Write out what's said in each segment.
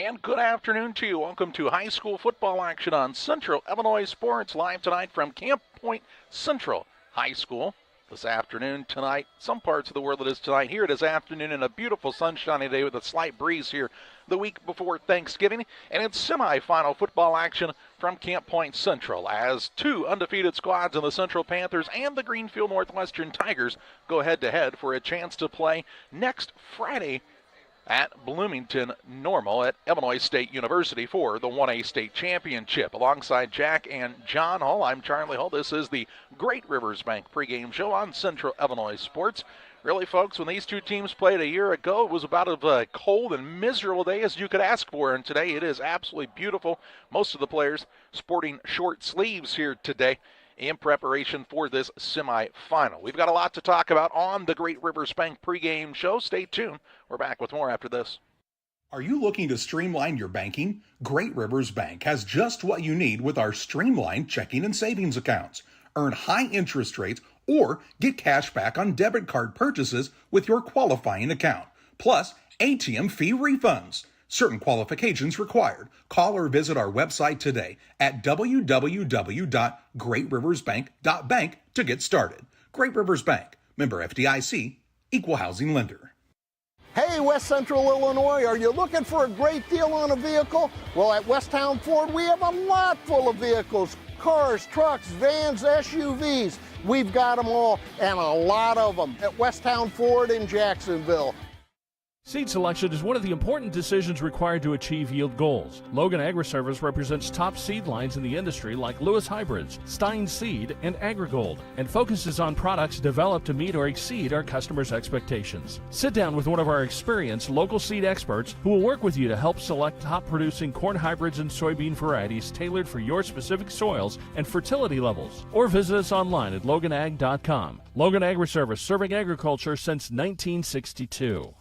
And good afternoon to you. Welcome to high school football action on Central Illinois Sports, live tonight from Camp Point Central High School. This afternoon, tonight, some parts of the world it is tonight. Here it is afternoon and a beautiful sunshiny day with a slight breeze here the week before Thanksgiving. And it's semifinal football action from Camp Point Central as two undefeated squads in the Central Panthers and the Greenfield Northwestern Tigers go head-to-head for a chance to play next Friday at Bloomington Normal at Illinois State University for the 1A state championship. Alongside Jack and John Hull, I'm Charlie Hull. This is the Great Rivers Bank pregame show on Central Illinois Sports. Really, folks, when these two teams played a year ago, it was about as a cold and miserable day as you could ask for, and today it is absolutely beautiful. Most of the players sporting short sleeves here today in preparation for this semifinal. We've got a lot to talk about on the Great Rivers Bank pregame show. Stay tuned. We're back with more after this. Are you looking to streamline your banking? Great Rivers Bank has just what you need with our streamlined checking and savings accounts. Earn high interest rates or get cash back on debit card purchases with your qualifying account. Plus, ATM fee refunds. Certain qualifications required. Call or visit our website today at www.greatriversbank.bank to get started. Great Rivers Bank, member FDIC, equal housing lender. Hey, West Central Illinois, are you looking for a great deal on a vehicle? Well, at Westtown Ford, we have a lot full of vehicles. Cars, trucks, vans, SUVs. We've got them all, and a lot of them at Westtown Ford in Jacksonville. Seed selection is one of the important decisions required to achieve yield goals. Logan Agri-Service represents top seed lines in the industry like Lewis Hybrids, Stein Seed, and AgriGold, and focuses on products developed to meet or exceed our customers' expectations. Sit down with one of our experienced local seed experts who will work with you to help select top-producing corn hybrids and soybean varieties tailored for your specific soils and fertility levels. Or visit us online at loganag.com. Logan Agri-Service, serving agriculture since 1962.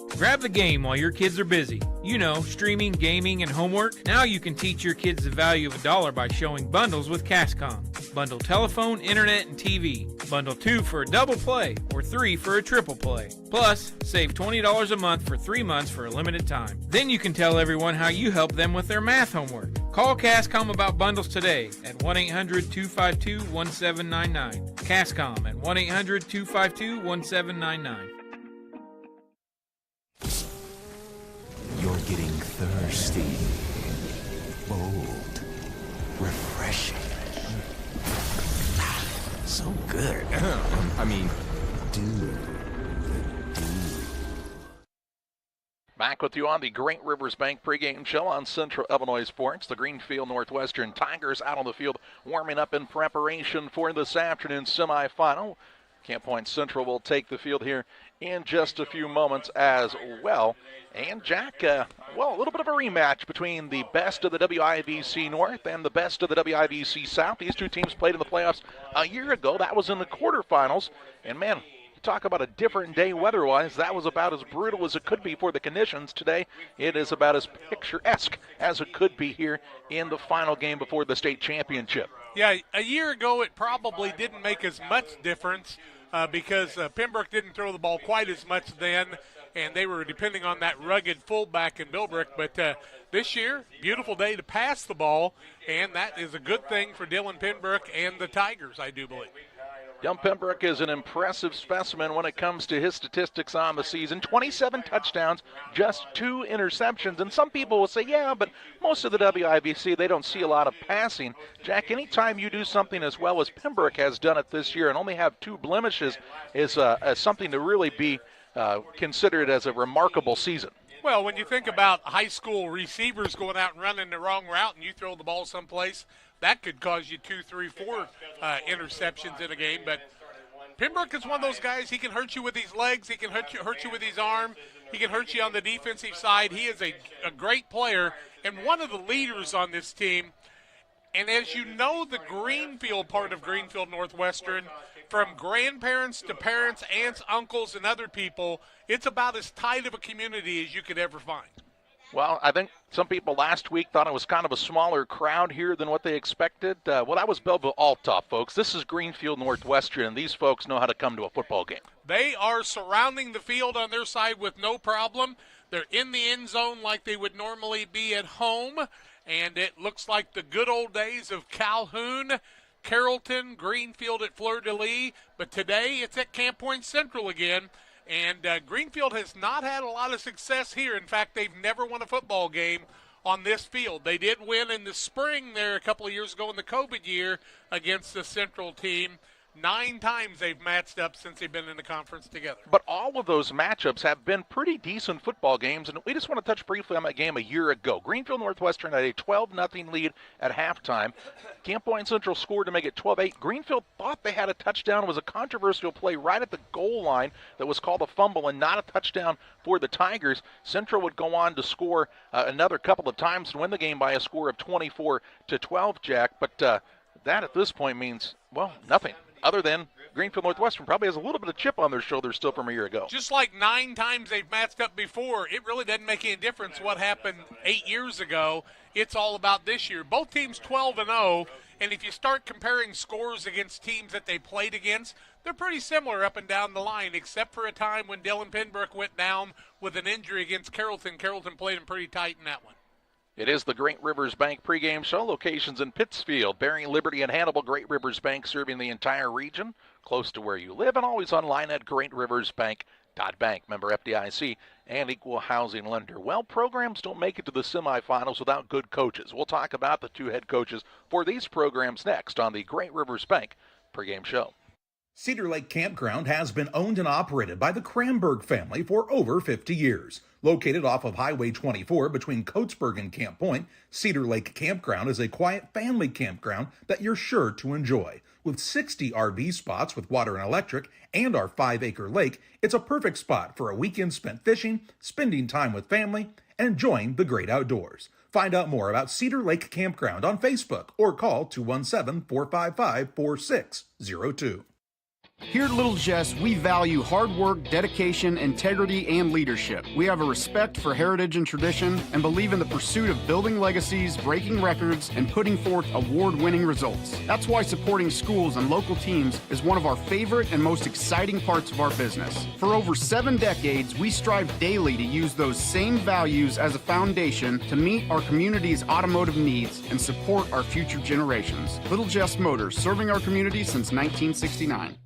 Grab the game while your kids are busy. You know, streaming, gaming, and homework. Now you can teach your kids the value of $1 by showing bundles with Cascom. Bundle telephone, internet, and TV. Bundle 2 for a double play or 3 for a triple play. Plus, save $20 a month for 3 months for a limited time. Then you can tell everyone how you help them with their math homework. Call Cascom about bundles today at 1-800-252-1799. Cascom at 1-800-252-1799. You're getting thirsty, bold, refreshing. So good. I mean, dude. Back with you on the Great Rivers Bank pregame show on Central Illinois Sports. The Greenfield Northwestern Tigers out on the field warming up in preparation for this afternoon's semifinal. Camp Point Central will take the field here in just a few moments as well. And Jack, a little bit of a rematch between the best of the WIVC North and the best of the WIVC South. These two teams played in the playoffs a year ago. That was in the quarterfinals. And man, you talk about a different day weather-wise. That was about as brutal as it could be for the conditions. Today, it is about as picturesque as it could be here in the final game before the state championship. Yeah, a year ago it probably didn't make as much difference because Pembroke didn't throw the ball quite as much then, and they were depending on that rugged fullback in Bilbrick. But this year, beautiful day to pass the ball, and that is a good thing for Dylan Pembroke and the Tigers, I do believe. Young Pembroke is an impressive specimen when it comes to his statistics on the season. 27 touchdowns, just 2 interceptions. And some people will say, yeah, but most of the WIVC, they don't see a lot of passing. Jack, anytime you do something as well as Pembroke has done it this year and only have 2 blemishes is something to really be considered as a remarkable season. Well, when you think about high school receivers going out and running the wrong route and you throw the ball someplace, that could cause you 2, 3, 4 interceptions in a game. But Pembroke is one of those guys. He can hurt you with his legs. He can hurt you with his arm. He can hurt you on the defensive side. He is a great player and one of the leaders on this team. And as you know, the Greenfield part of Greenfield Northwestern, from grandparents to parents, aunts, uncles, and other people, it's about as tight of a community as you could ever find. Well, I think some people last week thought it was kind of a smaller crowd here than what they expected. Well, that was Belleville-Althoff, folks. This is Greenfield Northwestern, and these folks know how to come to a football game. They are surrounding the field on their side with no problem. They're in the end zone like they would normally be at home, and it looks like the good old days of Calhoun, Carrollton, Greenfield at Fleur-de-Lis, but today it's at Camp Point Central again. And Greenfield has not had a lot of success here. In fact, they've never won a football game on this field. They did win in the spring there a couple of years ago in the COVID year against the Central team. 9 times they've matched up since they've been in the conference together. But all of those matchups have been pretty decent football games, and we just want to touch briefly on that game a year ago. Greenfield Northwestern had a 12-0 lead at halftime. Camp Point Central scored to make it 12-8. Greenfield thought they had a touchdown. It was a controversial play right at the goal line that was called a fumble and not a touchdown for the Tigers. Central would go on to score another couple of times and win the game by a score of 24-12, Jack. But that at this point means, well, nothing. Other than Greenfield Northwestern probably has a little bit of chip on their shoulders still from a year ago. Just like 9 times they've matched up before, it really doesn't make any difference what happened 8 years ago. It's all about this year. Both teams 12-0, and if you start comparing scores against teams that they played against, they're pretty similar up and down the line, except for a time when Dylan Penbrook went down with an injury against Carrollton. Carrollton played him pretty tight in that one. It is the Great Rivers Bank pregame show. Locations in Pittsfield, Bering, Liberty, and Hannibal. Great Rivers Bank serving the entire region, close to where you live, and always online at greatriversbank.bank. Member FDIC and equal housing lender. Well, programs don't make it to the semifinals without good coaches. We'll talk about the 2 head coaches for these programs next on the Great Rivers Bank pregame show. Cedar Lake Campground has been owned and operated by the Kramberg family for over 50 years. Located off of Highway 24 between Coatesburg and Camp Point, Cedar Lake Campground is a quiet family campground that you're sure to enjoy. With 60 RV spots with water and electric and our 5-acre lake, it's a perfect spot for a weekend spent fishing, spending time with family, and enjoying the great outdoors. Find out more about Cedar Lake Campground on Facebook or call 217-455-4602. Here at Little Jess, we value hard work, dedication, integrity, and leadership. We have a respect for heritage and tradition and believe in the pursuit of building legacies, breaking records, and putting forth award-winning results. That's why supporting schools and local teams is one of our favorite and most exciting parts of our business. For over 7 decades, we strive daily to use those same values as a foundation to meet our community's automotive needs and support our future generations. Little Jess Motors, serving our community since 1969.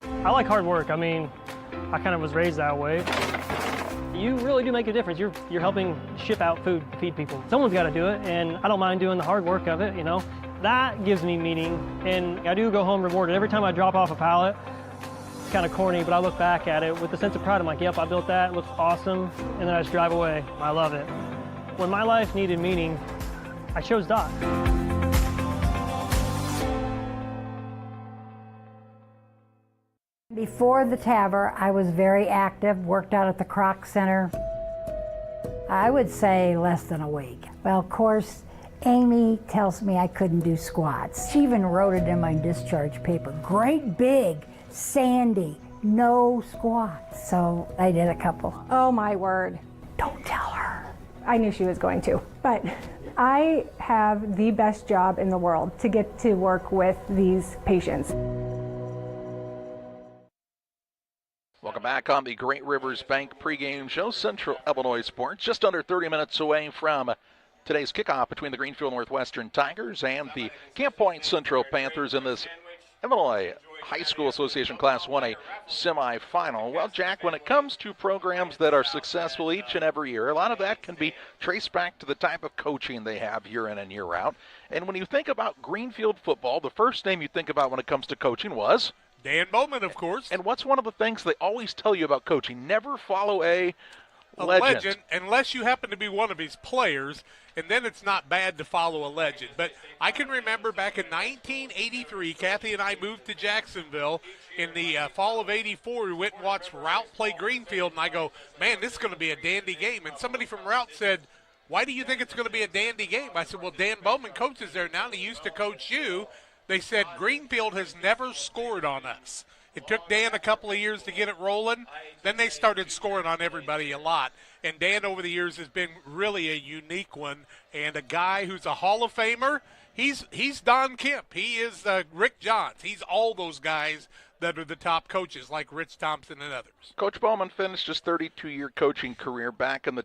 I like hard work. I mean, I kind of was raised that way. You really do make a difference. You're helping ship out food to feed people. Someone's got to do it, and I don't mind doing the hard work of it, you know. That gives me meaning, and I do go home rewarded. Every time I drop off a pallet, it's kind of corny, but I look back at it with a sense of pride. I'm like, yep, I built that. It looks awesome, and then I just drive away. I love it. When my life needed meaning, I chose Doc. Before the TAVR, I was very active, worked out at the Croc Center. I would say less than a week. Well, of course, Amy tells me I couldn't do squats. She even wrote it in my discharge paper. Great big, Sandy, no squats. So I did a couple. Oh my word. Don't tell her. I knew she was going to, but I have the best job in the world to get to work with these patients. Welcome back on the Great Rivers Bank pregame show. Central Illinois Sports, just under 30 minutes away from today's kickoff between the Greenfield Northwestern Tigers and the Camp Point Central Panthers in this Illinois High School Association Class 1A semifinal. Well, Jack, when it comes to programs that are successful each and every year, a lot of that can be traced back to the type of coaching they have year in and year out. And when you think about Greenfield football, the first name you think about when it comes to coaching was Dan Bowman, of course. And what's one of the things they always tell you about coaching? Never follow a legend unless you happen to be one of his players, and then it's not bad to follow a legend. But I can remember back in 1983, Kathy and I moved to Jacksonville in the fall of '84. We went and watched Route play Greenfield, and I go, man, this is going to be a dandy game. And somebody from Route said, why do you think it's going to be a dandy game? I said, well, Dan Bowman coaches there now, and he used to coach you. They said Greenfield has never scored on us. It took Dan a couple of years to get it rolling. Then they started scoring on everybody a lot. And Dan over the years has been really a unique one and a guy who's a Hall of Famer. He's Don Kemp. He is Rick Johns. He's all those guys that are the top coaches like Rich Thompson and others. Coach Bowman finished his 32-year coaching career back in the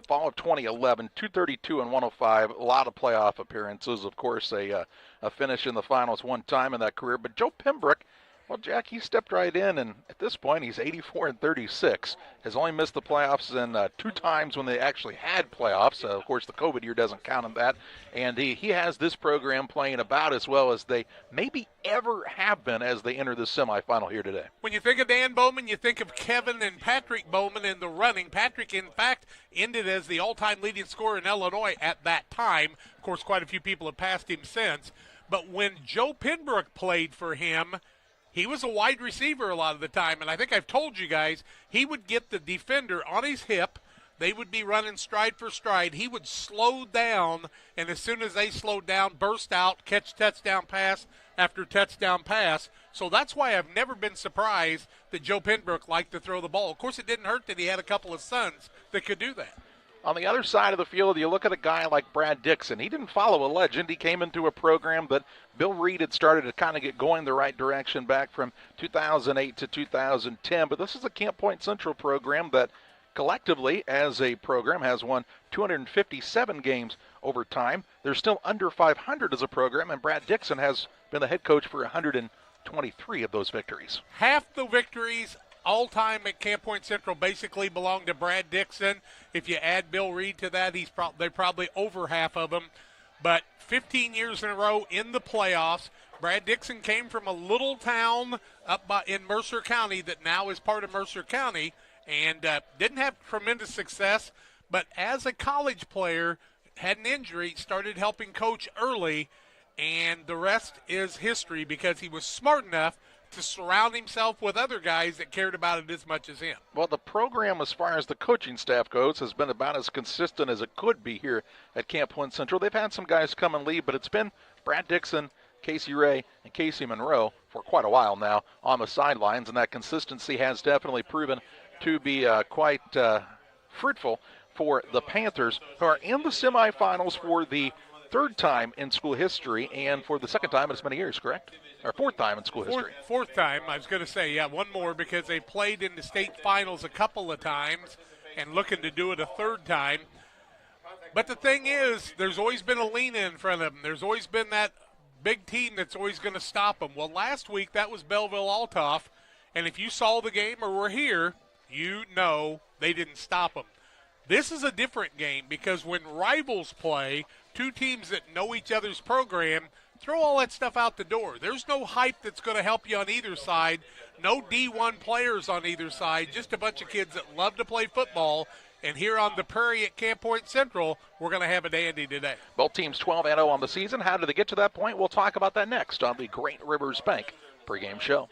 fall of 2011, 232 and 105, a lot of playoff appearances. Of course, a finish in the finals one time in that career. But Joe Pembroke, well, Jack, he stepped right in, and at this point, he's 84 and 36. Has only missed the playoffs in 2 times when they actually had playoffs. Of course, the COVID year doesn't count on that. And he has this program playing about as well as they maybe ever have been as they enter the semifinal here today. When you think of Dan Bowman, you think of Kevin and Patrick Bowman in the running. Patrick, in fact, ended as the all-time leading scorer in Illinois at that time. Of course, quite a few people have passed him since. But when Joe Pembroke played for him, he was a wide receiver a lot of the time, and I think I've told you guys, he would get the defender on his hip. They would be running stride for stride. He would slow down, and as soon as they slowed down, burst out, catch touchdown pass after touchdown pass. So that's why I've never been surprised that Joe Pembroke liked to throw the ball. Of course, it didn't hurt that he had a couple of sons that could do that. On the other side of the field, you look at a guy like Brad Dixon. He didn't follow a legend. He came into a program that Bill Reed had started to kind of get going the right direction back from 2008 to 2010. But this is a Camp Point Central program that collectively, as a program, has won 257 games over time. They're still under 500 as a program, and Brad Dixon has been the head coach for 123 of those victories. Half the victories all-time at Camp Point Central basically belong to Brad Dixon. If you add Bill Reed to that, they're probably over half of them. But 15 years in a row in the playoffs. Brad Dixon came from a little town in Mercer County that now is part of Mercer County and didn't have tremendous success. But as a college player, had an injury, started helping coach early, and the rest is history because he was smart enough to surround himself with other guys that cared about it as much as him. Well, the program, as far as the coaching staff goes, has been about as consistent as it could be here at Camp Point Central. They've had some guys come and leave, but it's been Brad Dixon, Casey Ray, and Casey Monroe for quite a while now on the sidelines, and that consistency has definitely proven to be quite fruitful for the Panthers, who are in the semifinals for the 3rd time in school history, and for the 2nd time in as many years, correct? Or 4th time in school history. Fourth time, I was going to say, yeah, one more because they played in the state finals a couple of times and looking to do it a 3rd time. But the thing is, there's always been a lean in front of them. There's always been that big team that's always going to stop them. Well, last week that was Belleville-Altough, and if you saw the game or were here, you know they didn't stop them. This is a different game because when rivals play, 2 teams that know each other's program, throw all that stuff out the door. There's no hype that's going to help you on either side, no D1 players on either side, just a bunch of kids that love to play football. And here on the Prairie at Camp Point Central, we're going to have a dandy today. Both teams 12-0 on the season. How did they get to that point? We'll talk about that next on the Great Rivers Bank pregame show.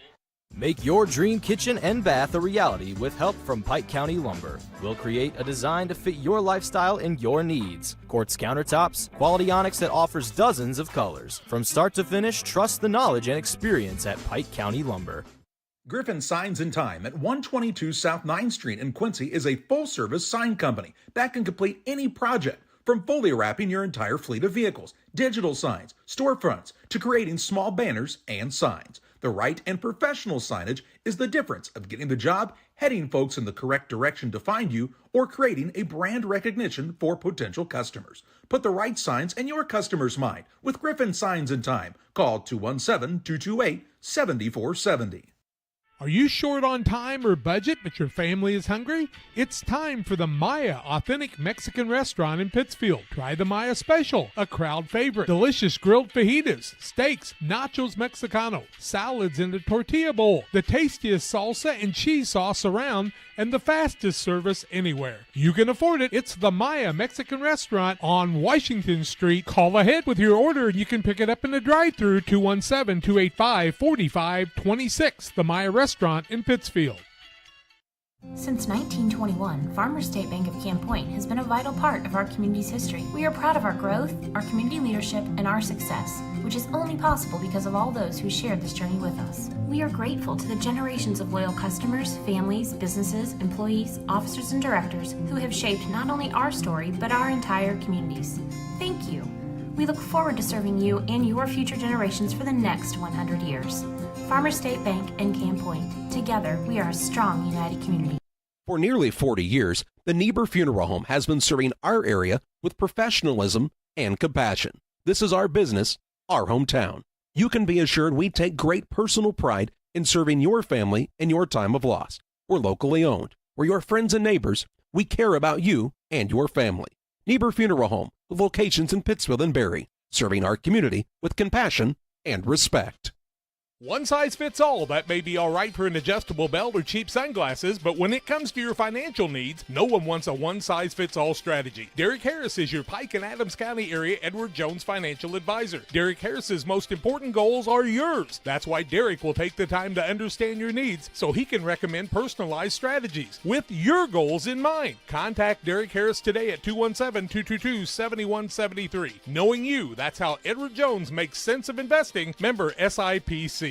Make your dream kitchen and bath a reality with help from Pike County Lumber. We'll create a design to fit your lifestyle and your needs. Quartz countertops, quality onyx that offers dozens of colors. From start to finish, trust the knowledge and experience at Pike County Lumber. Griffin Signs and Time at 122 South 9th Street in Quincy is a full-service sign company that can complete any project, from fully wrapping your entire fleet of vehicles, digital signs, storefronts, to creating small banners and signs. The right and professional signage is the difference of getting the job, heading folks in the correct direction to find you, or creating a brand recognition for potential customers. Put the right signs in your customer's mind with Griffin Signs and Time. Call 217-228-7470. Are you short on time or budget, but your family is hungry? It's time for the Maya Authentic Mexican Restaurant in Pittsfield. Try the Maya Special, a crowd favorite. Delicious grilled fajitas, steaks, nachos mexicano, salads in a tortilla bowl, the tastiest salsa and cheese sauce around, and the fastest service anywhere. You can afford it. It's the Maya Mexican Restaurant on Washington Street. Call ahead with your order and you can pick it up in the drive-thru, 217-285-4526. The Maya Restaurant in Pittsfield. Since 1921, Farmers State Bank of Camp Point has been a vital part of our community's history. We are proud of our growth, our community leadership, and our success, which is only possible because of all those who shared this journey with us. We are grateful to the generations of loyal customers, families, businesses, employees, officers, and directors who have shaped not only our story, but our entire communities. Thank you. We look forward to serving you and your future generations for the next 100 years. Farmers State Bank and Camp Point. Together, we are a strong, united community. For nearly 40 years, the Niebuhr Funeral Home has been serving our area with professionalism and compassion. This is our business, our hometown. You can be assured we take great personal pride in serving your family in your time of loss. We're locally owned. We're your friends and neighbors. We care about you and your family. Niebuhr Funeral Home, with locations in Pittsfield and Barry, serving our community with compassion and respect. One size fits all. That may be all right for an adjustable belt or cheap sunglasses, but when it comes to your financial needs, no one wants a one-size-fits-all strategy. Derek Harris is your Pike and Adams County area Edward Jones financial advisor. Derek Harris's most important goals are yours. That's why Derek will take the time to understand your needs so he can recommend personalized strategies with your goals in mind. Contact Derek Harris today at 217-222-7173. Knowing you, that's how Edward Jones makes sense of investing. Member SIPC.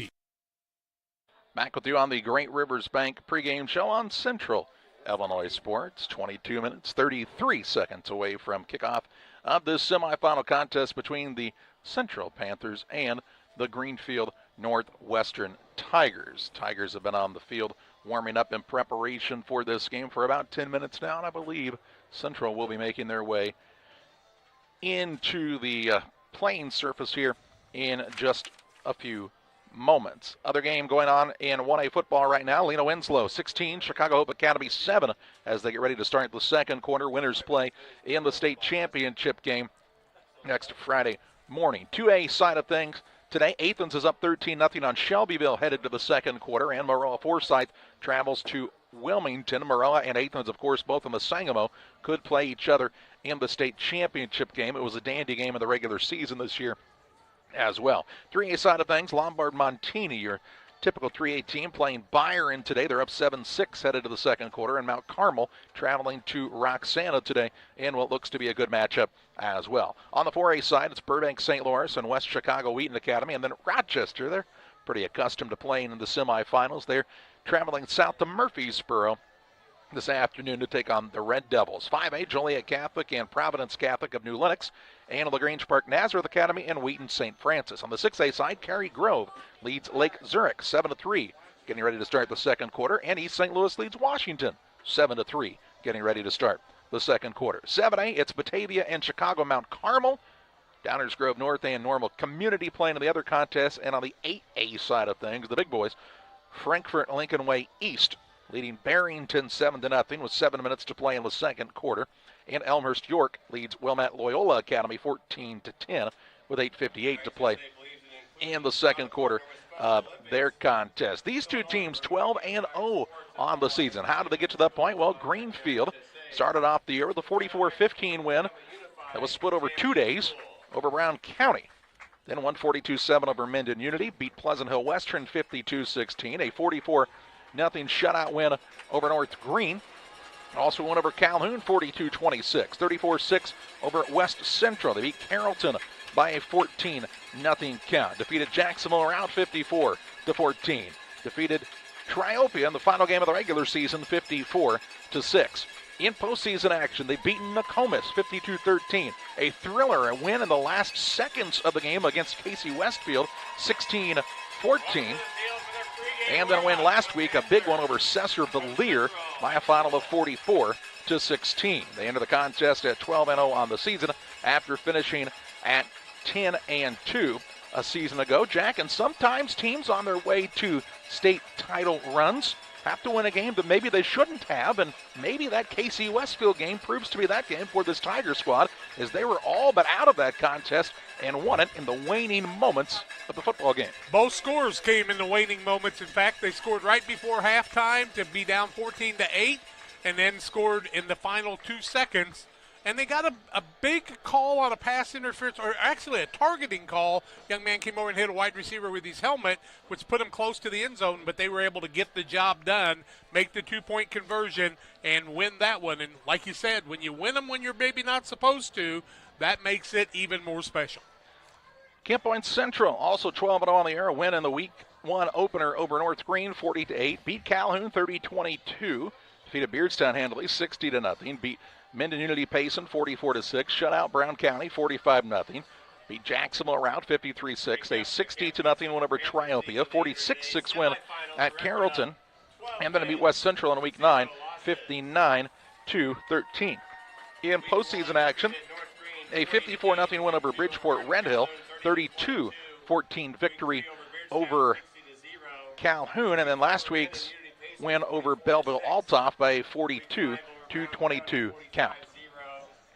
Back with you on the Great Rivers Bank pregame show on Central Illinois Sports. 22 minutes, 33 seconds away from kickoff of this semifinal contest between the Central Panthers and the Greenfield Northwestern Tigers. Tigers have been on the field warming up in preparation for this game for about 10 minutes now, and I believe Central will be making their way into the playing surface here in just a few moments. Other game going on in 1A football right now. Lena Winslow 16, Chicago Hope Academy 7 as they get ready to start the second quarter. Winners play in the state championship game next Friday morning. 2A side of things today, Athens is up 13-0 on Shelbyville headed to the second quarter, and Maroa Forsyth travels to Wilmington. Maroa and Athens, of course, both in the Sangamo, could play each other in the state championship game. It was a dandy game in the regular season this year as well. 3A side of things, Lombard Montini, your typical 3A team, playing Byron today. They're up 7-6 headed to the second quarter, and Mount Carmel traveling to Roxana today in what looks to be a good matchup as well. On the 4A side, it's Burbank St. Louis and West Chicago Wheaton Academy, and then Rochester. They're pretty accustomed to playing in the semifinals. They're traveling south to Murfreesboro this afternoon to take on the Red Devils. 5A, Joliet Catholic and Providence Catholic of New Lenox, and LaGrange Park Nazareth Academy and Wheaton St. Francis. On the 6A side, Cary Grove leads Lake Zurich 7-3, getting ready to start the second quarter, and East St. Louis leads Washington 7-3, getting ready to start the second quarter. 7A, it's Batavia and Chicago Mount Carmel. Downers Grove North and Normal Community playing in the other contests, and on the 8A side of things, the big boys, Frankfort Lincoln Way East leading Barrington 7-0 with 7 minutes to play in the second quarter. And Elmhurst York leads Wilmette Loyola Academy 14-10 with 8:58 to play in the second quarter of their contest. These two teams 12-0 on the season. How did they get to that point? Well, Greenfield started off the year with a 44-15 win that was split over 2 days over Brown County. Then won 42-7 over Minden Unity, beat Pleasant Hill Western 52-16, a 44-0 shutout win over North Green. Also won over Calhoun 42-26, 34-6 over West Central. They beat Carrollton by a 14-0 count. Defeated Jacksonville around 54-14. Defeated Triopia in the final game of the regular season 54-6. In postseason action, they've beaten Nokomis 52-13. A thriller, a win in the last seconds of the game against Casey Westfield 16-14. And then a win last week, a big one over Cesar-Valier by a final of 44-16. They enter the contest at 12-0 on the season after finishing at 10-2 a season ago. Jack, and sometimes teams on their way to state title runs have to win a game that maybe they shouldn't have, and maybe that KC Westfield game proves to be that game for this Tiger squad, as they were all but out of that contest and won it in the waning moments of the football game. Both scores came in the waning moments. In fact, they scored right before halftime to be down 14-8, and then scored in the final 2 seconds and they got a big call on a pass interference, or actually a targeting call. Young man came over and hit a wide receiver with his helmet, which put him close to the end zone, but they were able to get the job done, make the 2-point conversion, and win that one. And like you said, when you win them when you're maybe not supposed to, that makes it even more special. Camp Point Central also 12-0 on the air, a win in the week 1 opener over North Green 40-8, beat Calhoun 30-22, defeated Beardstown handily 60-0, beat Minden Unity Payson 44-6, shut out Brown County 45-0, beat Jacksonville Route 53-6, a 60-0 win over Triopia, 46-6 win at Carrollton, and then to beat West Central in week 9 59-13. In postseason action, a 54-0 win over Bridgeport Red Hill, 32-14 victory over Calhoun, and then last week's win over Belleville Althoff by a 42-22 count.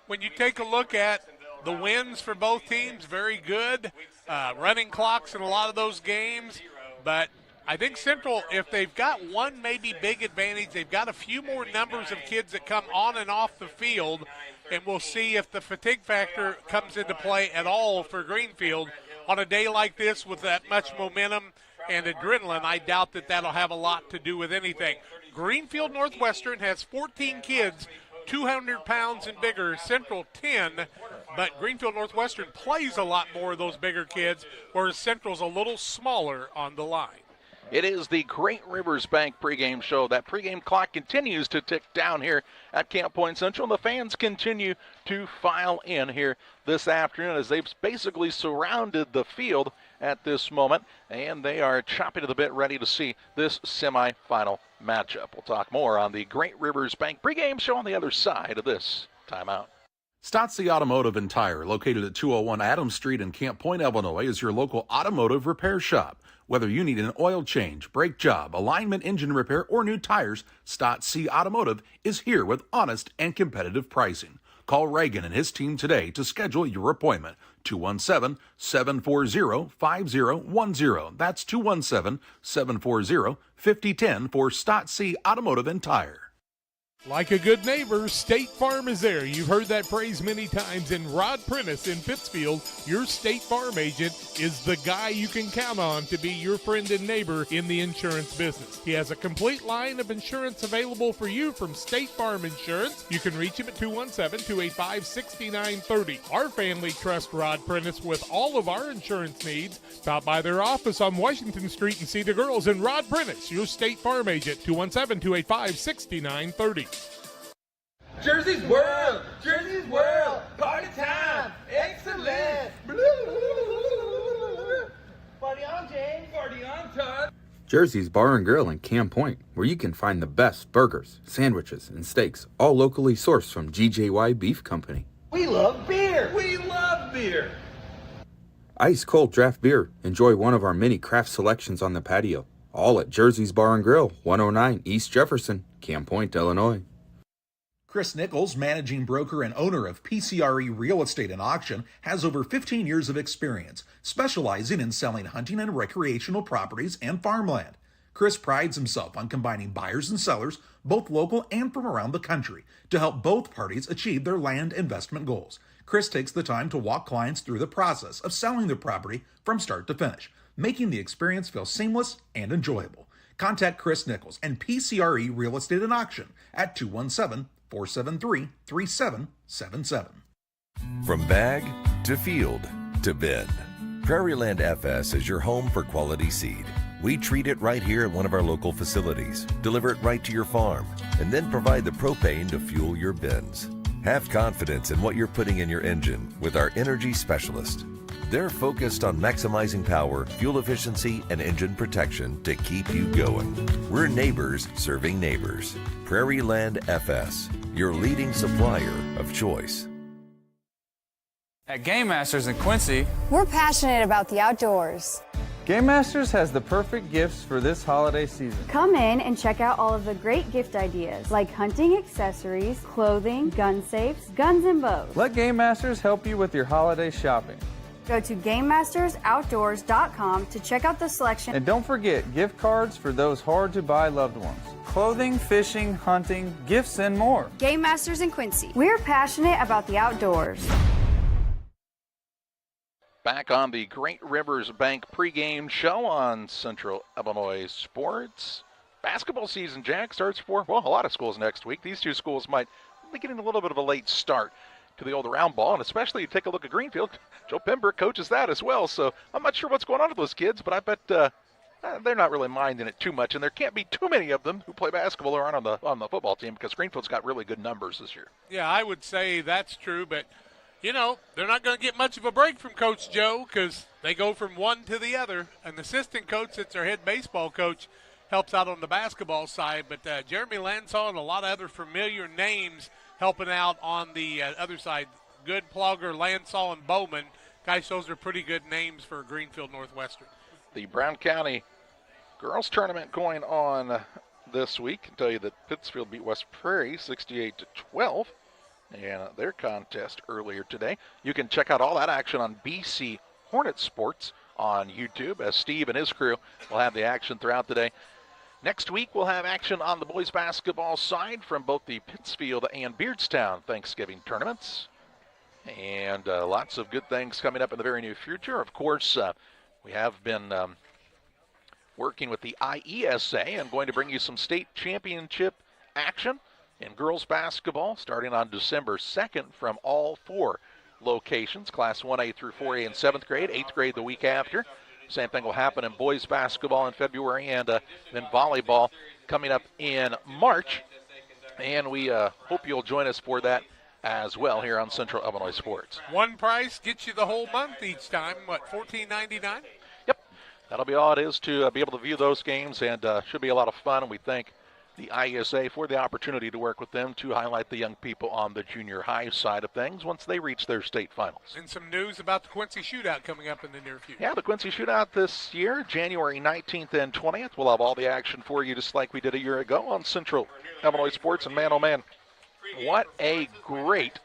When you take a look at the wins for both teams, very good. Running clocks in a lot of those games, but I think Central, if they've got one maybe big advantage, they've got a few more numbers of kids that come on and off the field, and we'll see if the fatigue factor comes into play at all for Greenfield. On a day like this with that much momentum and adrenaline, I doubt that that'll have a lot to do with anything. Greenfield Northwestern has 14 kids 200 pounds and bigger, Central 10, but Greenfield Northwestern plays a lot more of those bigger kids, whereas Central's a little smaller on the line. It is the Great Rivers Bank pregame show. That pregame clock continues to tick down here at Camp Point Central. The fans continue to file in here this afternoon as they've basically surrounded the field at this moment, and they are chopping to the bit ready to see this semifinal matchup. We'll talk more on the Great Rivers Bank pregame show on the other side of this timeout. Stotzi Automotive and Tire, located at 201 Adams Street in Camp Point, Illinois, is your local automotive repair shop. Whether you need an oil change, brake job, alignment, engine repair, or new tires, Stotzi Automotive is here with honest and competitive pricing. Call Reagan and his team today to schedule your appointment. 217-740-5010. That's 217-740-5010 for Stotzi Automotive and Tire. Like a good neighbor, State Farm is there. You've heard that phrase many times, and Rod Prentice in Pittsfield, your State Farm agent, is the guy you can count on to be your friend and neighbor in the insurance business. He has a complete line of insurance available for you from State Farm Insurance. You can reach him at 217-285-6930. Our family trusts Rod Prentice with all of our insurance needs. Stop by their office on Washington Street and see the girls in Rod Prentice, your State Farm agent, 217-285-6930. Jersey's World! Jersey's World! Party time! Excellent! Party on, James! Party on, Todd! Jersey's Bar and Grill in Camp Point, where you can find the best burgers, sandwiches, and steaks, all locally sourced from GJY Beef Company. We love beer! We love beer! Ice cold draft beer. Enjoy one of our many craft selections on the patio. All at Jersey's Bar and Grill, 109 East Jefferson, Camp Point, Illinois. Chris Nichols, managing broker and owner of PCRE Real Estate and Auction, has over 15 years of experience, specializing in selling hunting and recreational properties and farmland. Chris prides himself on combining buyers and sellers, both local and from around the country, to help both parties achieve their land investment goals. Chris takes the time to walk clients through the process of selling their property from start to finish, making the experience feel seamless and enjoyable. Contact Chris Nichols and PCRE Real Estate and Auction at 217-473-3777. From bag to field to bin, Prairieland FS is your home for quality seed. We treat it right here at one of our local facilities, deliver it right to your farm, and then provide the propane to fuel your bins. Have confidence in what you're putting in your engine with our energy specialist. They're focused on maximizing power, fuel efficiency, and engine protection to keep you going. We're neighbors serving neighbors. Prairieland FS, your leading supplier of choice. At Game Masters in Quincy, we're passionate about the outdoors. Game Masters has the perfect gifts for this holiday season. Come in and check out all of the great gift ideas like hunting accessories, clothing, gun safes, guns, and bows. Let Game Masters help you with your holiday shopping. Go to GameMastersOutdoors.com to check out the selection. And don't forget gift cards for those hard-to-buy loved ones. Clothing, fishing, hunting, gifts, and more. Game Masters in Quincy. We're passionate about the outdoors. Back on the Great Rivers Bank pregame show on Central Illinois Sports. Basketball season, Jack, starts for, well, a lot of schools next week. These two schools might be getting a little bit of a late start to the old round ball, and especially you take a look at Greenfield. Joe Pembroke coaches that as well, so I'm not sure what's going on with those kids, but I bet they're not really minding it too much, and there can't be too many of them who play basketball or aren't on the football team because Greenfield's got really good numbers this year. Yeah, I would say that's true, but, you know, they're not going to get much of a break from Coach Joe because they go from one to the other. An assistant coach that's their head baseball coach helps out on the basketball side, but Jeremy Lansall and a lot of other familiar names helping out on the other side. Good, Plogger, Lansall, and Bowman. Guys, those are pretty good names for Greenfield Northwestern. The Brown County girls tournament going on this week. I can tell you that Pittsfield beat West Prairie 68-12 in their contest earlier today. You can check out all that action on BC Hornet Sports on YouTube as Steve and his crew will have the action throughout the day. Next week, we'll have action on the boys basketball side from both the Pittsfield and Beardstown Thanksgiving tournaments. And lots of good things coming up in the very near future. Of course, we have been working with the IESA and going to bring you some state championship action in girls basketball starting on December 2nd from all 4 locations, Class 1A through 4A in 7th grade, 8th grade the week after. Same thing will happen in boys basketball in February and then volleyball coming up in March. And we hope you'll join us for that as well here on Central Illinois Sports. One price gets you the whole month each time. What, $14.99? Yep. That'll be all it is to be able to view those games, and should be a lot of fun. And we thank the ISA for the opportunity to work with them to highlight the young people on the junior high side of things once they reach their state finals. And some news about the Quincy Shootout coming up in the near future. Yeah, the Quincy Shootout this year, January 19th and 20th. We'll have all the action for you just like we did a year ago on Central Illinois Sports. And man, oh man, what a great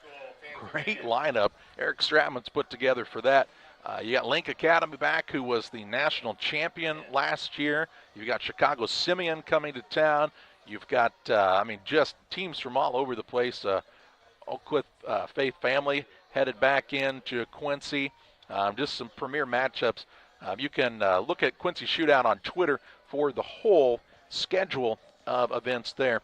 lineup Eric Stratman's put together for that. You got Link Academy back, who was the national champion last year. You've got Chicago Simeon coming to town. You've got, just teams from all over the place. Oakwood Faith Family headed back into Quincy. Just some premier matchups. You can look at Quincy Shootout on Twitter for the whole schedule of events there.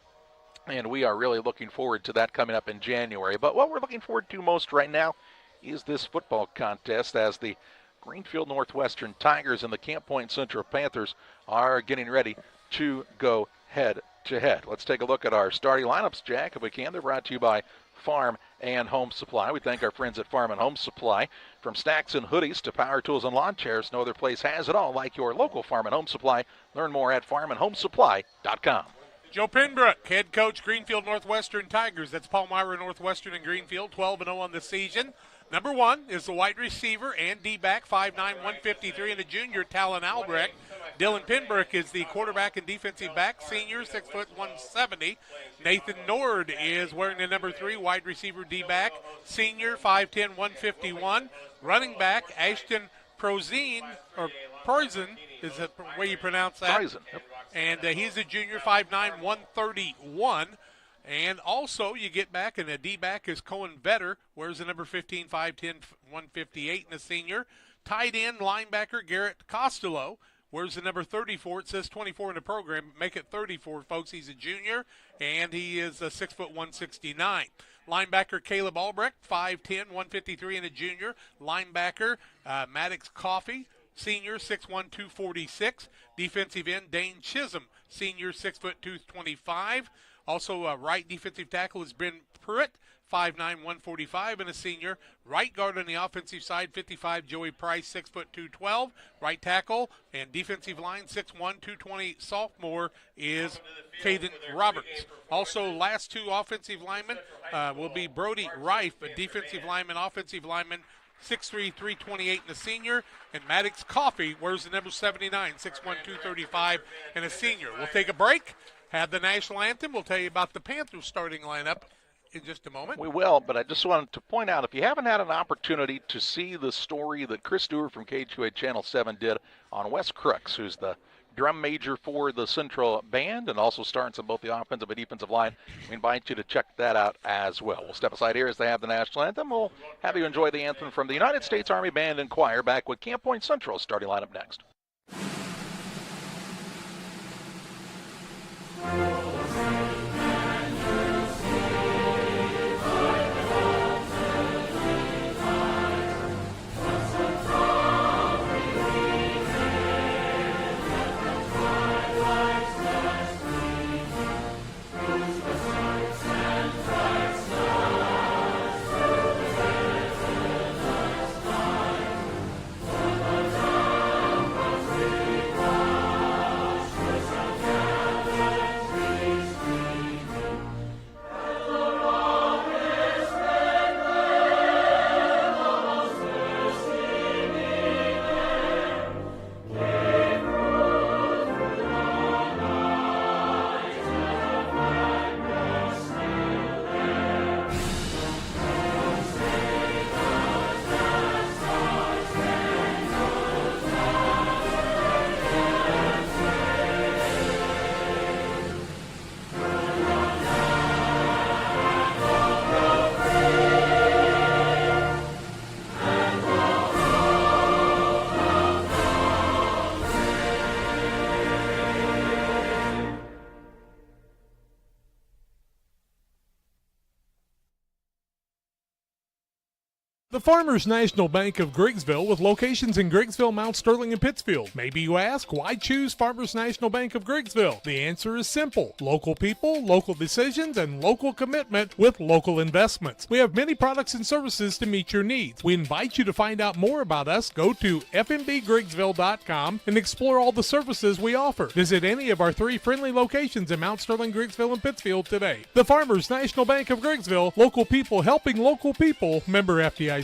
And we are really looking forward to that coming up in January. But what we're looking forward to most right now is this football contest as the Greenfield Northwestern Tigers and the Camp Point Central Panthers are getting ready to go head-to-head. Let's take a look at our starting lineups, Jack, if we can. They're brought to you by Farm and Home Supply. We thank our friends at Farm and Home Supply. From snacks and hoodies to power tools and lawn chairs, no other place has it all like your local Farm and Home Supply. Learn more at farmandhomesupply.com. Joe Pembroke, head coach, Greenfield Northwestern Tigers. That's Palmyra Northwestern and Greenfield, 12-0 on the season. Number 1 is the wide receiver and D-back, 5'9", 153, and a junior, Talon Albrecht. Dylan Pembroke is the quarterback and defensive back, senior, 6 foot 170. Nathan Nord is wearing the number 3, wide receiver D-back, senior, 5'10", 151. Running back, Ashton Prozine, or Poison, is the way you pronounce that? Poison, yep. And he's a junior, 5'9", 131. And also you get back, and a D-back is Cohen Vetter, wears the number 15, 5'10", 158, and a senior. Tight end linebacker Garrett Costello, wears the number 34. It says 24 in the program. Make it 34, folks. He's a junior, and he is 6 foot 169. Linebacker Caleb Albrecht, 5'10", 153, and a junior. Linebacker Maddox Coffey, senior, 6'1", 246. Defensive end Dane Chisholm, senior, 6 foot 225. Also, right defensive tackle is Ben Pruitt, 5'9", 145, and a senior. Right guard on the offensive side, 55, Joey Price, 6 foot 212. Right tackle and defensive line, 6'1", 220, sophomore is Caden Roberts. Also, last 2 offensive linemen will be Brody Reif, a defensive lineman, offensive lineman, 6'3", 328, and a senior. And Maddox Coffey wears the number 79, 6'1", 235, and a senior. We'll take a break, have the national anthem. We'll tell you about the Panthers starting lineup in just a moment. We will, but I just wanted to point out, if you haven't had an opportunity to see the story that Chris Stewart from KHUA Channel 7 did on Wes Crooks, who's the drum major for the Central Band and also starts on both the offensive and defensive line, we invite you to check that out as well. We'll step aside here as they have the national anthem. We'll have you enjoy the anthem from the United States Army Band and Choir, back with Camp Point Central's starting lineup next. The Farmers National Bank of Griggsville, with locations in Griggsville, Mount Sterling, and Pittsfield. Maybe you ask, why choose Farmers National Bank of Griggsville? The answer is simple. Local people, local decisions, and local commitment with local investments. We have many products and services to meet your needs. We invite you to find out more about us. Go to fmbgriggsville.com and explore all the services we offer. Visit any of our 3 friendly locations in Mount Sterling, Griggsville, and Pittsfield today. The Farmers National Bank of Griggsville, local people helping local people, member FDIC.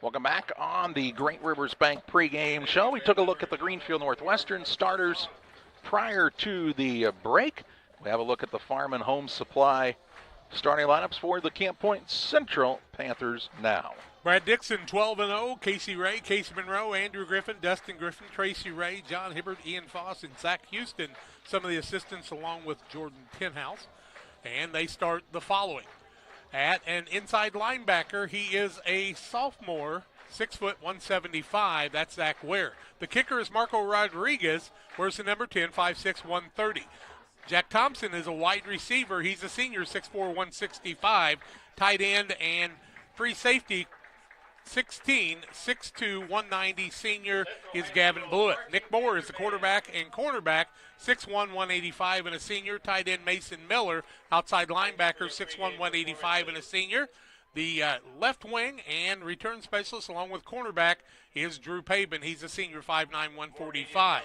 Welcome back on the Great Rivers Bank pregame show. We took a look at the Greenfield Northwestern starters prior to the break. We have a look at the Farm and Home Supply starting lineups for the Camp Point Central Panthers now. Brad Dixon, 12-0. Casey Ray, Casey Monroe, Andrew Griffin, Dustin Griffin, Tracy Ray, John Hibbert, Ian Foss, and Zach Houston, some of the assistants along with Jordan Tinhouse. And they start the following. At an inside linebacker, he is a sophomore, 6 foot 175. That's Zach Ware. The kicker is Marco Rodriguez. Where's the number 10, 5'6", 130. Jack Thompson is a wide receiver. He's a senior, 6'4", 165. Tight end and free safety, 6'2", 190. Senior is Gavin Blewett. Nick Moore is the quarterback and cornerback, 6'1", 185, and a senior. Tight end Mason Miller, outside linebacker, 6'1", 185, and a senior. The left wing and return specialist, along with cornerback, is Drew Pabin. He's a senior, 5'9", 145.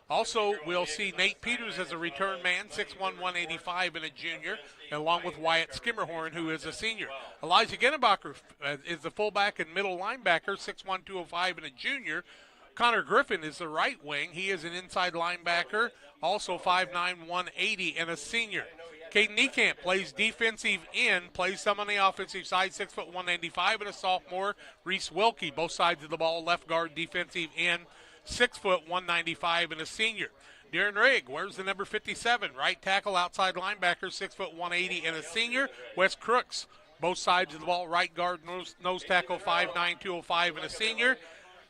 Also, we'll see Nate Peters as a return man, 6'1", 185, and a junior, along with Wyatt Skimmerhorn, who is a senior. Elijah Gennebacher is the fullback and middle linebacker, 6'1", 205, and a junior. Connor Griffin is the right wing. He is an inside linebacker, also 5'9", 180, and a senior. Caden Niekamp plays defensive end, plays some on the offensive side, 6 foot 195, and a sophomore. Reese Wilkie, both sides of the ball, left guard, defensive end, 6 foot 195, and a senior. Darren Rigg wears the number 57, right tackle, outside linebacker, 6 foot 180, and a senior. Wes Crooks, both sides of the ball, right guard, nose tackle, 5'9", 205, and a senior.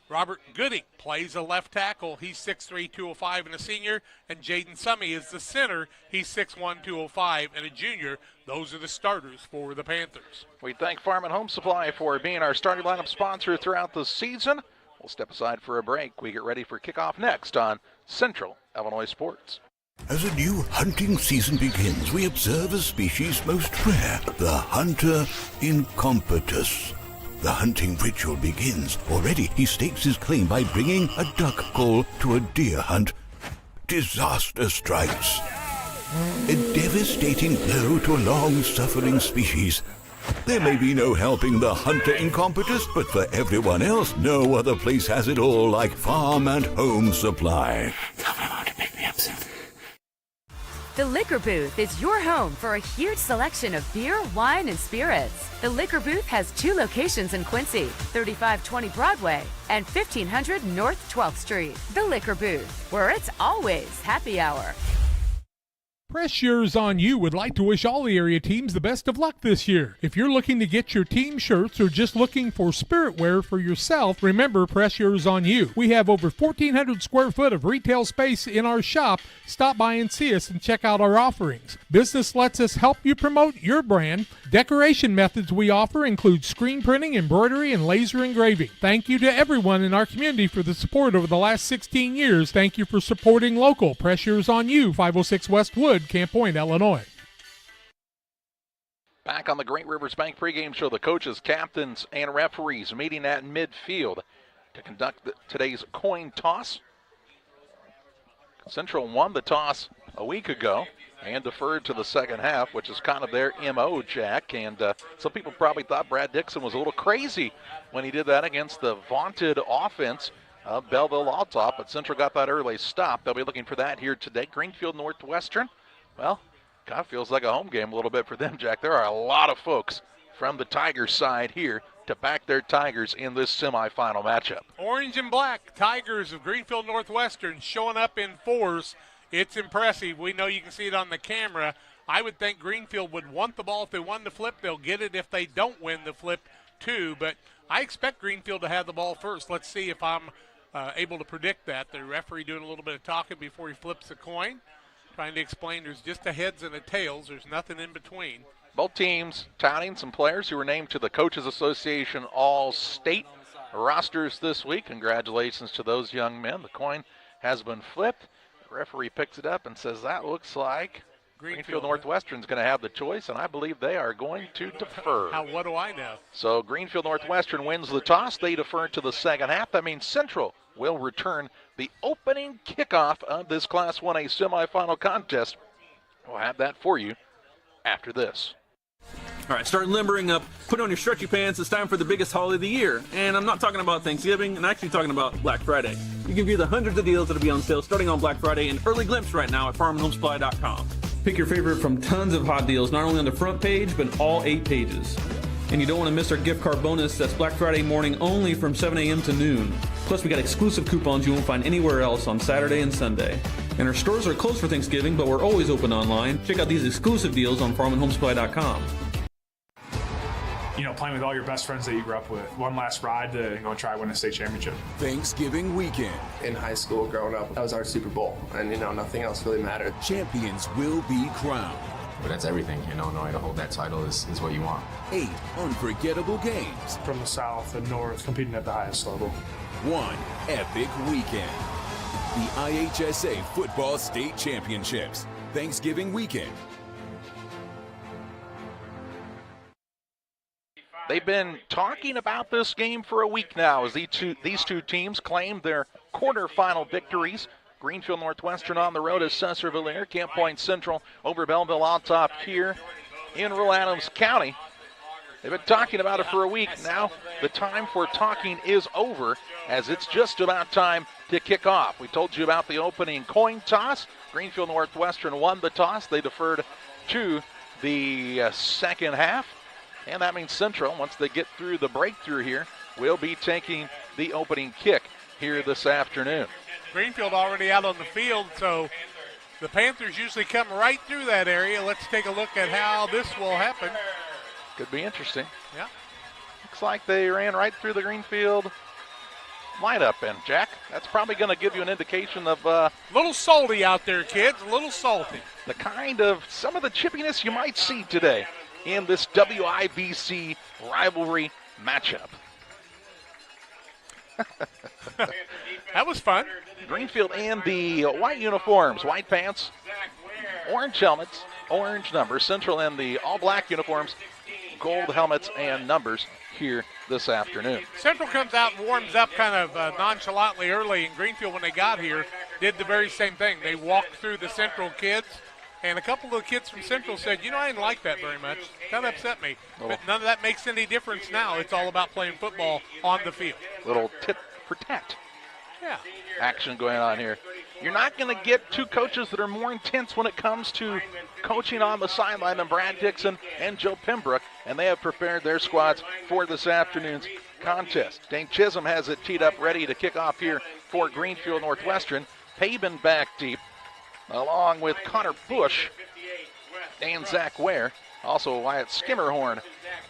Robert Gooding plays a left tackle. He's 6'3", 205, and a senior. And Jaden Summey is the center. He's 6'1", 205, and a junior. Those are the starters for the Panthers. We thank Farm and Home Supply for being our starting lineup sponsor throughout the season. We'll step aside for a break. We get ready for kickoff next on Central Illinois Sports. As a new hunting season begins, we observe a species most rare, the hunter incompetus. The hunting ritual begins. Already, he stakes his claim by bringing a duck call to a deer hunt. Disaster strikes. A devastating blow to a long-suffering species. There may be no helping the hunter incompetence, but for everyone else, no other place has it all like Farm and Home Supply. The Liquor Booth is your home for a huge selection of beer, wine, and spirits. The Liquor Booth has 2 locations in Quincy, 3520 Broadway and 1500 North 12th Street. The Liquor Booth, where it's always happy hour. Press Yours On You would like to wish all the area teams the best of luck this year. If you're looking to get your team shirts or just looking for spirit wear for yourself, remember Press Yours On You. We have over 1,400 square foot of retail space in our shop. Stop by and see us and check out our offerings. Business lets us help you promote your brand. Decoration methods we offer include screen printing, embroidery, and laser engraving. Thank you to everyone in our community for the support over the last 16 years. Thank you for supporting local. Press Yours On You, 506 West Wood, Camp Point, Illinois. Back on the Great Rivers Bank pregame show, the coaches, captains, and referees meeting at midfield to conduct today's coin toss. Central won the toss a week ago and deferred to the second half, which is kind of their MO, Jack. And some people probably thought Brad Dixon was a little crazy when he did that against the vaunted offense of Belleville-Altop, but Central got that early stop. They'll be looking for that here today. Greenfield Northwestern, well, kind of feels like a home game a little bit for them, Jack. There are a lot of folks from the Tigers side here to back their Tigers in this semifinal matchup. Orange and black, Tigers of Greenfield Northwestern showing up in force. It's impressive. We know you can see it on the camera. I would think Greenfield would want the ball if they won the flip. They'll get it if they don't win the flip, too. But I expect Greenfield to have the ball first. Let's see if I'm able to predict that. The referee doing a little bit of talking before he flips the coin, trying to explain there's just a heads and a tails. There's nothing in between. Both teams touting some players who were named to the Coaches Association All-State rosters this week. Congratulations to those young men. The coin has been flipped. The referee picks it up and says that looks like Greenfield Northwestern's going to have the choice, and I believe they are going to defer. What do I know? So Greenfield Northwestern wins the toss. They defer to the second half. That means Central will return the opening kickoff of this Class 1A semifinal contest. We'll have that for you after this. All right, start limbering up. Put on your stretchy pants. It's time for the biggest holiday of the year. And I'm not talking about Thanksgiving. I'm actually talking about Black Friday. We give you the hundreds of deals that'll be on sale starting on Black Friday and early glimpse right now at farmandhomesupply.com. Pick your favorite from tons of hot deals, not only on the front page, but all 8 pages. And you don't want to miss our gift card bonus. That's Black Friday morning only from 7 a.m. to noon. Plus, we got exclusive coupons you won't find anywhere else on Saturday and Sunday. And our stores are closed for Thanksgiving, but we're always open online. Check out these exclusive deals on farmandhomesupply.com. You know, playing with all your best friends that you grew up with. One last ride to go and try win a state championship. Thanksgiving weekend. In high school, growing up, that was our Super Bowl. And, you know, nothing else really mattered. Champions will be crowned. But that's everything in Illinois. To hold that title is what you want. 8 unforgettable games. From the South and North, competing at the highest level. 1 epic weekend. The IHSA Football State Championships. Thanksgiving weekend. They've been talking about this game for a week now as these two teams claim their quarterfinal victories. Greenfield Northwestern on the road at Cesar-Villere, Camp Point Central over Belleville-Altop here in rural Adams County. They've been talking about it for a week. Now the time for talking is over as it's just about time to kick off. We told you about the opening coin toss. Greenfield Northwestern won the toss. They deferred to the second half. And that means Central, once they get through the breakthrough here, will be taking the opening kick here this afternoon. Greenfield already out on the field, so the Panthers usually come right through that area. Let's take a look at how this will happen. Could be interesting. Yeah. Looks like they ran right through the Greenfield lineup, and Jack, that's probably going to give you an indication of a little salty out there, kids, a little salty. The kind of some of the chippiness you might see today in this WIBC rivalry matchup. That was fun. Greenfield in the white uniforms, white pants, orange helmets, orange numbers. Central in the all-black uniforms, gold helmets and numbers here this afternoon. Central comes out and warms up kind of nonchalantly early, and Greenfield, when they got here, did the very same thing. They walked through the Central kids, and a couple of the kids from Central said, I didn't like that very much. Kind of upset me. But none of that makes any difference now. It's all about playing football on the field. Little tit for tat. Yeah. Action going on here. You're not going to get two coaches that are more intense when it comes to coaching on the sideline than Brad Dixon and Joe Pembroke, and they have prepared their squads for this afternoon's contest. Dane Chisholm has it teed up ready to kick off here for Greenfield Northwestern. Paben back deep, along with Connor Bush and Zach Ware. Also Wyatt Skimmerhorn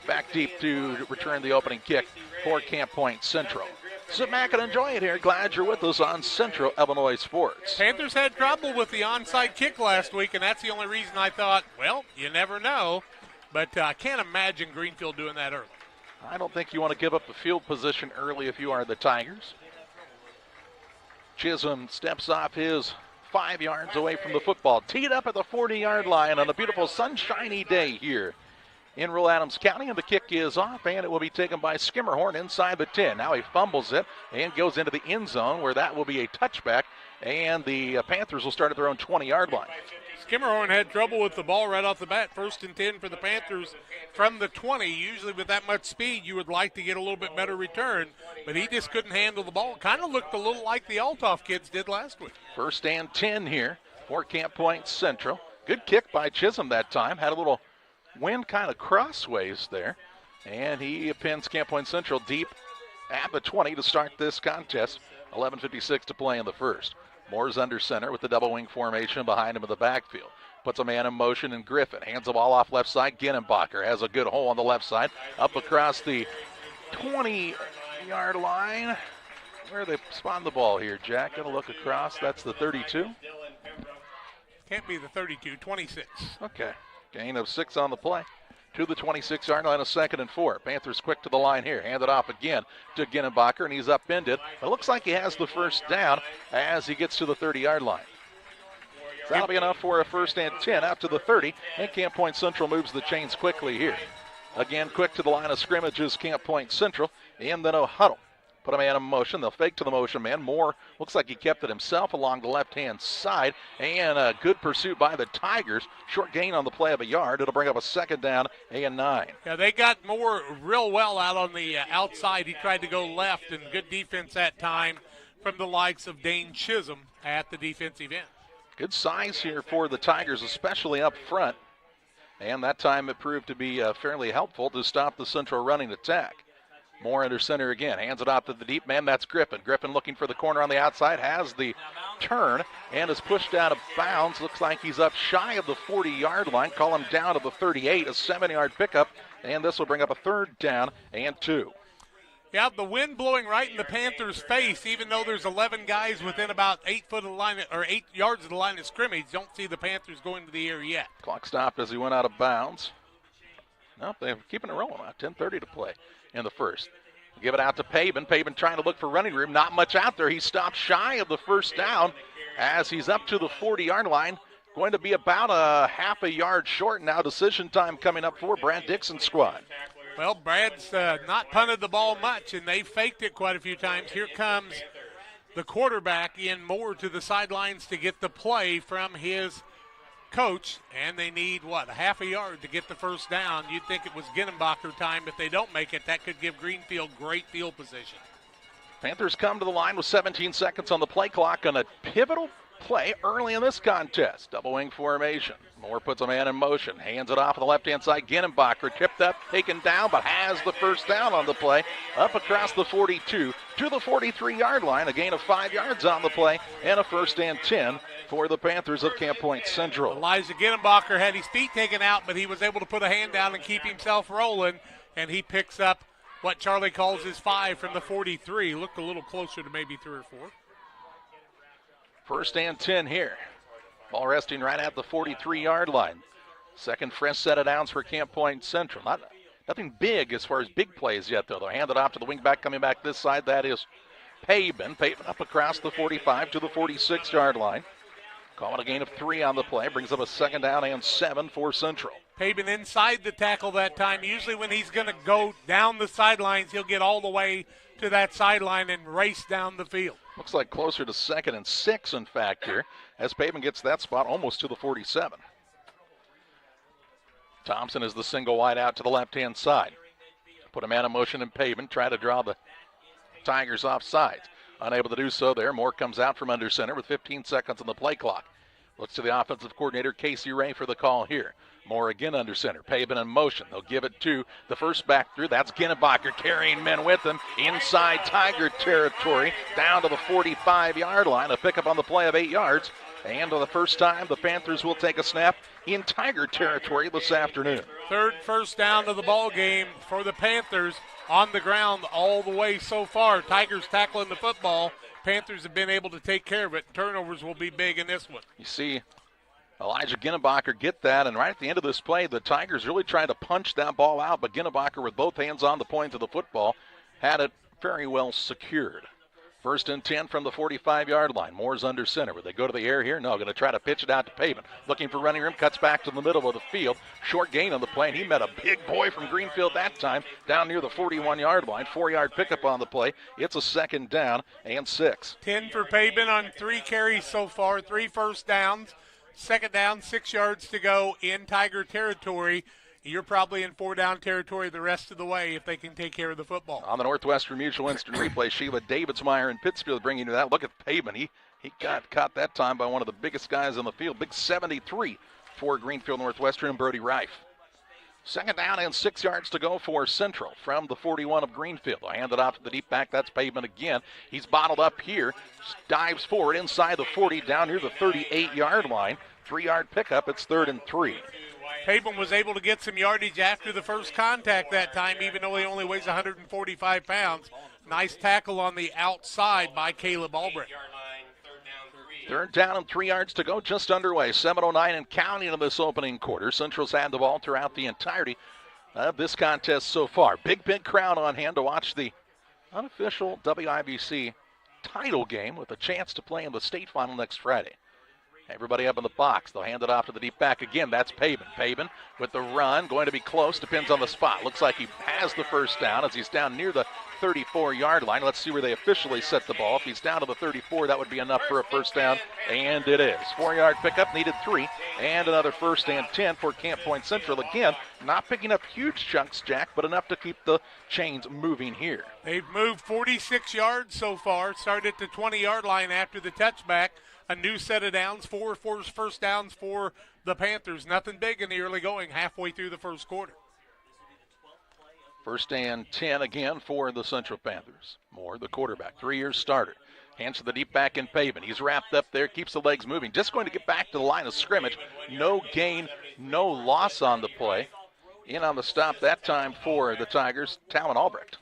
back deep to return the opening kick for Camp Point Central. Sit back and enjoy it here. Glad you're with us on Central Illinois Sports. Panthers had trouble with the onside kick last week, and that's the only reason I thought, well, you never know. But I can't imagine Greenfield doing that early. I don't think you want to give up the field position early if you are the Tigers. Chisholm steps off his 5 yards away from the football. Teed up at the 40-yard line on a beautiful sunshiny day here in Rural Adams County, and the kick is off, and it will be taken by Skimmerhorn inside the 10. Now he fumbles it and goes into the end zone, where that will be a touchback, and the Panthers will start at their own 20-yard line. Skimmerhorn had trouble with the ball right off the bat. 1st and 10 for the Panthers from the 20. Usually with that much speed, you would like to get a little bit better return, but he just couldn't handle the ball. Kind of looked a little like the Althoff kids did last week. 1st and 10 here for Camp Point Central. Good kick by Chisholm that time. Had a little wind kind of crossways there, and he pins Camp Point Central deep at the 20 to start this contest. 11:56 to play in the first. Moore's under center with the double wing formation behind him in the backfield. Puts a man in motion, and Griffin hands the ball off left side. Ginnenbacher has a good hole on the left side. Up across the 20-yard line. Where are they spawn the ball here, Jack? Gonna look across. That's the 32. Can't be the 32, 26. Okay. Gain of 6 on the play. To the 26-yard line, a 2nd and 4. Panthers quick to the line here. Hand it off again to Ginnenbacher, and he's upended. It looks like he has the first down as he gets to the 30-yard line. So that'll be enough for a 1st and 10 out to the 30, and Camp Point Central moves the chains quickly here. Again, quick to the line of scrimmage is Camp Point Central, and then a huddle. Put a man in motion. They'll fake to the motion man. Moore looks like he kept it himself along the left-hand side. And a good pursuit by the Tigers. Short gain on the play of a yard. It'll bring up a 2nd down and 9. Yeah, they got Moore real well out on the outside. He tried to go left, and good defense that time from the likes of Dane Chisholm at the defensive end. Good size here for the Tigers, especially up front. And that time it proved to be fairly helpful to stop the Central running attack. Moore under center again, hands it off to the deep man, that's Griffin. Griffin looking for the corner on the outside, has the turn, and is pushed out of bounds. Looks like he's up shy of the 40-yard line. Call him down to the 38, a 7-yard pickup, and this will bring up a 3rd down and 2. Yeah, the wind blowing right in the Panthers' face, even though there's 11 guys within about 8 foot of the line, or 8 yards of the line of scrimmage. Don't see the Panthers going to the air yet. Clock stopped as he went out of bounds. No, they're keeping it rolling. 10:30 to play in the first. Give it out to Paben. Paben trying to look for running room. Not much out there. He stopped shy of the first down as he's up to the 40-yard line. Going to be about a half a yard short now. Decision time coming up for Brad Dixon's squad. Well, Brad's not punted the ball much, and they faked it quite a few times. Here comes the quarterback in Moore to the sidelines to get the play from his coach, and they need, a half a yard to get the first down. You'd think it was Ginnenbacher time. If they don't make it, that could give Greenfield great field position. Panthers come to the line with 17 seconds on the play clock on a pivotal play early in this contest. Double wing formation. Moore puts a man in motion, hands it off on the left-hand side. Ginnenbacher tripped up, taken down, but has the first down on the play. Up across the 42 to the 43-yard line. A gain of 5 yards on the play, and a 1st and 10 for the Panthers of Camp Point Central. Elijah Ginnenbacher had his feet taken out, but he was able to put a hand down and keep himself rolling, and he picks up what Charlie calls his 5 from the 43. Looked a little closer to maybe 3 or 4. 1st and 10 here. Ball resting right at the 43-yard line. Second fresh set of downs for Camp Point Central. Nothing big as far as big plays yet, though. They'll hand it off to the wingback coming back this side. That is Paben. Paben up across the 45 to the 46-yard line. Calling a gain of 3 on the play. Brings up a 2nd down and 7 for Central. Paben inside the tackle that time. Usually when he's going to go down the sidelines, he'll get all the way to that sideline and race down the field. Looks like closer to 2nd and 6, in fact, here, as Paben gets that spot almost to the 47. Thompson is the single wide out to the left-hand side. Put a man in motion in Paben, try to draw the Tigers off sides. Unable to do so there. Moore comes out from under center with 15 seconds on the play clock. Looks to the offensive coordinator, Casey Ray, for the call here. Moore again under center. Paben in motion. They'll give it to the first back through. That's Ginnebacher carrying men with him inside Tiger territory down to the 45-yard line. A pickup on the play of 8 yards. And for the first time, the Panthers will take a snap in Tiger territory this afternoon. Third first down of the ball game for the Panthers on the ground all the way so far. Tigers tackling the football. Panthers have been able to take care of it. Turnovers will be big in this one. You see Elijah Ginnebacher get that, and right at the end of this play, the Tigers really tried to punch that ball out, but Ginnebacher, with both hands on the point of the football, had it very well secured. First and 10 from the 45-yard line. Moore's under center. Would they go to the air here? No, going to try to pitch it out to Paben. Looking for running room, cuts back to the middle of the field. Short gain on the play, and he met a big boy from Greenfield that time down near the 41-yard line. 4-yard pickup on the play. It's a 2nd down and 6. 10 for Paben on 3 carries so far, 3 first downs. 2nd down, 6 yards to go in Tiger territory. You're probably in 4-down territory the rest of the way if they can take care of the football. On the Northwestern Mutual Instant Replay, Sheila Davidsmeyer in Pittsfield bringing you that. Look at Paben. He got caught that time by one of the biggest guys on the field. Big 73 for Greenfield Northwestern and Brody Reif. 2nd down and 6 yards to go for Central from the 41 of Greenfield. I hand it off to the deep back. That's Paben again. He's bottled up here. Dives forward inside the 40 down near the 38-yard line. 3-yard pickup. It's 3rd and 3. Paben was able to get some yardage after the first contact that time, even though he only weighs 145 pounds. Nice tackle on the outside by Caleb Albrecht. 3rd down and 3 yards to go, just underway. 7:09 and counting in this opening quarter. Central's had the ball throughout the entirety of this contest so far. Big crowd on hand to watch the unofficial WIBC title game with a chance to play in the state final next Friday. Everybody up in the box. They'll hand it off to the deep back again. That's Paben. Paben with the run. Going to be close. Depends on the spot. Looks like he has the first down as he's down near the 34-yard line. Let's see where they officially set the ball. If he's down to the 34, that would be enough for a first down. And it is. 4-yard pickup. Needed 3. And another 1st and 10 for Camp Point Central. Again, not picking up huge chunks, Jack, but enough to keep the chains moving here. They've moved 46 yards so far. Started at the 20-yard line after the touchback. A new set of downs, 4 first downs for the Panthers. Nothing big in the early going, halfway through the first quarter. 1st and 10 again for the Central Panthers. Moore, the quarterback, 3-year starter. Hands to the deep back in Paben. He's wrapped up there, keeps the legs moving. Just going to get back to the line of scrimmage. No gain, no loss on the play. In on the stop that time for the Tigers, Talon Albrecht.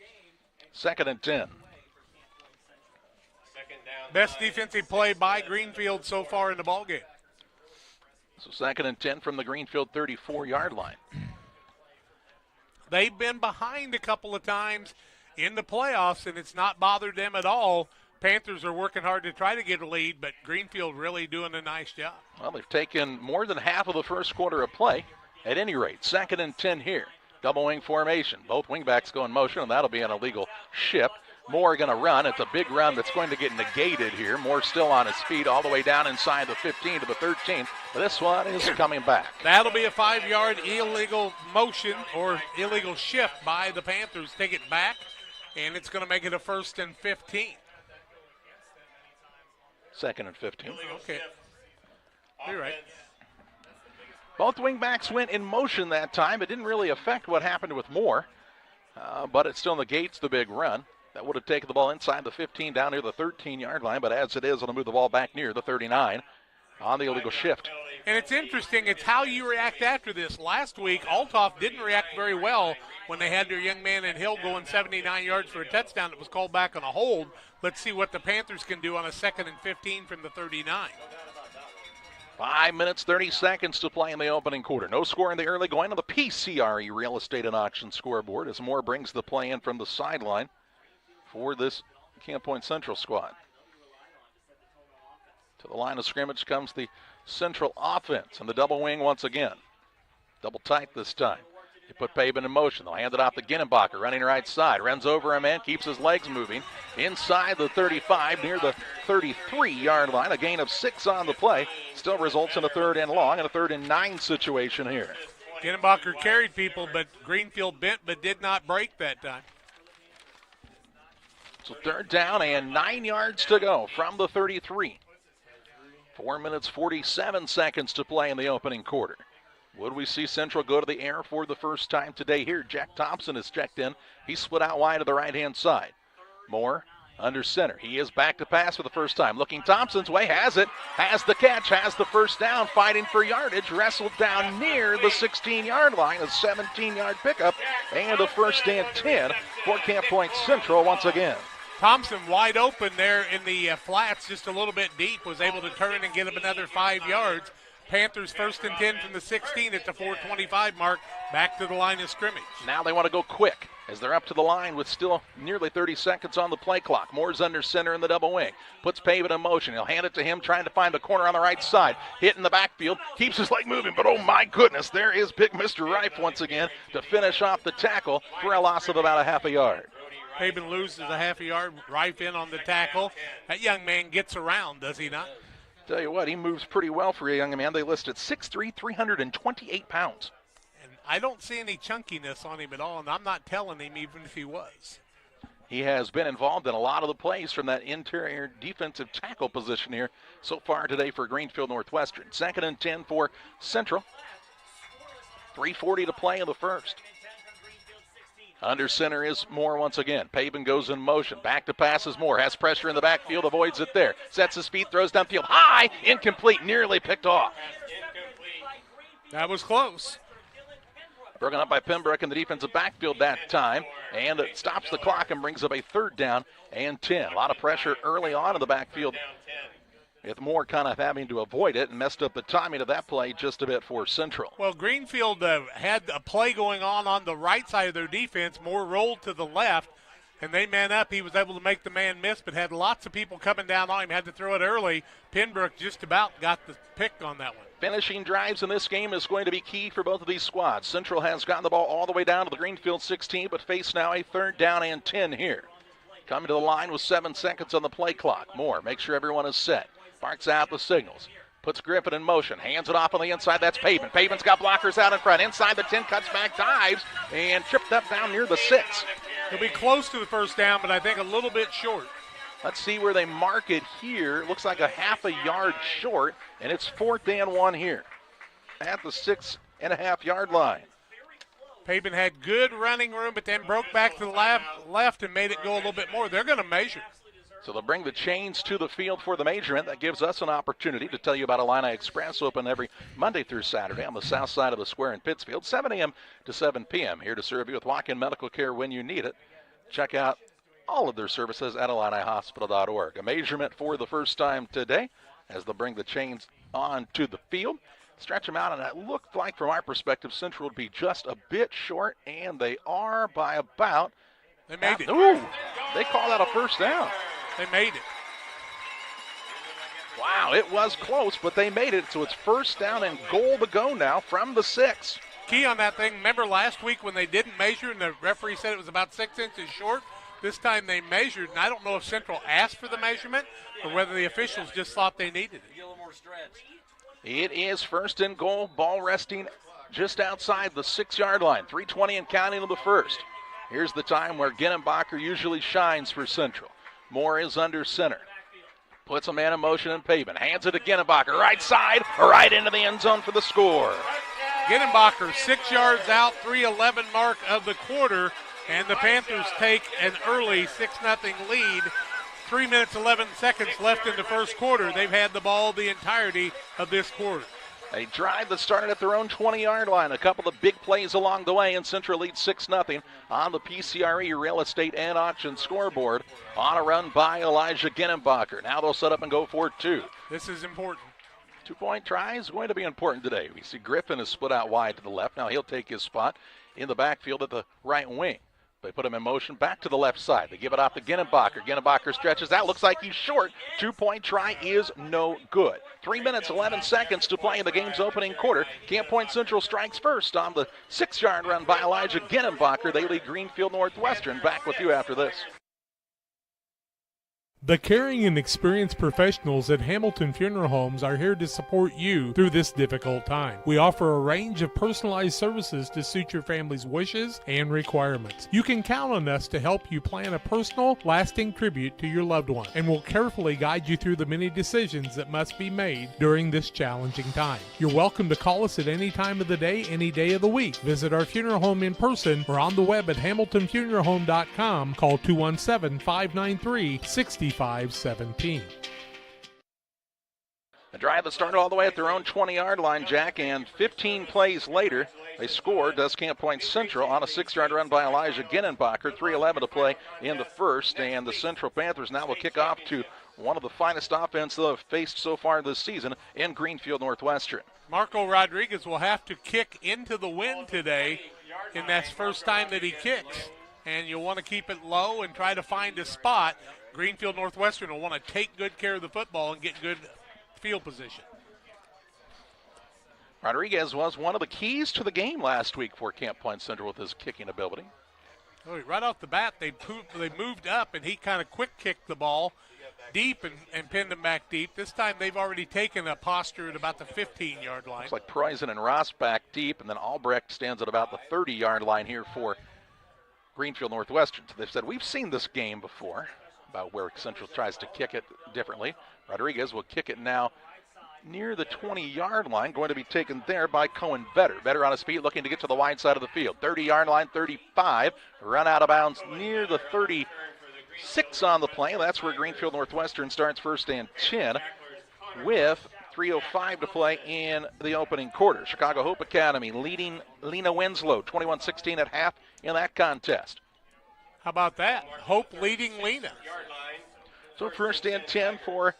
2nd and 10. Best defensive play by Greenfield so far in the ballgame. So 2nd and 10 from the Greenfield 34-yard line. They've been behind a couple of times in the playoffs, and it's not bothered them at all. Panthers are working hard to try to get a lead, but Greenfield really doing a nice job. Well, they've taken more than half of the first quarter of play. At any rate, 2nd and 10 here. Double wing formation. Both wingbacks go in motion, and that'll be an illegal shift. Moore going to run. It's a big run that's going to get negated here. Moore still on his feet all the way down inside the 15 to the 13. But this one is coming back. That'll be a 5-yard illegal motion or illegal shift by the Panthers. Take it back, and it's going to make it a 1st and 15. 2nd and 15. Okay. You're right. Both wingbacks went in motion that time. It didn't really affect what happened with Moore, but it still negates the big run. That would have taken the ball inside the 15 down near the 13-yard line, but as it is, it'll move the ball back near the 39 on the illegal shift. And it's interesting, it's how you react after this. Last week, Althoff didn't react very well when they had their young man in Hill going 79 yards for a touchdown that was called back on a hold. Let's see what the Panthers can do on a 2nd and 15 from the 39. 5 minutes, 30 seconds to play in the opening quarter. No score in the early going on the PCRE Real Estate and Auction scoreboard as Moore brings the play in from the sideline for this Camp Point Central squad. To the line of scrimmage comes the Central offense and the double wing once again. Double tight this time. They put Paben in motion. They'll hand it off to Ginnenbacher, running right side. Runs over a man, keeps his legs moving. Inside the 35, near the 33-yard line. A gain of 6 on the play. Still results in a 3rd and long and a 3rd and 9 situation here. Ginnenbacher carried people, but Greenfield bent but did not break that time. So 3rd down and 9 yards to go from the 33. 4 minutes, 47 seconds to play in the opening quarter. Would we see Central go to the air for the first time today here? Jack Thompson is checked in. He's split out wide to the right-hand side. Moore under center. He is back to pass for the first time. Looking Thompson's way, has it, has the catch, has the first down, fighting for yardage, wrestled down near the 16-yard line, a 17-yard pickup, and a 1st and 10 for Camp Point Central once again. Thompson wide open there in the flats, just a little bit deep, was able to turn and get him another 5 yards. Panthers 1st and 10 from the 16 at the 4:25 mark, back to the line of scrimmage. Now they want to go quick as they're up to the line with still nearly 30 seconds on the play clock. Moore's under center in the double wing. Puts Paven in motion. He'll hand it to him, trying to find the corner on the right side. Hit in the backfield. Keeps his leg moving, but oh my goodness, there is big Mr. Rife once again to finish off the tackle for a loss of about a half a yard. Paven loses a half a yard. Rife in on the tackle. That young man gets around, does he not? Tell you what, he moves pretty well for a young man. They listed 6'3", 328 pounds. And I don't see any chunkiness on him at all, and I'm not telling him even if he was. He has been involved in a lot of the plays from that interior defensive tackle position here so far today for Greenfield Northwestern. 2nd and 10 for Central. 3:40 to play in the first. Under center is Moore once again. Paven goes in motion. Back to pass is Moore. Has pressure in the backfield. Avoids it there. Sets his feet. Throws downfield. High. Incomplete. Nearly picked off. That was close. Broken up by Pembroke in the defensive backfield that time. And it stops the clock and brings up a 3rd down and 10. A lot of pressure early on in the backfield, with Moore kind of having to avoid it, and messed up the timing of that play just a bit for Central. Well, Greenfield had a play going on the right side of their defense. Moore rolled to the left, and they man up. He was able to make the man miss, but had lots of people coming down on him. Had to throw it early. Pembroke just about got the pick on that one. Finishing drives in this game is going to be key for both of these squads. Central has gotten the ball all the way down to the Greenfield 16, but face now a 3rd down and 10 here. Coming to the line with 7 seconds on the play clock. Moore makes sure everyone is set. Barks out the signals. Puts Griffin in motion. Hands it off on the inside. That's Paven. Paven's got blockers out in front. Inside the 10, cuts back, dives, and tripped up down near the 6. He'll be close to the 1st down, but I think a little bit short. Let's see where they mark it here. Looks like a half a yard short, and it's 4th and 1 here at the 6.5-yard line. Paven had good running room, but then broke back to the left and made it go a little bit more. They're going to measure. So they'll bring the chains to the field for the measurement. That gives us an opportunity to tell you about Illini Express, open every Monday through Saturday on the south side of the square in Pittsfield, 7 a.m. to 7 p.m. Here to serve you with walk-in medical care when you need it. Check out all of their services at IlliniHospital.org. A measurement for the first time today as they'll bring the chains onto the field. Stretch them out, and it looked like, from our perspective, Central would be just a bit short, and they are by about. They made it. Ooh, they call that a 1st down. They made it. Wow, it was close, but they made it. So it's 1st down and goal to go now from the 6. Key on that thing, remember last week when they didn't measure and the referee said it was about 6 inches short? This time they measured, and I don't know if Central asked for the measurement or whether the officials just thought they needed it. It is 1st and goal, ball resting just outside the 6-yard line. 3:20 and counting of the first. Here's the time where Ginnenbacher usually shines for Central. Moore is under center. Puts a man in motion and Paven. Hands it to Ginnenbacher. Right side, right into the end zone for the score. Ginnenbacher 6 yards out, 3:11 mark of the quarter, and the Panthers take an early 6-0 lead. 3 minutes, 11 seconds left in the first quarter. They've had the ball the entirety of this quarter. A drive that started at their own 20-yard line. A couple of big plays along the way, and Central leads 6-0 on the PCRE Real Estate and Auction scoreboard on a run by Elijah Ginnenbacher. Now they'll set up and go for 2. This is important. 2-point try is going to be important today. We see Griffin is split out wide to the left. Now he'll take his spot in the backfield at the right wing. They put him in motion back to the left side. They give it off to Ginnenbacher. Ginnenbacher stretches out. Looks like he's short. 2-point try is no good. 3 minutes, 11 seconds to play in the game's opening quarter. Camp Point Central strikes first on the 6-yard run by Elijah Ginnenbacher. They lead Greenfield Northwestern. Back with you after this. The caring and experienced professionals at Hamilton Funeral Homes are here to support you through this difficult time. We offer a range of personalized services to suit your family's wishes and requirements. You can count on us to help you plan a personal, lasting tribute to your loved one, and we'll carefully guide you through the many decisions that must be made during this challenging time. You're welcome to call us at any time of the day, any day of the week. Visit our funeral home in person or on the web at hamiltonfuneralhome.com. Call 217-593-6517. The drive that started all the way at their own 20-yard line, Jack, and 15 plays later, they score. Does Camp Point Central on a 6-yard run by Elijah Ginnenbacher. 3:11 to play in the first, and the Central Panthers now will kick off to one of the finest offenses they've faced so far this season in Greenfield Northwestern. Marco Rodriguez will have to kick into the wind today, and that's first time that he kicks. And you'll want to keep it low and try to find a spot. Greenfield Northwestern will want to take good care of the football and get good field position. Rodriguez was one of the keys to the game last week for Camp Point Central with his kicking ability. Oh, right off the bat, they moved up, and he kind of quick kicked the ball deep and pinned him back deep. This time they've already taken a posture at about the 15-yard line. Looks like Preußen and Ross back deep, and then Albrecht stands at about the 30-yard line here for Greenfield Northwestern. So they've said, we've seen this game before, about where Central tries to kick it differently. Rodriguez will kick it now near the 20-yard line, going to be taken there by Cohen Vetter. Vetter on his feet, looking to get to the wide side of the field. 30-yard line, 35, run out of bounds near the 36 on the play. That's where Greenfield Northwestern starts first and 10 with 3:05 to play in the opening quarter. Chicago Hope Academy leading Lena Winslow 21-16 at half in that contest. How about that? Hope leading Lena. So first and 10 for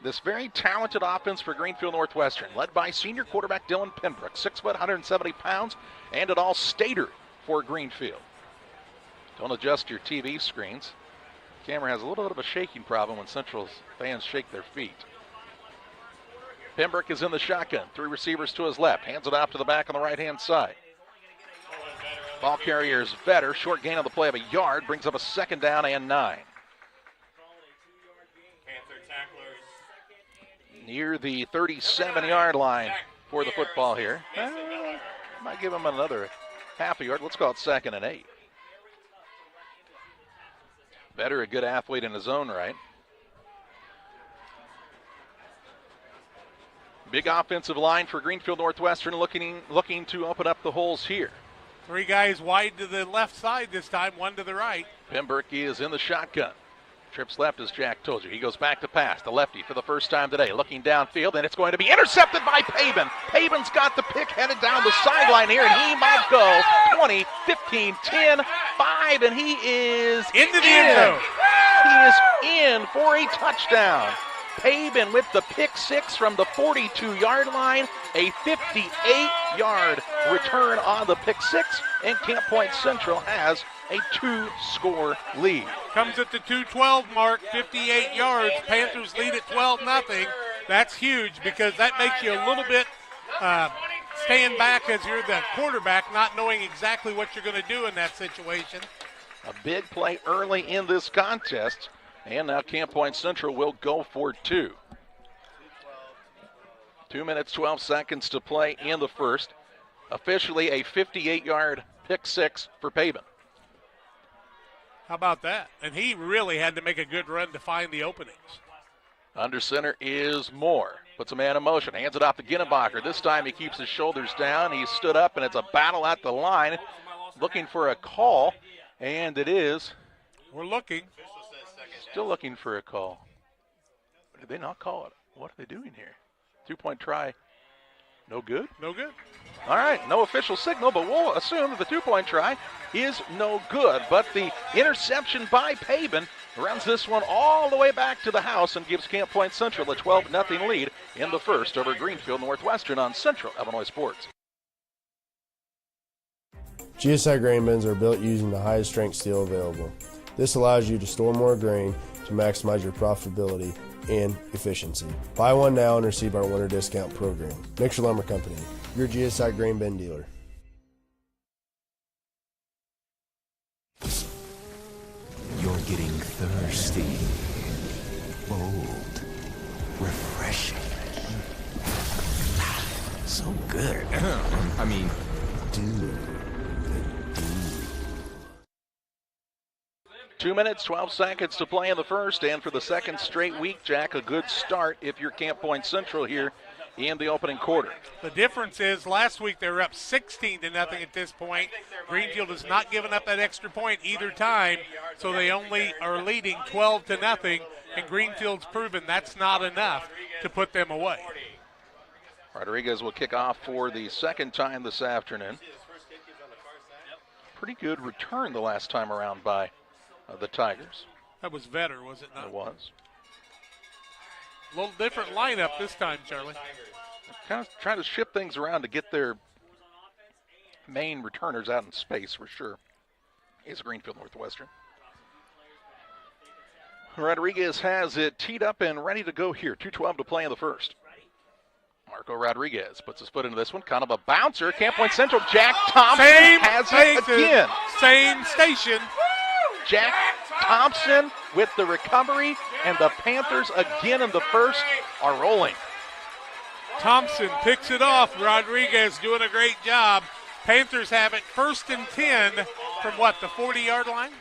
this very talented offense for Greenfield Northwestern, led by senior quarterback Dylan Penbrook, 6 foot, 170 pounds, and an all-stater for Greenfield. Don't adjust your TV screens. The camera has a little bit of a shaking problem when Central's fans shake their feet. Penbrook is in the shotgun. 3 receivers to his left. Hands it off to the back on the right-hand side. Ball carrier is Vetter. Short gain on the play of a yard. Brings up a 2nd down and 9. Near the 37-yard line for the football here. Might give him another half a yard. Let's call it 2nd and 8. Vetter, a good athlete in his own right. Big offensive line for Greenfield Northwestern, looking to open up the holes here. 3 guys wide to the left side this time, 1 to the right. Penbrook is in the shotgun. Trips left, as Jack told you. He goes back to pass. The lefty for the first time today, looking downfield, and it's going to be intercepted by Paven. Paven's got the pick headed down the sideline here, and he might go 20, 15, 10, 5, and he is into the end zone. He is in for a touchdown. Paven with the pick 6 from the 42-yard line, a 58-yard return on the pick 6, and Camp Point Central has a 2-score lead. Comes at the 2:12 mark, 58 yards. Panthers lead at 12-0. That's huge because that makes you a little bit stand back as you're the quarterback, not knowing exactly what you're going to do in that situation. A big play early in this contest, and now Camp Point Central will go for 2. 2 minutes, 12 seconds to play in the first. Officially a 58-yard pick 6 for Paven. How about that? And he really had to make a good run to find the openings. Under center is Moore. Puts a man in motion. Hands it off to Ginnenbacher. This time he keeps his shoulders down. He stood up, and it's a battle at the line. Looking for a call, and it is. We're looking. Still looking for a call. Did they not call it? What are they doing here? 2-point try. No good? No good. All right, no official signal, but we'll assume that the 2-point try is no good. But the interception by Paven runs this one all the way back to the house and gives Camp Point Central a 12-0 lead in the first over Greenfield Northwestern on Central Illinois Sports. GSI grain bins are built using the highest strength steel available. This allows you to store more grain to maximize your profitability and efficiency. Buy one now and receive our winter discount program. Mixer Lumber Company, your GSI grain bin dealer. You're getting thirsty. Bold. Refreshing. So good. I mean, dude. 2 minutes, 12 seconds to play in the first, and for the second straight week, Jack, a good start if you're Camp Point Central here in the opening quarter. The difference is last week they were up 16-0 at this point. Greenfield has not given up that extra point either time, so they only are leading 12-0, and Greenfield's proven that's not enough to put them away. Rodriguez will kick off for the second time this afternoon. Pretty good return the last time around by the Tigers. That was Vetter, was it not? It was. A little different lineup this time, Charlie. Kind of trying to shift things around to get their main returners out in space for sure. Is Greenfield Northwestern. Rodriguez has it teed up and ready to go here. 2:12 to play in the first. Marco Rodriguez puts his foot into this one. Kind of a bouncer. Camp Point Central. Jack Thompson has it again. Same station. Jack Thompson with the recovery, and the Panthers again in the first are rolling. Thompson picks it off. Rodriguez doing a great job. Panthers have it 1st and 10 from what, the 40-yard line?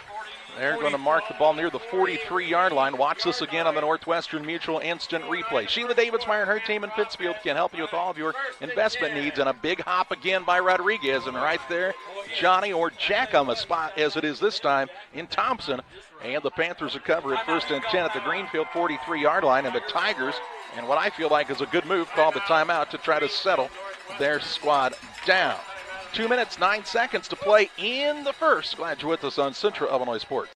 They're going to mark the ball near the 43-yard line. Watch this again on the Northwestern Mutual Instant Replay. Sheila Davidsmeyer and her team in Pittsfield can help you with all of your investment needs. And a big hop again by Rodriguez. And right there, Johnny or Jack on the spot, as it is this time in Thompson. And the Panthers recover at 1st and 10 at the Greenfield 43-yard line. And the Tigers, and what I feel like is a good move, called the timeout to try to settle their squad down. 2 minutes, 9 seconds to play in the first. Glad you're with us on Central Illinois Sports.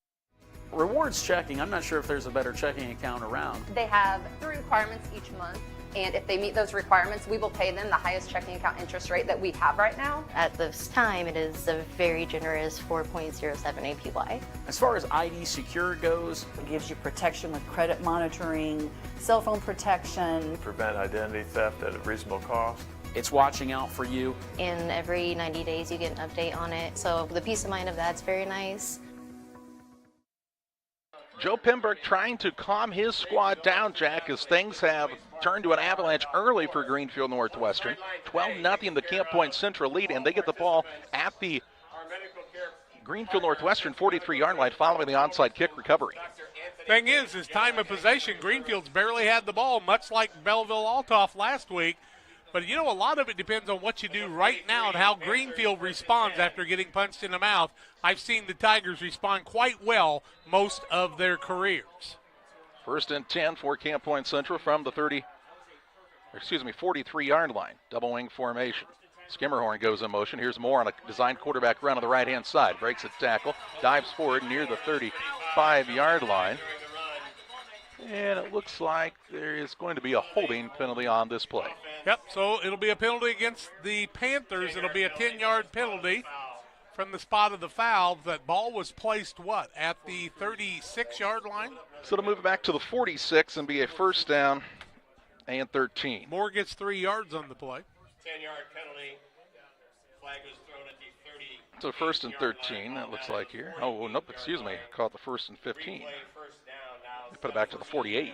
Rewards checking, I'm not sure if there's a better checking account around. They have 3 requirements each month, and if they meet those requirements, we will pay them the highest checking account interest rate that we have right now. At this time, it is a very generous 4.07 APY. As far as ID Secure goes, it gives you protection with credit monitoring, cell phone protection. Prevent identity theft at a reasonable cost. It's watching out for you. And every 90 days you get an update on it. So the peace of mind of that's very nice. Joe Pembroke trying to calm his squad down, Jack, as things have turned to an avalanche early for Greenfield Northwestern. 12-0 the Camp Point Central lead, and they get the ball at the Greenfield Northwestern 43-yard line following the onside kick recovery. Thing is time of possession, Greenfield's barely had the ball, much like Belleville-Altoff last week. But, you know, a lot of it depends on what you do right now and how Greenfield responds after getting punched in the mouth. I've seen the Tigers respond quite well most of their careers. 1st and 10 for Camp Point Central from the 43-yard line. Double wing formation. Skimmerhorn goes in motion. Here's Moore on a designed quarterback run on the right-hand side. Breaks a tackle, dives forward near the 35-yard line. And it looks like there is going to be a holding penalty on this play. Yep, so it'll be a penalty against the Panthers. It'll be a 10-yard penalty from the spot of the foul. That ball was placed, at the 36-yard line? So it'll move it back to the 46 and be a 1st down and 13. Moore gets 3 yards on the play. 10-yard penalty. Flag was thrown at the 30. So 1st and 13, that looks like here. Oh, nope, excuse me. Call it the 1st and 15. They put it back to the 48.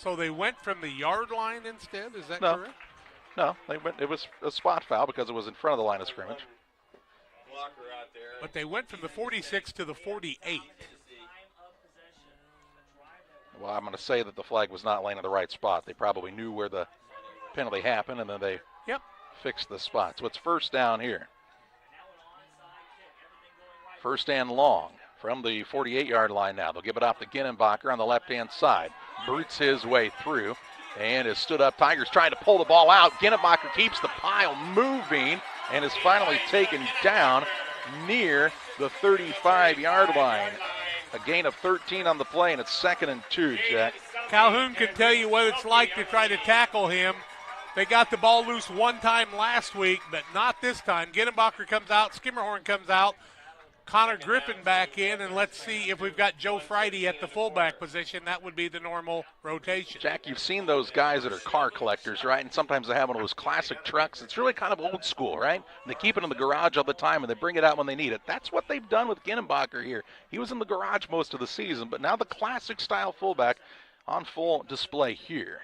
So they went from the yard line instead, is that correct? No, they went. It was a spot foul because it was in front of the line of scrimmage. But they went from the 46 to the 48. Well, I'm going to say that the flag was not laying in the right spot. They probably knew where the penalty happened, and then they fixed the spot. So it's 1st down here. 1st and long from the 48-yard line now. They'll give it off to Ginnenbacher on the left-hand side. Boots his way through and is stood up. Tigers trying to pull the ball out. Ginnenbacher keeps the pile moving and is finally taken down near the 35-yard line. A gain of 13 on the play, and it's 2nd and 2, Jack. Calhoun can tell you what it's like to try to tackle him. They got the ball loose one time last week, but not this time. Ginnebacher comes out, Skimmerhorn comes out, Connor Griffin back in, and let's see if we've got Joe Friday at the fullback position. That would be the normal rotation. Jack, you've seen those guys that are car collectors, right? And sometimes they have one of those classic trucks. It's really kind of old school, right? They keep it in the garage all the time, and they bring it out when they need it. That's what they've done with Ginnebacher here. He was in the garage most of the season, but now the classic-style fullback on full display here.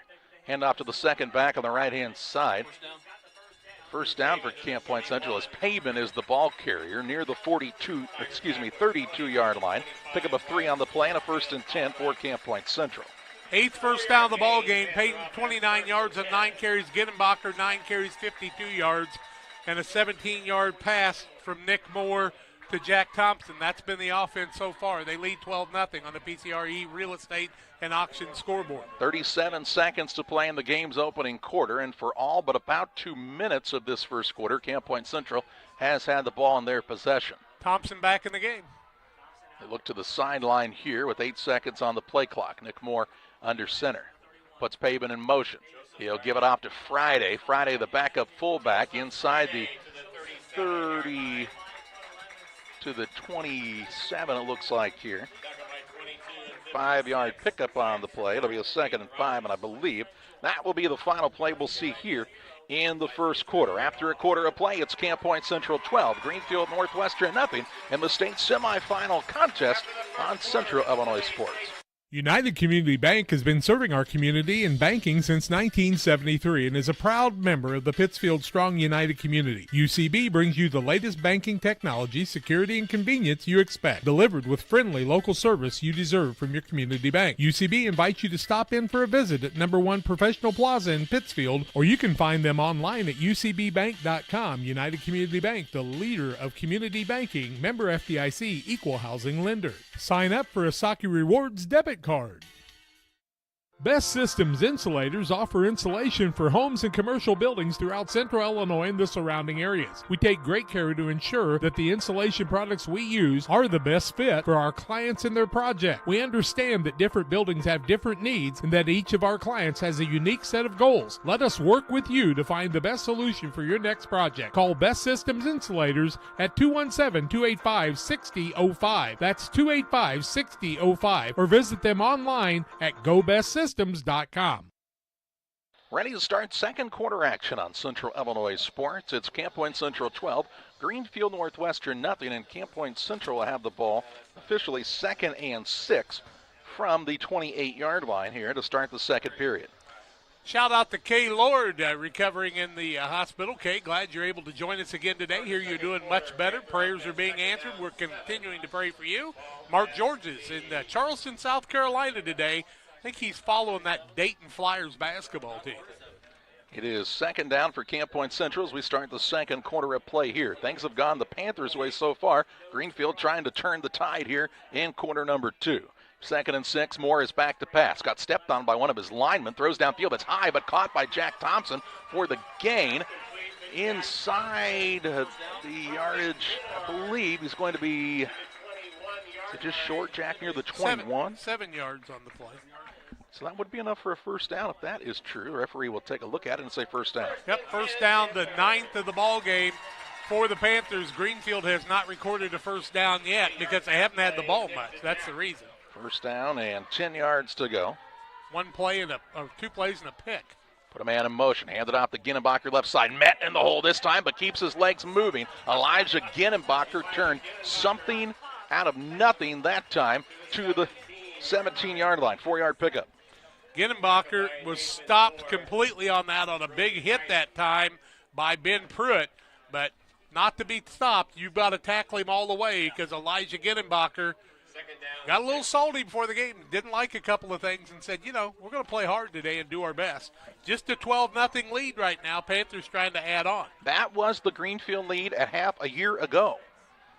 Hand off to the second back on the right-hand side. First down for Camp Point Central as Pavin is the ball carrier near the 32-yard line. Pick up a 3 on the play and a 1st and 10 for Camp Point Central. 8th first down of the ball game. Payton 29 yards and 9 carries. Ginnebacher 9 carries, 52 yards, and a 17-yard pass from Nick Moore to Jack Thompson. That's been the offense so far. They lead 12-0 on the PCRE Real Estate and Auction scoreboard. 37 seconds to play in the game's opening quarter, and for all but about 2 minutes of this first quarter, Camp Point Central has had the ball in their possession. Thompson back in the game. They look to the sideline here with 8 seconds on the play clock. Nick Moore under center. Puts Pavin in motion. He'll give it off to Friday. Friday, the backup fullback, inside the 30 to the 27, it looks like here. 5-yard pickup on the play. It'll be a 2nd and 5, and I believe that will be the final play we'll see here in the first quarter. After a quarter of play, it's Camp Point Central 12, Greenfield Northwestern nothing in the state semifinal contest on Central Illinois Sports. United Community Bank has been serving our community in banking since 1973 and is a proud member of the Pittsfield Strong United community. UCB brings you the latest banking technology, security, and convenience you expect, delivered with friendly local service you deserve from your community bank. UCB invites you to stop in for a visit at number 1 Professional Plaza in Pittsfield, or you can find them online at ucbbank.com. United Community Bank, the leader of community banking, member FDIC, equal housing lender. Sign up for a Saki Rewards debit card. Best Systems Insulators offer insulation for homes and commercial buildings throughout Central Illinois and the surrounding areas. We take great care to ensure that the insulation products we use are the best fit for our clients and their project. We understand that different buildings have different needs and that each of our clients has a unique set of goals. Let us work with you to find the best solution for your next project. Call Best Systems Insulators at 217-285-6005. That's 285-6005. Or visit them online at GoBestSystems.com. Ready to start second quarter action on Central Illinois Sports. It's Camp Point Central 12, Greenfield Northwestern nothing, and Camp Point Central will have the ball officially 2nd and 6 from the 28-yard line here to start the second period. Shout out to Kay Lord recovering in the hospital. Kay, glad you're able to join us again today. Here you're doing much better. Prayers are being answered. We're continuing to pray for you. Mark George is in Charleston, South Carolina today. I think he's following that Dayton Flyers basketball team. It is 2nd down for Camp Point Central as we start the second quarter of play here. Things have gone the Panthers' way so far. Greenfield trying to turn the tide here in quarter number 2. 2nd and 6, Moore is back to pass. Got stepped on by one of his linemen. Throws downfield. It's high, but caught by Jack Thompson for the gain. Inside the yardage, I believe he's going to be just short, Jack, near the 21. 7 yards on the play. So that would be enough for a first down if that is true. The referee will take a look at it and say first down. Yep, first down, the 9th of the ball game for the Panthers. Greenfield has not recorded a first down yet because they haven't had the ball much. That's the reason. First down and 10 yards to go. 2 plays and a pick. Put a man in motion. Handed off to Ginnebacher left side. Met in the hole this time, but keeps his legs moving. Elijah Ginnebacher turned something out of nothing that time to the 17-yard line. 4-yard pickup. Ginnebacher was stopped completely on a big hit that time by Ben Pruitt, but not to be stopped. You've got to tackle him all the way because Elijah Ginnebacher got a little salty before the game, didn't like a couple of things and said, we're going to play hard today and do our best. Just a 12-0 lead right now. Panthers trying to add on. That was the Greenfield lead at half a year ago,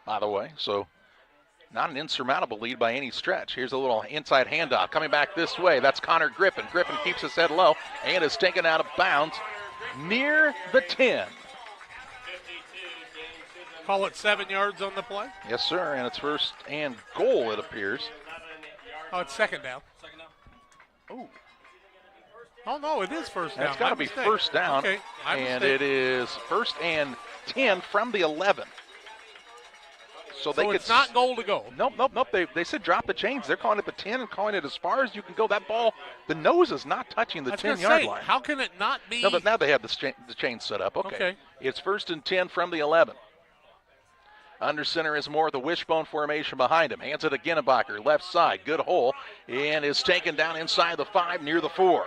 by the way, so not an insurmountable lead by any stretch. Here's a little inside handoff coming back this way. That's Connor Griffin. Griffin keeps his head low and is taken out of bounds near the 10. Call it 7 yards on the play? Yes, sir, and it's first and goal, it appears. Oh, it's 2nd down. Ooh. Oh, no, it is first down. It's got to be first down. Okay, and it is first and 10 from the 11. So it's not goal to go. Nope. They said drop the chains. They're calling it the 10 and calling it as far as you can go. That ball, the nose is not touching the 10-yard line. How can it not be? No, but now they have the chain set up. Okay. It's first and 10 from the 11. Under center is Moore, the wishbone formation behind him. Hands it to Ginnebacher, left side, good hole, and is taken down inside the 5 near the 4.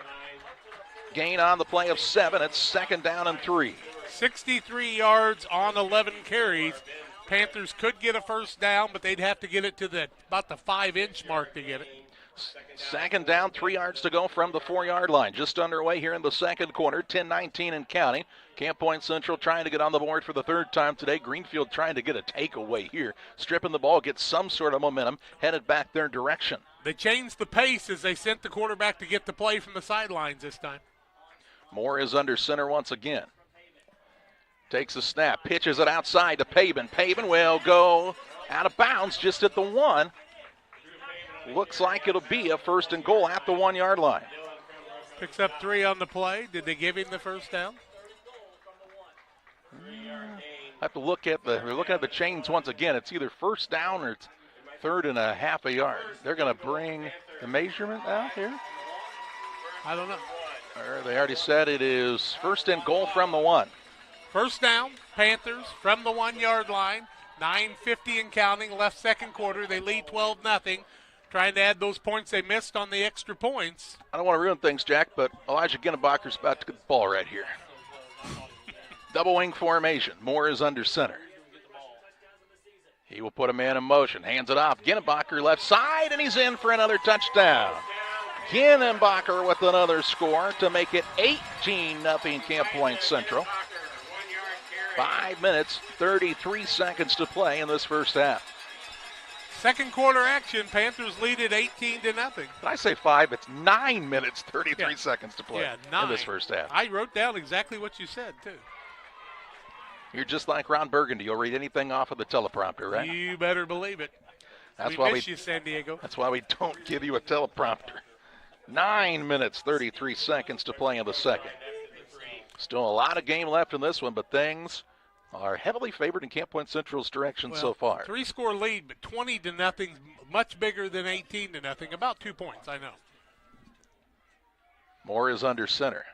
Gain on the play of 7. It's second down and 3. 63 yards on 11 carries. Panthers could get a first down, but they'd have to get it to about the 5-inch mark to get it. Second down, 3 yards to go from the 4-yard line. Just underway here in the second quarter, 10-19 and counting. Camp Point Central trying to get on the board for the third time today. Greenfield trying to get a takeaway here. Stripping the ball, get some sort of momentum, headed back their direction. They changed the pace as they sent the quarterback to get the play from the sidelines this time. Moore is under center once again. Takes a snap, pitches it outside to Pavin. Pavin will go out of bounds just at the 1. Looks like it'll be a first and goal at the 1-yard line. Picks up 3 on the play. Did they give him the first down? I have to look at we're looking at the chains once again. It's either first down or it's 3rd and a half a yard. They're going to bring the measurement out here. I don't know. They already said it is first and goal from the 1. First down, Panthers from the 1-yard line. 9:50 and counting, left second quarter. They lead 12-0. Trying to add those points they missed on the extra points. I don't want to ruin things, Jack, but Elijah Ginnebacher's about to get the ball right here. Double wing formation. Moore is under center. He will put a man in motion. Hands it off. Ginnebacher left side, and he's in for another touchdown. Ginnebacher with another score to make it 18-0 Camp Point Central. 5 minutes, 33 seconds to play in this first half. Second quarter action, Panthers lead it 18-0. Did I say 5? It's 9 minutes, 33 seconds to play in this first half. I wrote down exactly what you said, too. You're just like Ron Burgundy. You'll read anything off of the teleprompter, right? You better believe it. We miss you, San Diego. That's why we don't give you a teleprompter. 9 minutes, 33 seconds to play in the second. Still a lot of game left in this one, but things are heavily favored in Camp Point Central's direction so far. 3-score lead, but 20-0, much bigger than 18-0. About 2 points, I know. Moore is under center.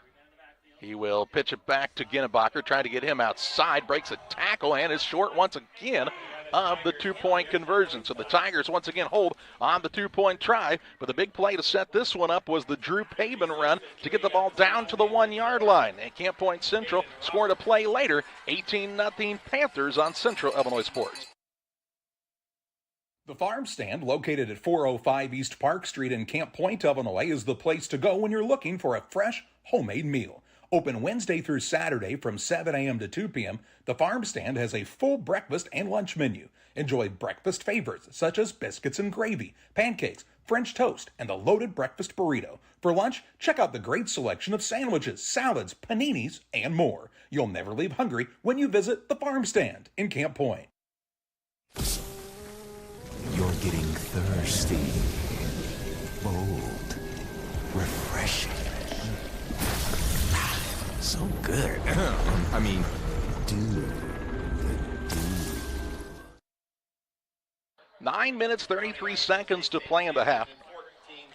He will pitch it back to Ginnebacher, trying to get him outside, breaks a tackle, and is short once again of the 2-point conversion. So the Tigers once again hold on the 2-point try, but the big play to set this one up was the Drew Pavin run to get the ball down to the 1-yard line. And Camp Point Central scored a play later, 18-0 Panthers on Central Illinois Sports. The Farm Stand, located at 405 East Park Street in Camp Point, Illinois, is the place to go when you're looking for a fresh, homemade meal. Open Wednesday through Saturday from 7 a.m. to 2 p.m., the Farm Stand has a full breakfast and lunch menu. Enjoy breakfast favorites such as biscuits and gravy, pancakes, French toast, and the loaded breakfast burrito. For lunch, check out the great selection of sandwiches, salads, paninis, and more. You'll never leave hungry when you visit the Farm Stand in Camp Point. You're getting thirsty. Bold. Refreshing. So good. I mean, dude. 9 minutes, 33 seconds to play in the half.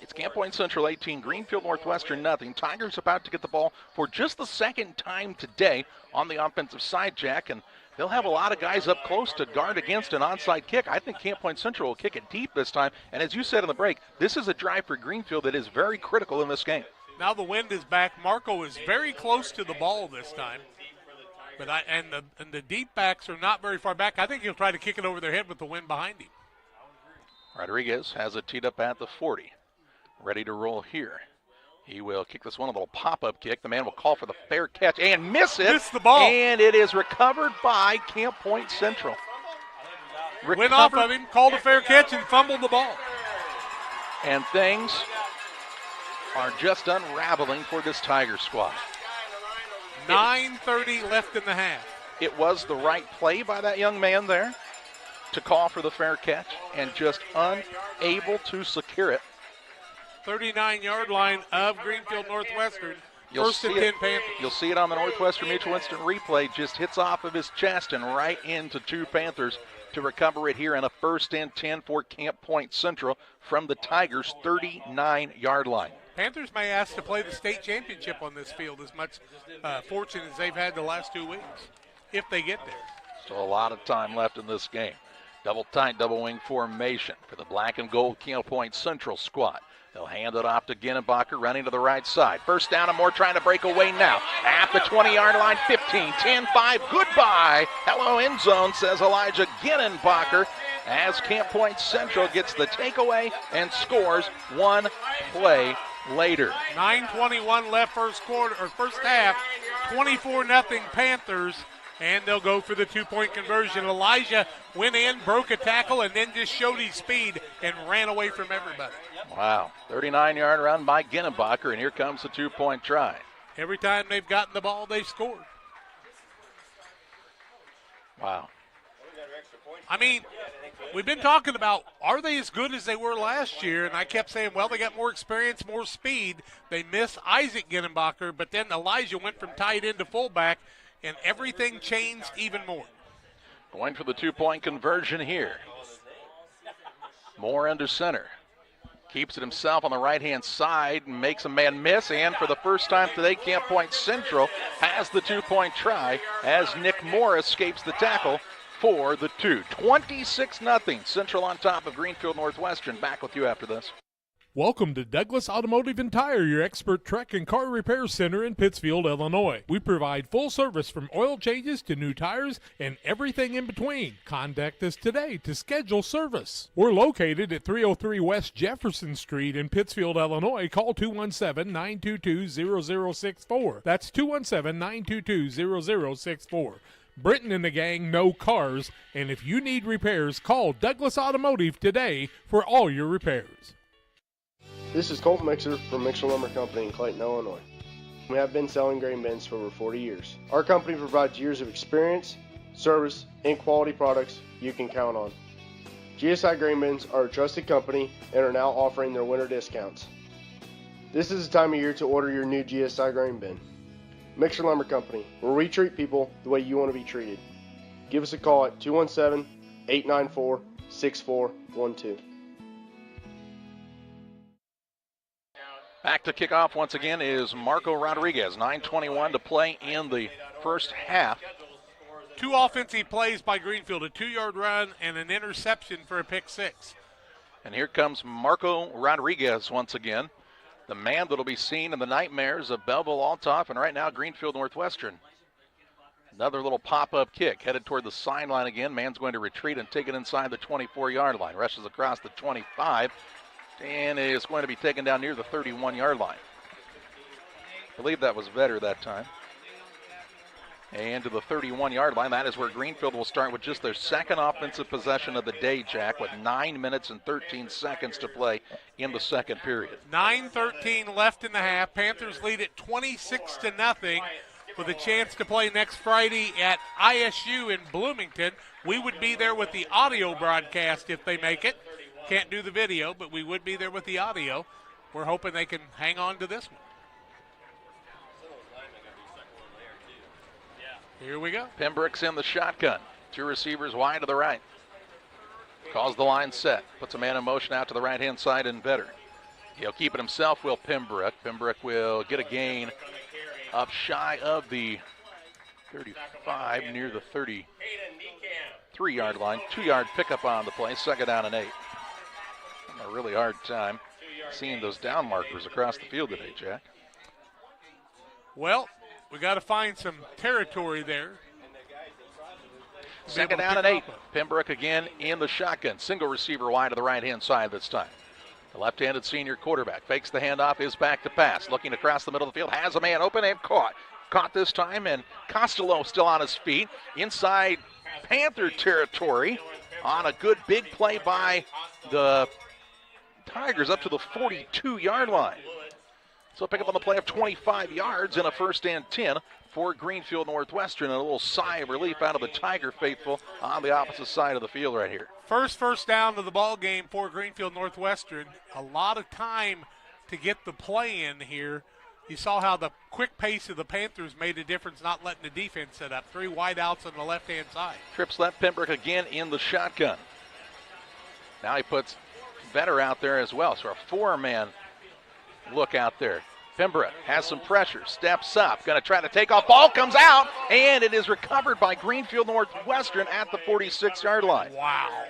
It's Camp Point Central 18, Greenfield Northwestern nothing. Tigers about to get the ball for just the second time today on the offensive side, Jack, and they'll have a lot of guys up close to guard against an onside kick. I think Camp Point Central will kick it deep this time, and as you said in the break, this is a drive for Greenfield that is very critical in this game. Now the wind is back. Marco is very close to the ball this time. But the deep backs are not very far back. I think he'll try to kick it over their head with the wind behind him. Rodriguez has it teed up at the 40. Ready to roll here. He will kick this one, a little pop-up kick. The man will call for the fair catch and miss it. Miss the ball. And it is recovered by Camp Point Central. Went off of him, called a fair catch, and fumbled the ball. And things are just unraveling for this Tiger squad. 9:30 left in the half. It was the right play by that young man there to call for the fair catch and just unable to secure it. 39-yard line of Greenfield Northwestern. First and 10 Panthers. You'll see it on the Northwestern Mutual Instant Replay. Just hits off of his chest and right into two Panthers to recover it here in a first and 10 for Camp Point Central from the Tigers' 39-yard line. Panthers may ask to play the state championship on this field, as much fortune as they've had the last 2 weeks, if they get there. Still a lot of time left in this game. Double tight, double wing formation for the black and gold Camp Point Central squad. They'll hand it off to Ginnenbacher, running to the right side. First down and more, trying to break away now. At the 20-yard line, 15, 10, 5, goodbye. Hello, end zone, says Elijah Ginnenbacher, as Camp Point Central gets the takeaway and scores one play later. 9:21 left first half, 24-0 Panthers, and they'll go for the 2-point conversion. Elijah went in, broke a tackle, and then just showed his speed and ran away from everybody. Wow, 39-yard run by Ginnenbacher, and here comes the 2-point try. Every time they've gotten the ball, they've scored. Wow. I mean, we've been talking about, are they as good as they were last year? And I kept saying, well, they got more experience, more speed. They missed Isaac Ginnenbacher, but then Elijah went from tight end to fullback, and everything changed even more. Going for the 2-point conversion here. Moore under center. Keeps it himself on the right-hand side and makes a man miss. And for the first time today, Camp Point Central has the 2-point try as Nick Moore escapes the tackle for the 2. 26-0. Central on top of Greenfield Northwestern. Back with you after this. Welcome to Douglas Automotive and Tire, your expert truck and car repair center in Pittsfield, Illinois. We provide full service from oil changes to new tires and everything in between. Contact us today to schedule service. We're located at 303 West Jefferson Street in Pittsfield, Illinois. Call 217-922-0064. That's 217-922-0064. Britton and the gang know cars, and if you need repairs, call Douglas Automotive today for all your repairs. This is Colt Mixer from Mixer Lumber Company in Clayton, Illinois. We have been selling grain bins for over 40 years. Our company provides years of experience, service, and quality products you can count on. GSI Grain Bins are a trusted company and are now offering their winter discounts. This is the time of year to order your new GSI grain bin. Mixer Lumber Company, where we treat people the way you want to be treated. Give us a call at 217-894-6412. Back to kickoff once again is Marco Rodriguez. 9:21 to play in the first half. 2 offensive plays by Greenfield, a 2-yard run and an interception for a pick 6. And here comes Marco Rodriguez once again, the man that'll be seen in the nightmares of Belleville Althoff and right now Greenfield Northwestern. Another little pop-up kick headed toward the sideline again. Man's going to retreat and take it inside the 24-yard line. Rushes across the 25. And is going to be taken down near the 31-yard line. I believe that was Vetter that time. And to the 31-yard line, that is where Greenfield will start with just their second offensive possession of the day, Jack, with 9 minutes and 13 seconds to play in the second period. 9:13 left in the half. Panthers lead at 26-0 with a chance to play next Friday at ISU in Bloomington. We would be there with the audio broadcast if they make it. Can't do the video, but we would be there with the audio. We're hoping they can hang on to this one. Here we go. Pembroke's in the shotgun. 2 receivers wide to the right. Calls the line set. Puts a man in motion out to the right-hand side and Vetter. He'll keep it himself, will Pembroke. Pembroke will get a gain up shy of the 35, near the 33-yard line. 2-yard pickup on the play, 2nd down and 8. A really hard time seeing those down markers across the field today, Jack. Well, we got to find some territory there. 2nd down and 8. Pembroke again in the shotgun. Single receiver wide to the right-hand side this time. The left-handed senior quarterback fakes the handoff, is back to pass. Looking across the middle of the field, has a man open and caught. Caught this time, and Costello still on his feet. Inside Panther territory on a good big play by the Tigers up to the 42-yard line. So pick up on the play of 25 yards and a 1st and 10 for Greenfield Northwestern. And a little sigh of relief out of the Tiger faithful on the opposite side of the field right here. First down of the ball game for Greenfield Northwestern. A lot of time to get the play in here. You saw how the quick pace of the Panthers made a difference, not letting the defense set up. 3 wideouts on the left-hand side. Trips left, Pembroke again in the shotgun. Now he puts Vetter out there as well. So a 4-man look out there. Pembroke has some pressure, steps up, going to try to take off. Ball comes out, and it is recovered by Greenfield Northwestern at the 46-yard line. Wow.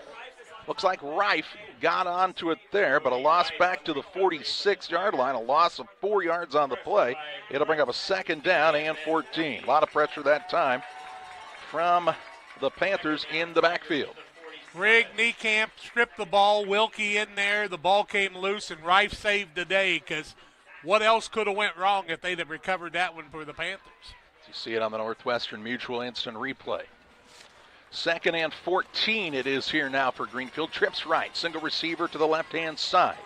Looks like Rife got onto it there, but a loss back to the 46-yard line, a loss of 4 yards on the play. It'll bring up a 2nd down and 14. A lot of pressure that time from the Panthers in the backfield. Rigg, Niekamp stripped the ball, Wilkie in there. The ball came loose, and Rife saved the day because what else could have went wrong if they'd have recovered that one for the Panthers? You see it on the Northwestern Mutual instant replay. 2nd and 14 it is here now for Greenfield. Trips right, single receiver to the left-hand side.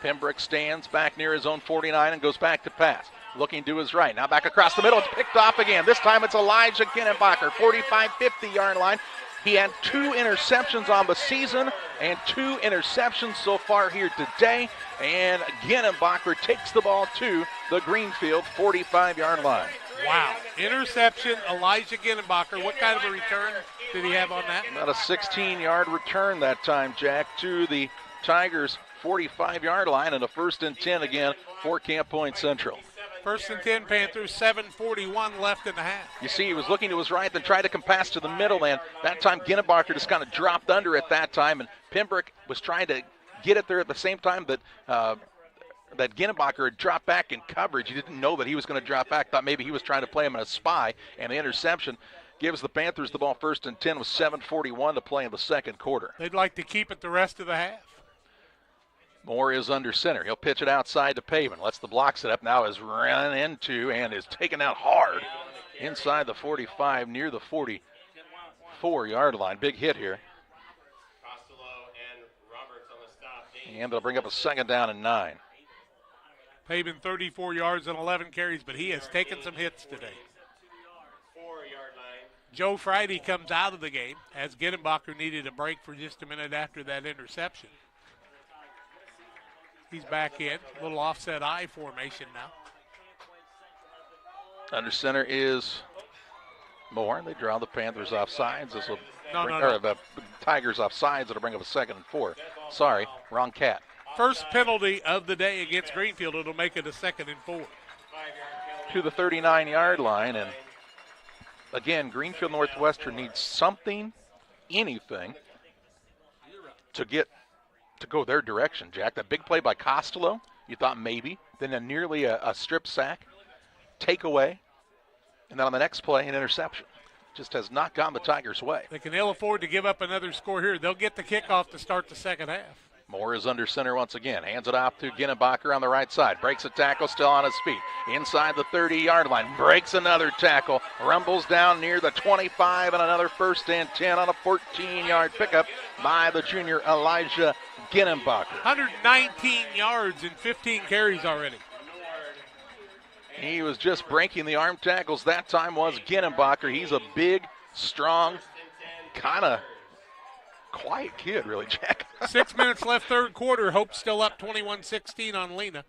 Pembroke stands back near his own 49 and goes back to pass. Looking to his right, now back across the middle. It's picked off again. This time it's Elijah Ginnenbacher, 45-50-yard line. He had 2 interceptions on the season and 2 interceptions so far here today. And Ginnenbacher takes the ball to the Greenfield 45-yard line. Wow. Interception, Elijah Ginnenbacher. What kind of a return did he have on that? About a 16-yard return that time, Jack, to the Tigers' 45-yard line, and a 1st and 10 again for Camp Point Central. 1st and 10 Panthers, 7:41 left in the half. You see, he was looking to his right, then tried to compass to the middle, and that time Ginnenbacher just kind of dropped under at that time, and Pembroke was trying to get it there at the same time that that Ginnenbacher had dropped back in coverage. He didn't know that he was going to drop back, thought maybe he was trying to play him in a spy, and the interception gives the Panthers the ball 1st and 10 with 7:41 to play in the 2nd quarter. They'd like to keep it the rest of the half. Moore is under center. He'll pitch it outside to Pavin. Lets the block set up. Now is run into and is taken out hard inside the 45 near the 44-yard line. Big hit here. And they'll bring up a 2nd down and 9. Pavin 34 yards and 11 carries, but he has taken some hits today. Joe Friday comes out of the game as Ginnenbacher needed a break for just a minute after that interception. He's back in, a little offset I formation now. Under center is Moore. They draw the Panthers off sides. This will the Tigers off sides. It'll bring up a 2nd and 4. Sorry, wrong cat. First penalty of the day against Greenfield. It'll make it a 2nd and 4. To the 39-yard line, and again, Greenfield Northwestern needs something, anything, to go their direction, Jack. That big play by Costello, you thought maybe. Then nearly a strip sack, takeaway, and then on the next play, an interception. Just has not gone the Tigers' way. They can ill afford to give up another score here. They'll get the kickoff to start the 2nd half. Moore is under center once again. Hands it off to Ginnenbacher on the right side. Breaks a tackle, still on his feet. Inside the 30-yard line. Breaks another tackle. Rumbles down near the 25 and another 1st and 10 on a 14-yard pickup by the junior Elijah Ginnenbacher. 119 yards and 15 carries already. He was just breaking the arm tackles. That time was Ginnenbacher. He's a big, strong, kind of quiet kid, really, Jack. 6 minutes left, 3rd quarter. Hope still up 21-16 on Lena.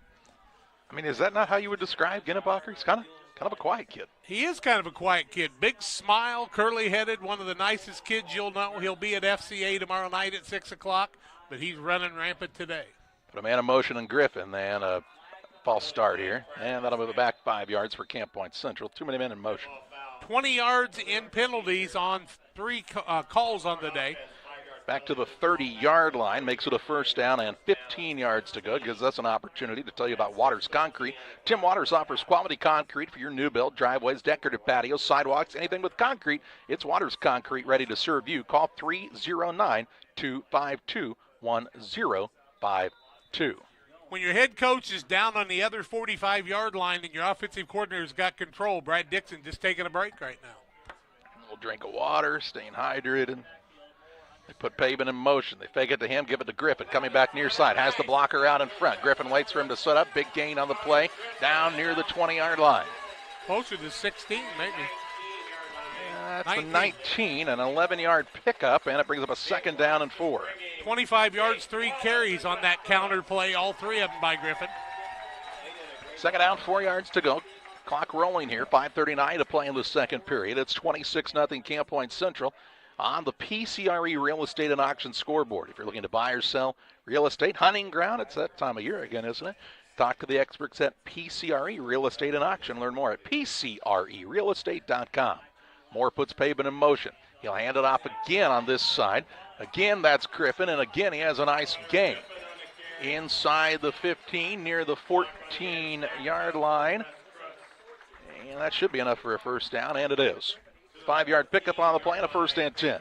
I mean, is that not how you would describe Ginnenbacher? He's kind of a quiet kid. He is kind of a quiet kid. Big smile, curly-headed, one of the nicest kids you'll know. He'll be at FCA tomorrow night at 6 o'clock, but he's running rampant today. Put a man in motion in Griffin, and a false start here. And that'll move it back 5 yards for Camp Point Central. Too many men in motion. 20 yards in penalties on 3 calls on the day. Back to the 30-yard line, makes it a 1st down and 15 yards to go. Gives us an opportunity to tell you about Waters Concrete. Tim Waters offers quality concrete for your new build, driveways, decorative patios, sidewalks, anything with concrete. It's Waters Concrete, ready to serve you. Call 309-252-1052. When your head coach is down on the other 45-yard line and your offensive coordinator's got control, Brad Dixon just taking a break right now. A little drink of water, staying hydrated. They put Pavin in motion. They fake it to him, give it to Griffin. Coming back near side, has the blocker out in front. Griffin waits for him to set up. Big gain on the play, down near the 20-yard line. Closer to 16, maybe. That's 19. The 19, an 11-yard pickup, and it brings up a 2nd down and 4. 25 yards, 3 carries on that counter play, all 3 of them by Griffin. Second down, 4 yards to go. Clock rolling here. 5:39 to play in the second period. It's 26-0 Camp Point Central on the PCRE Real Estate and Auction scoreboard. If you're looking to buy or sell real estate, hunting ground, it's that time of year again, isn't it? Talk to the experts at PCRE Real Estate and Auction. Learn more at PCRERealestate.com. Moore puts Pavement in motion. He'll hand it off again on this side. Again, that's Griffin, and again he has a nice gain. Inside the 15, near the 14-yard line. And that should be enough for a first down, and it is. 5-yard pickup on the play and a 1st and 10.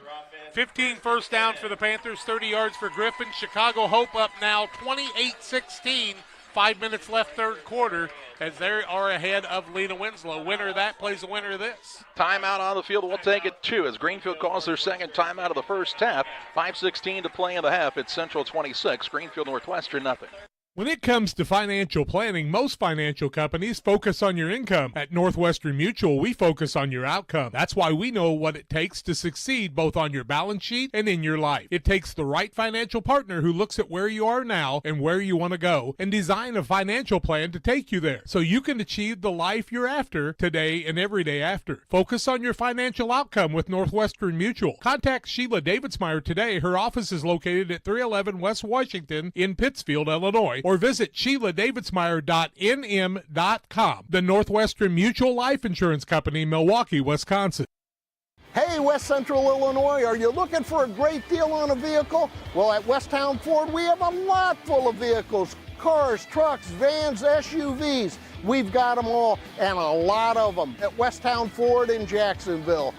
15 first down for the Panthers, 30 yards for Griffin. Chicago Hope up now 28-16. 5 minutes left third quarter as they are ahead of Lena Winslow. Winner of that plays the winner of this. Timeout on the field. We'll take it 2 as Greenfield calls their second timeout of the first half. 5:16 to play in the half. It's Central 26, Greenfield Northwestern nothing. When it comes to financial planning, most financial companies focus on your income. At Northwestern Mutual, we focus on your outcome. That's why we know what it takes to succeed both on your balance sheet and in your life. It takes the right financial partner who looks at where you are now and where you want to go and design a financial plan to take you there so you can achieve the life you're after today and every day after. Focus on your financial outcome with Northwestern Mutual. Contact Sheila Davidsmeyer today. Her office is located at 311 West Washington in Pittsfield, Illinois, or visit SheilaDavidsmeyer.nm.com. The Northwestern Mutual Life Insurance Company, Milwaukee, Wisconsin. Hey, West Central Illinois, are you looking for a great deal on a vehicle? Well, at Westtown Ford, we have a lot full of vehicles. Cars, trucks, vans, SUVs. We've got them all, and a lot of them at Westtown Ford in Jacksonville.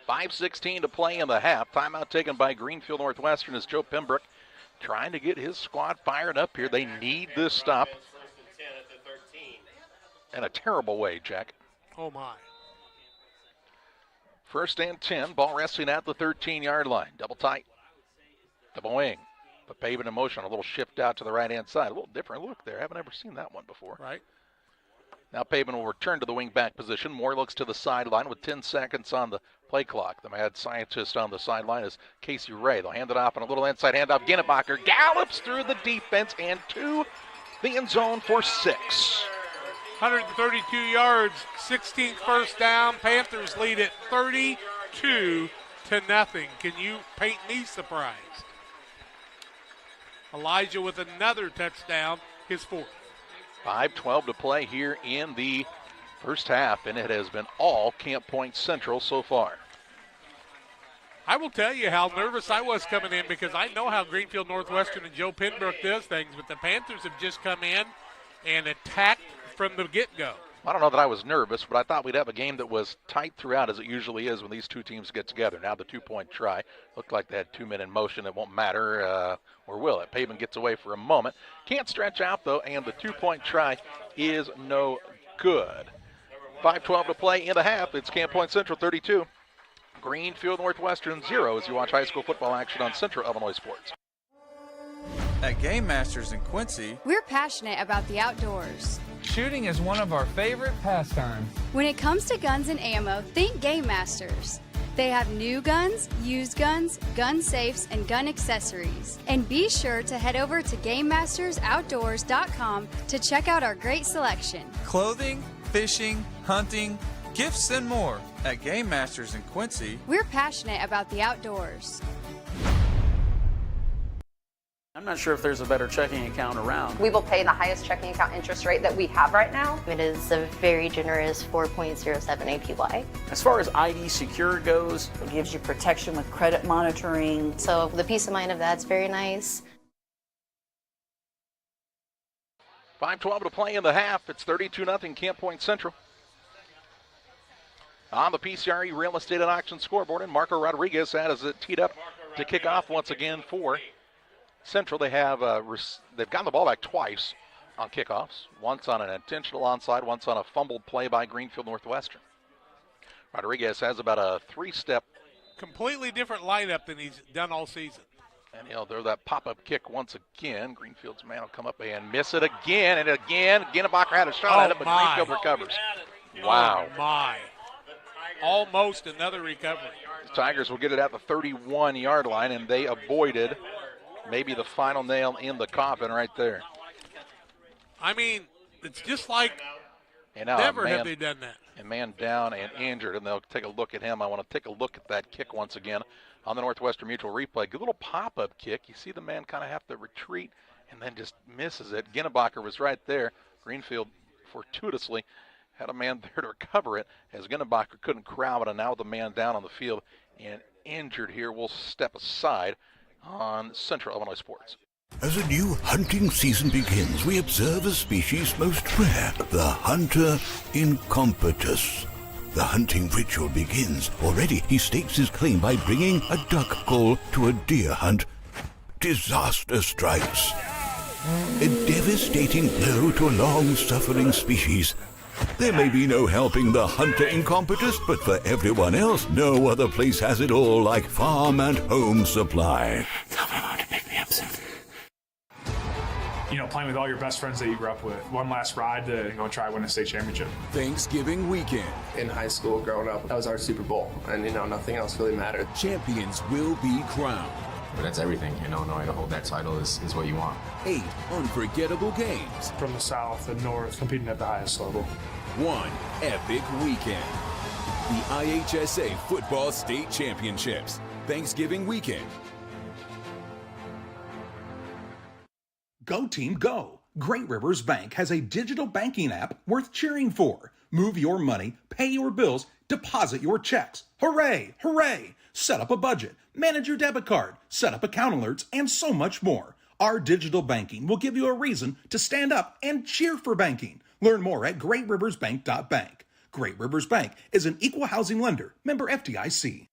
5:16 to play in the half. Timeout taken by Greenfield Northwestern as Joe Pembroke trying to get his squad fired up here. They need this stop in a terrible way, Jack. Oh, my. 1st and 10. Ball resting at the 13-yard line. Double tight. Double wing. But Pavement in motion. A little shift out to the right-hand side. A little different look there. Haven't ever seen that one before. Right. Now Pavement will return to the wing-back position. Moore looks to the sideline with 10 seconds on the play clock. The mad scientist on the sideline is Casey Ray. They'll hand it off on a little inside handoff. Ginnebacher gallops through the defense and to the end zone for 6. 132 yards, 16th first down. Panthers lead it 32-0. Can you paint me surprised? Elijah with another touchdown, his 4th. 5:12 to play here in the first half, and it has been all Camp Point Central so far. I will tell you how nervous I was coming in because I know how Greenfield Northwestern and Joe Pembroke does things, but the Panthers have just come in and attacked from the get-go. I don't know that I was nervous, but I thought we'd have a game that was tight throughout, as it usually is when these two teams get together. Now the 2-point try. Looked like they had 2 men in motion. It won't matter, or will it? Pavement gets away for a moment. Can't stretch out, though, and the 2-point try is no good. 5:12 to play in the half. It's Camp Point Central 32. Greenfield Northwestern 0 as you watch high school football action on Central Illinois Sports. At Game Masters in Quincy, We're passionate about the outdoors. shooting is one of our favorite pastimes. When it comes to guns and ammo, think Game Masters. They have new guns, used guns, gun safes, and gun accessories. And be sure to head over to GameMastersOutdoors.com to check out our great selection. Clothing, fishing, hunting, gifts, and more. At Game Masters in Quincy, We're passionate about the outdoors. I'm not sure if there's a better checking account around. We will pay the highest checking account interest rate that we have right now. It is a very generous 4.07 APY. As far as ID Secure goes, It gives you protection with credit monitoring. So the peace of mind of that's very nice. 5:12 to play in the half. It's 32-0 Camp Point Central. On the PCRE Real Estate and Auction scoreboard, and Marco Rodriguez has it teed up to kick off once again for Central. They have they've gotten the ball back twice on kickoffs. Once on an intentional onside, once on a fumbled play by Greenfield Northwestern. Rodriguez has about a 3-step. Completely different lineup than he's done all season. And he'll throw that pop-up kick once again. Greenfield's man will come up and miss it again and again. Ginnebacher had a shot at it, but Greenfield recovers. Wow. Oh, my. Almost another recovery. The Tigers will get it at the 31-yard line, and they avoided maybe the final nail in the coffin right there. I mean, it's just like and now never have they done that. And man down and injured, and they'll take a look at him. I want to take a look at that kick once again on the Northwestern Mutual replay. Good little pop-up kick. You see the man kind of have to retreat and then just misses it. Ginnebacher was right there. Greenfield fortuitously had a man there to recover it as Ginnebacher couldn't corral it, and now the man down on the field and injured here. We'll step aside on Central Illinois Sports. As a new hunting season begins, we observe a species most rare, the hunter incompetus. The hunting ritual begins. Already he stakes his claim by bringing a duck call to a deer hunt. Disaster strikes. A devastating blow to a long-suffering species. There may be no helping the hunter incompetus, but for everyone else, no other place has it all like Farm and Home Supply. Tell my mom to pick me up soon. You know, playing with all your best friends that you grew up with. One last ride to go and try win a state championship. Thanksgiving weekend. In high school, growing up, that was our Super Bowl, and nothing else really mattered. Champions will be crowned. But that's everything in Illinois. To hold that title is what you want. 8 unforgettable games. From the South and North, competing at the highest level. 1 epic weekend. The IHSA Football State Championships. Thanksgiving weekend. Go team go! Great Rivers Bank has a digital banking app worth cheering for. Move your money, pay your bills, deposit your checks. Hooray! Hooray! Set up a budget, manage your debit card, set up account alerts, and so much more. Our digital banking will give you a reason to stand up and cheer for banking. Learn more at greatriversbank.bank. Great Rivers Bank is an equal housing lender, member FDIC.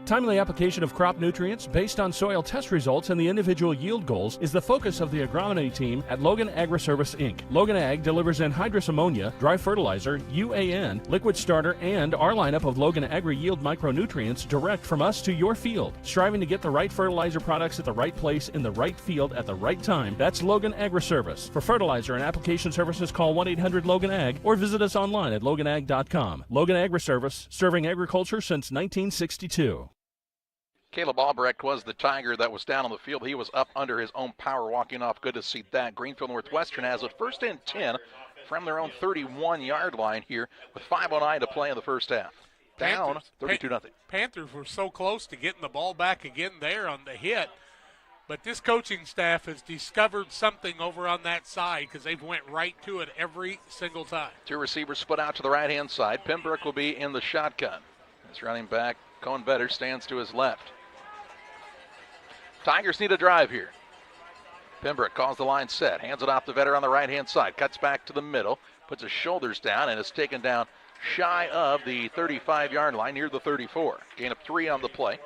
Timely application of crop nutrients based on soil test results and the individual yield goals is the focus of the agronomy team at Logan Agriservice, Inc. Logan Ag delivers anhydrous ammonia, dry fertilizer, UAN, liquid starter, and our lineup of Logan Agri-Yield micronutrients direct from us to your field. Striving to get the right fertilizer products at the right place in the right field at the right time, that's Logan Agriservice. For fertilizer and application services, call 1-800-LOGAN-AG or visit us online at loganag.com. Logan Agriservice, serving agriculture since 1962. Caleb Albrecht was the Tiger that was down on the field. He was up under his own power walking off. Good to see that. Greenfield Northwestern has it 1st and 10 from their own 31-yard line here with 5:09 to play in the first half. Down 32-0. Panthers were so close to getting the ball back again there on the hit. But this coaching staff has discovered something over on that side because they've went right to it every single time. 2 receivers split out to the right-hand side. Pembroke will be in the shotgun. His running back, Cohen Vetter, stands to his left. Tigers need a drive here. Pembroke calls the line set, hands it off to Vetter on the right-hand side, cuts back to the middle, puts his shoulders down, and is taken down shy of the 35-yard line near the 34. Gain of 3 on the play.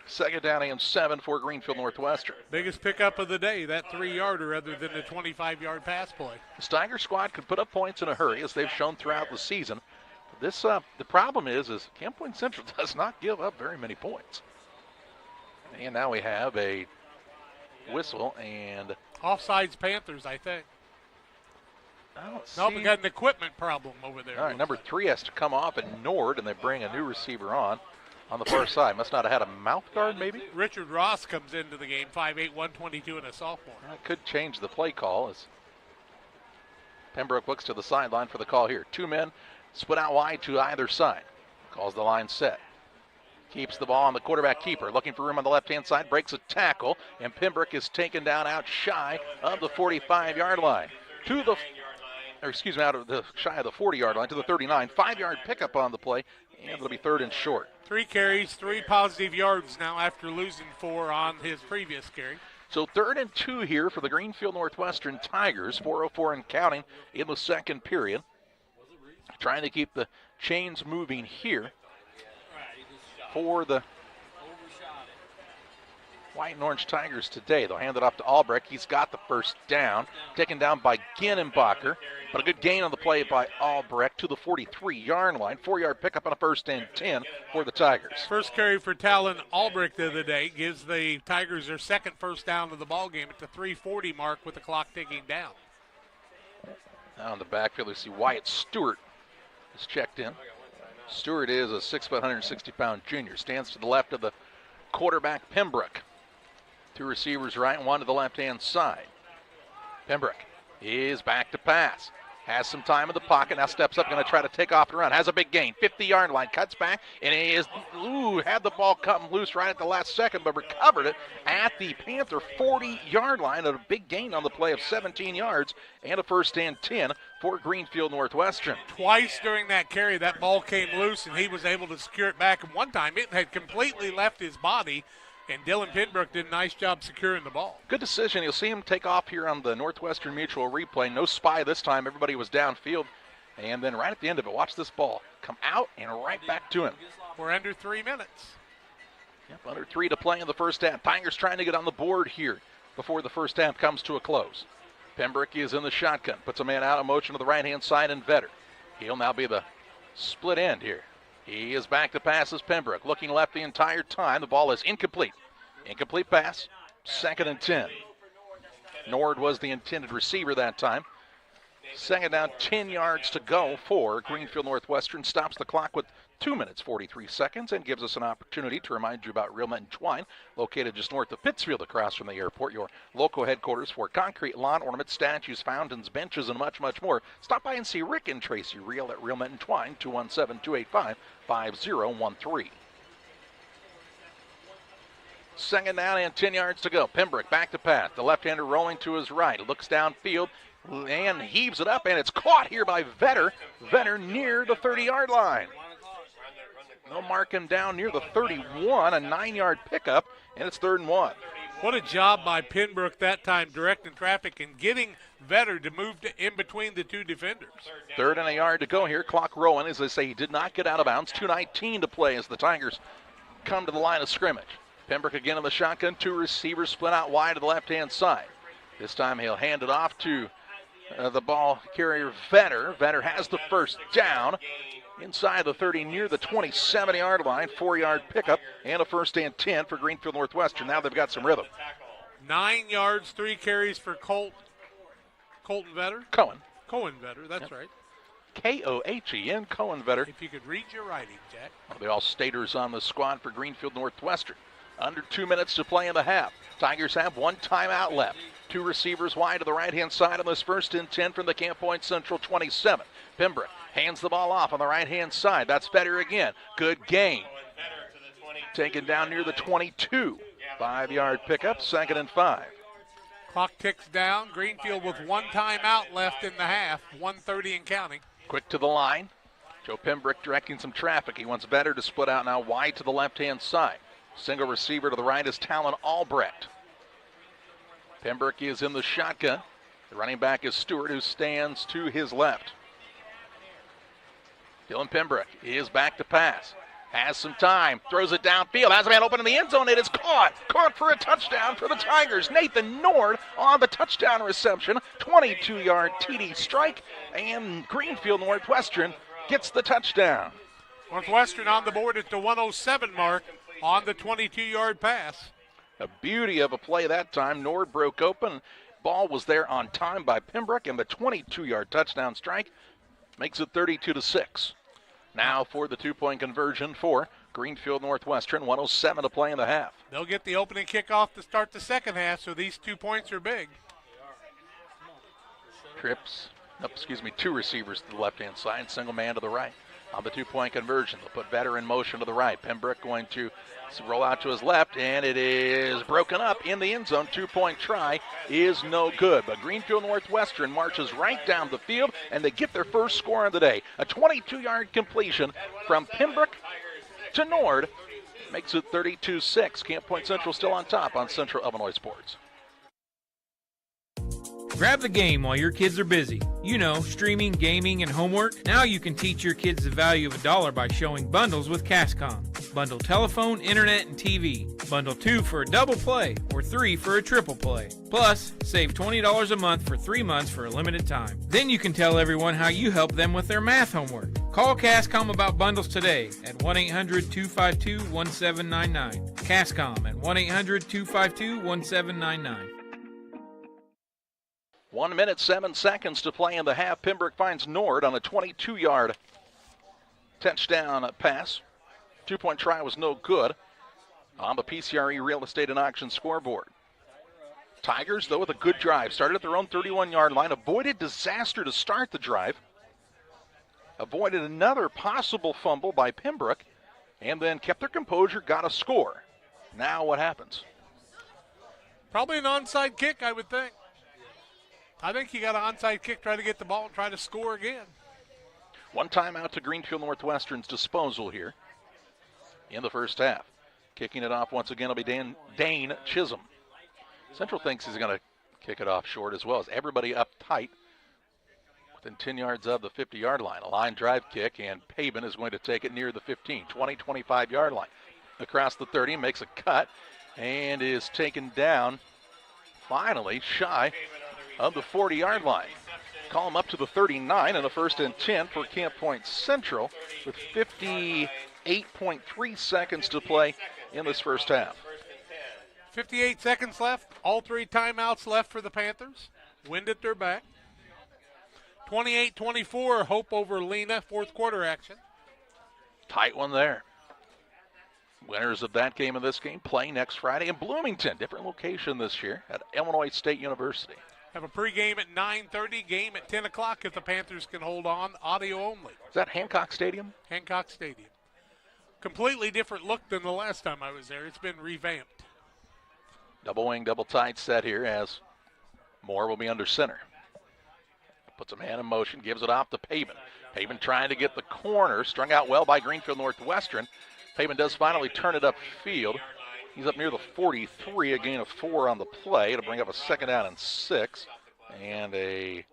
2nd down and 7 for Greenfield Northwestern. Biggest pickup of the day, that 3-yarder, other than the 25-yard pass play. The Tiger squad could put up points in a hurry, as they've shown throughout the season. This the problem is Camp Point Central does not give up very many points. And now we have a whistle and offsides Panthers, I think. Nope, we got an equipment problem over there. All right, number 3 has to come off and Nord, and they bring a new receiver on the far side. Must not have had a mouth guard, maybe? Richard Ross comes into the game, 5'8", 122, and a sophomore. That could change the play call as Pembroke looks to the sideline for the call here. 2 men split out wide to either side. Calls the line set. Keeps the ball on the quarterback keeper. Looking for room on the left-hand side. Breaks a tackle. And Pembroke is taken down out shy of the 45-yard line. Out of the shy of the 40-yard line to the 39. 5-yard pickup on the play. And it'll be 3rd and short. 3 carries, 3 positive yards now after losing 4 on his previous carry. So 3rd and 2 here for the Greenfield Northwestern Tigers. 4:04 and counting in the second period. Trying to keep the chains moving here for the White and Orange Tigers today. They'll hand it off to Albrecht. He's got the first down. Taken down by Ginnebacher, but a good gain on the play by Albrecht to the 43-yard line. 4-yard pickup on a 1st and 10 for the Tigers. First carry for Talon Albrecht of the day gives the Tigers their 2nd first down of the ball game at the 3:40 mark with the clock ticking down. Now in the backfield, we see Wyatt Stewart is checked in. Stewart is a 6', 160-pound junior. Stands to the left of the quarterback, Pembroke. 2 receivers right, 1 to the left-hand side. Pembroke is back to pass. Has some time in the pocket, now steps up, going to try to take off and run. Has a big gain, 50-yard line, cuts back, and he had the ball cut loose right at the last second, but recovered it at the Panther 40-yard line. A big gain on the play of 17 yards and a first and 10 for Greenfield Northwestern. Twice during that carry, that ball came loose, and he was able to secure it back. And one time, it had completely left his body, and Dylan Pinbrook did a nice job securing the ball. Good decision. You'll see him take off here on the Northwestern Mutual replay. No spy this time. Everybody was downfield. And then right at the end of it, watch this ball come out and right back to him. We're under 3 minutes. Yep, under 3 to play in the first half. Tigers trying to get on the board here before the first half comes to a close. Pembroke is in the shotgun. Puts a man out in motion to the right-hand side, and Vetter. He'll now be the split end here. He is back to pass as Pembroke. Looking left the entire time. The ball is incomplete. Incomplete pass. 2nd and 10. Nord was the intended receiver that time. 2nd down, 10 yards to go for Greenfield Northwestern. Stops the clock with 2 minutes, 43 seconds, and gives us an opportunity to remind you about Real Men Twine, located just north of Pittsfield across from the airport, your local headquarters for concrete, lawn ornaments, statues, fountains, benches, and much, much more. Stop by and see Rick and Tracy Real at Real Men Twine, 217-285-5013. 2nd down and 10 yards to go. Pembroke back to pass. The left-hander rolling to his right. Looks downfield and heaves it up, and it's caught here by Vetter. Vetter near the 30-yard line. They'll mark him down near the 31, a 9-yard pickup, and it's 3rd and 1. What a job by Pinbrook that time directing traffic and getting Vetter to move in between the two defenders. 3rd and a yard to go here. Clock rolling. As they say, he did not get out of bounds. 2:19 to play as the Tigers come to the line of scrimmage. Pembroke again in the shotgun. 2 receivers split out wide to the left-hand side. This time he'll hand it off to the ball carrier Vetter. Vetter has the first down inside the 30 near the 27-yard line. 4-yard pickup and a first and 10 for Greenfield Northwestern. Now they've got some rhythm. 9 yards, 3 carries for Colton Vetter? Cohen Vetter, that's right. K-O-H-E-N, Cohen Vetter. If you could read your writing, Jack. The all-staters on the squad for Greenfield Northwestern. Under 2 minutes to play in the half. Tigers have 1 timeout left. 2 receivers wide to the right-hand side on this first and 10 from the Camp Point Central 27. Pembroke hands the ball off on the right-hand side. That's Vetter again. Good gain. Taken down near the 22. 5-yard pickup, 2nd and 5. Clock ticks down. Greenfield with 1 timeout left in the half. 1:30 and counting. Quick to the line. Joe Pembroke directing some traffic. He wants Vetter to split out now wide to the left-hand side. Single receiver to the right is Talon Albrecht. Pembroke is in the shotgun. The running back is Stewart, who stands to his left. Dylan Pembroke is back to pass. Has some time. Throws it downfield. Has a man open in the end zone. It is caught. Caught for a touchdown for the Tigers. Nathan Nord on the touchdown reception. 22-yard TD strike. And Greenfield Northwestern gets the touchdown. Northwestern on the board at the 107 mark on the 22-yard pass. A beauty of a play that time. Nord broke open. Ball was there on time by Pembroke, and the 22-yard touchdown strike makes it 32-6. Now for the 2-point conversion for Greenfield Northwestern. 1:07 to play in the half. They'll get the opening kickoff to start the second half, so these 2 points are big. Two receivers to the left-hand side, single man to the right. On the 2-point conversion, they'll put Vetter in motion to the right. Pembroke going to roll out to his left, and it is broken up in the end zone. 2-point try is no good. But Greenfield Northwestern marches right down the field, and they get their first score of the day. A 22-yard completion from Pembroke to Nord makes it 32-6. Camp Point Central still on top on Central Illinois Sports. Grab the game while your kids are busy. You know, streaming, gaming, and homework. Now you can teach your kids the value of $1 by showing bundles with Cascom. Bundle telephone, internet, and TV. Bundle 2 for a double play or 3 for a triple play. Plus, save $20 a month for 3 months for a limited time. Then you can tell everyone how you help them with their math homework. Call Cascom about bundles today at 1-800-252-1799. Cascom at 1-800-252-1799. 1 minute, 7 seconds to play in the half. Pembroke finds Nord on a 22-yard touchdown pass. 2-point try was no good on the PCRE Real Estate and Auction scoreboard. Tigers, though, with a good drive. Started at their own 31-yard line. Avoided disaster to start the drive. Avoided another possible fumble by Pembroke. And then kept their composure, got a score. Now what happens? Probably an onside kick, I would think. I think you got an onside kick, try to get the ball and try to score again. One timeout to Greenfield Northwestern's disposal here in the first half. Kicking it off once again will be Dane Chisholm. Central thinks he's going to kick it off short as well as everybody up tight within 10 yards of the 50-yard line. A line drive kick, and Pabin is going to take it near the 15, 20, 25-yard line. Across the 30, makes a cut, and is taken down finally shy of the 40-yard line. Call him up to the 39 and a 1st and 10 for Camp Point Central with 58.3 seconds to play in this first half. 58 seconds left. All 3 timeouts left for the Panthers. Wind at their back. 28-24, Hope over Lena, fourth quarter action. Tight one there. Winners of that game and this game play next Friday in Bloomington. Different location this year at Illinois State University. Have a pregame at 9:30, game at 10 o'clock if the Panthers can hold on, audio only. Is that Hancock Stadium? Hancock Stadium. Completely different look than the last time I was there. It's been revamped. Double wing, double tight set here as Moore will be under center. Puts a man in motion, gives it off to Pavin. Pavin trying to get the corner, strung out well by Greenfield Northwestern. Pavin does finally turn it upfield. He's up near the 43, a gain of 4 on the play to bring up a 2nd down and 6. And a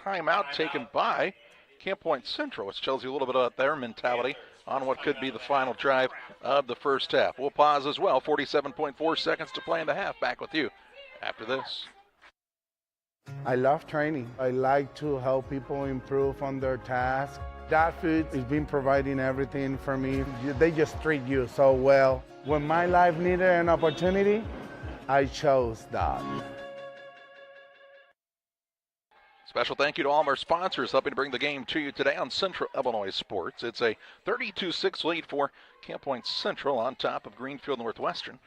timeout taken by Camp Point Central, which tells you a little bit about their mentality on what could be the final drive of the first half. We'll pause as well. 47.4 seconds to play in the half. Back with you after this. I love training. I like to help people improve on their task. That food has been providing everything for me. They just treat you so well. When my life needed an opportunity, I chose that. Special thank you to all of our sponsors helping to bring the game to you today on Central Illinois Sports. It's a 32-6 lead for Camp Point Central on top of Greenfield Northwestern.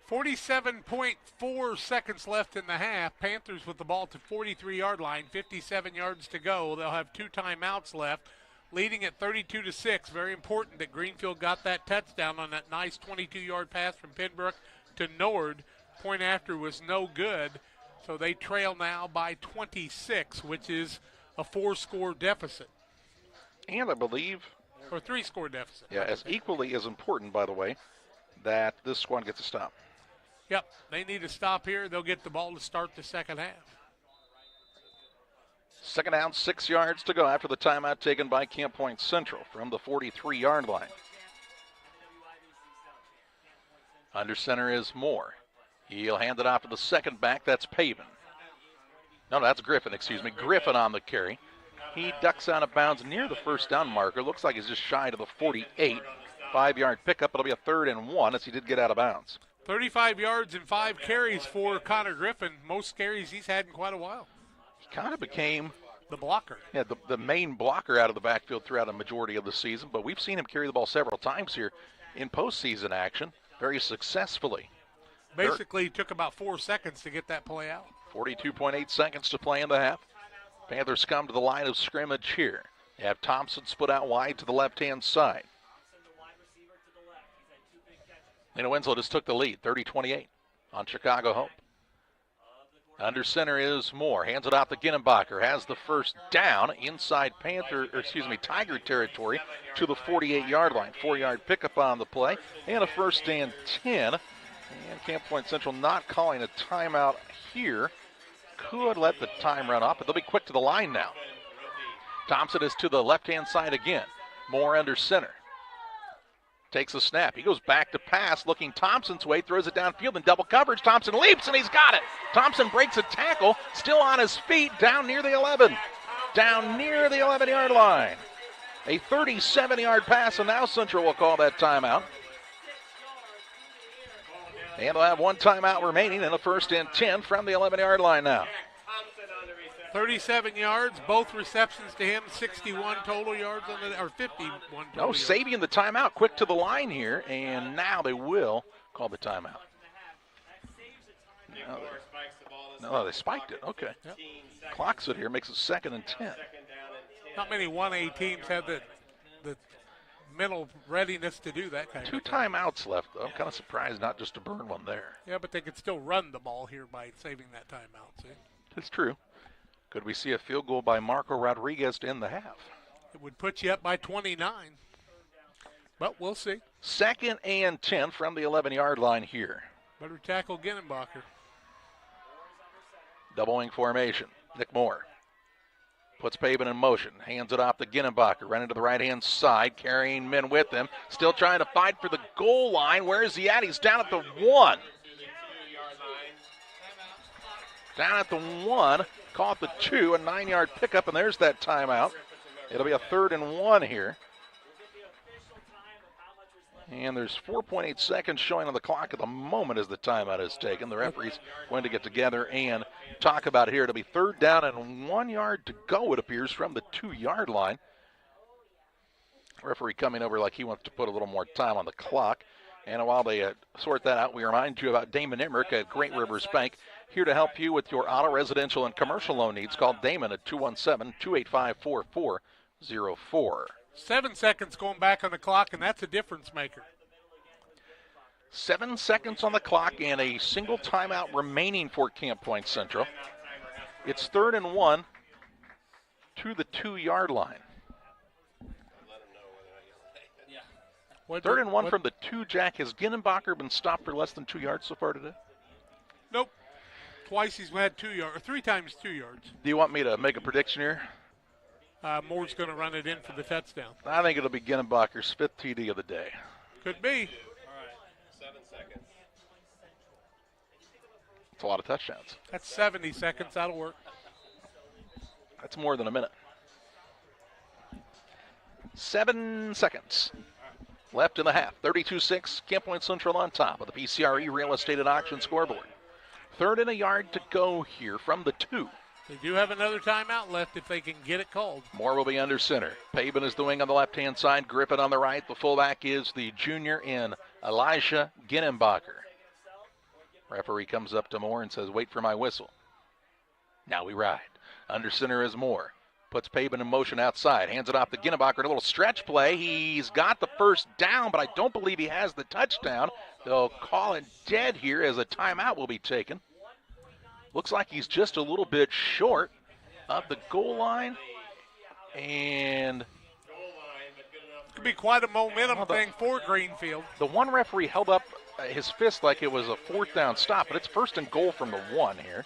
47.4 seconds left in the half. Panthers with the ball to 43-yard line, 57 yards to go. They'll have 2 timeouts left, leading at 32-6. Very important that Greenfield got that touchdown on that nice 22-yard pass from Pembroke to Nord. Point after was no good, so they trail now by 26, which is a 4-score deficit. And I believe... Or 3-score deficit. Yeah, as equally as important, by the way, that this squad gets a stop. Yep, they need to stop here. They'll get the ball to start the second half. 2nd down, 6 yards to go after the timeout taken by Camp Point Central from the 43-yard line. Under center is Moore. He'll hand it off to the second back. That's Pavin. No, that's Griffin, excuse me. Griffin on the carry. He ducks out of bounds near the 1st down marker. Looks like he's just shy to the 48. 5-yard pickup. It'll be a 3rd and 1 as he did get out of bounds. 35 yards and 5 carries for Connor Griffin. Most carries he's had in quite a while. He kind of became the blocker. Yeah, the main blocker out of the backfield throughout a majority of the season, but we've seen him carry the ball several times here in postseason action very successfully. Basically took about 4 seconds to get that play out. 42.8 seconds to play in the half. Panthers come to the line of scrimmage here. You have Thompson split out wide to the left-hand side. Lena Winslow just took the lead, 30-28 on Chicago Hope. Under center is Moore. Hands it off to Ginnenbacher. Has the 1st down inside Tiger territory to the 48-yard line. 4-yard pickup on the play and a 1st and 10. And Camp Point Central not calling a timeout here. Could let the time run off, but they'll be quick to the line now. Thompson is to the left-hand side again. Moore under center. Takes a snap. He goes back to pass, looking Thompson's way, throws it downfield in double coverage. Thompson leaps, and he's got it. Thompson breaks a tackle, still on his feet, down near the 11. Down near the 11-yard line. A 37-yard pass, and now Central will call that timeout. And they'll have 1 timeout remaining and a 1st and 10 from the 11-yard line now. 37 yards, both receptions to him, 61 total yards or 51 total No, yards. saving the timeout, quick to the line here, and now they will called the timeout. No, they spiked it. Okay. Yep. Clocks it here, makes it 2nd and 10. Not many 1A teams have the mental readiness to do that kind of 2 thing. timeouts left, though. I'm kind of surprised not just to burn one there. Yeah, but they could still run the ball here by saving that timeout, see? It's true. Could we see a field goal by Marco Rodriguez to end the half? It would put you up by 29. But we'll see. 2nd and 10 from the 11-yard line here. Better tackle Ginnenbacher. Double wing formation. Nick Moore puts Pavin in motion. Hands it off to Ginnenbacher. Running to the right-hand side. Carrying men with him. Still trying to fight for the goal line. Where is he at? He's down at the 1. Down at the 1. Caught the 2. A 9-yard pickup, and there's that timeout. It'll be a 3rd and 1 here. And there's 4.8 seconds showing on the clock at the moment as the timeout is taken. The referee's going to get together and talk about it here. It'll be 3rd down and 1 yard to go, it appears, from the 2-yard line. Referee coming over like he wants to put a little more time on the clock. And while they sort that out, we remind you about Damon Emmerich at Great Rivers Bank, here to help you with your auto, residential, and commercial loan needs. Call Damon at 217-285-4404. 7 seconds going back on the clock, and that's a difference maker. 7 seconds on the clock and a single timeout remaining for Camp Point Central. It's 3rd and 1 to the 2-yard line. 3rd and 1 from the 2, Jack. Has Ginnenbacher been stopped for less than 2 yards so far today? Nope. Twice he's had 2 yards, or 3 times 2 yards. Do you want me to make a prediction here? Moore's going to run it in for the touchdown. I think it'll be Ginnenbacher's 5th TD of the day. Could be. All right, 7 seconds. It's a lot of touchdowns. That's 70 seconds. That'll work. That's more than a minute. 7 seconds left in the half. 32-6, Camp Point Central on top of the PCRE Real Estate and Auction scoreboard. 3rd and a yard to go here from the 2. They do have another timeout left if they can get it called. Moore will be under center. Pavin is the wing on the left-hand side. Griffin on the right. The fullback is the junior in Elijah Ginnenbacher. Referee comes up to Moore and says, wait for my whistle. Now we ride. Under center is Moore. Puts Pavin in motion outside. Hands it off to Ginnenbacher. A little stretch play. He's got the 1st down, but I don't believe he has the touchdown. They'll call it dead here as a timeout will be taken. Looks like he's just a little bit short of the goal line. And could be quite a momentum thing for Greenfield. The one referee held up his fist like it was a 4th down stop, but it's 1st and goal from the 1 here.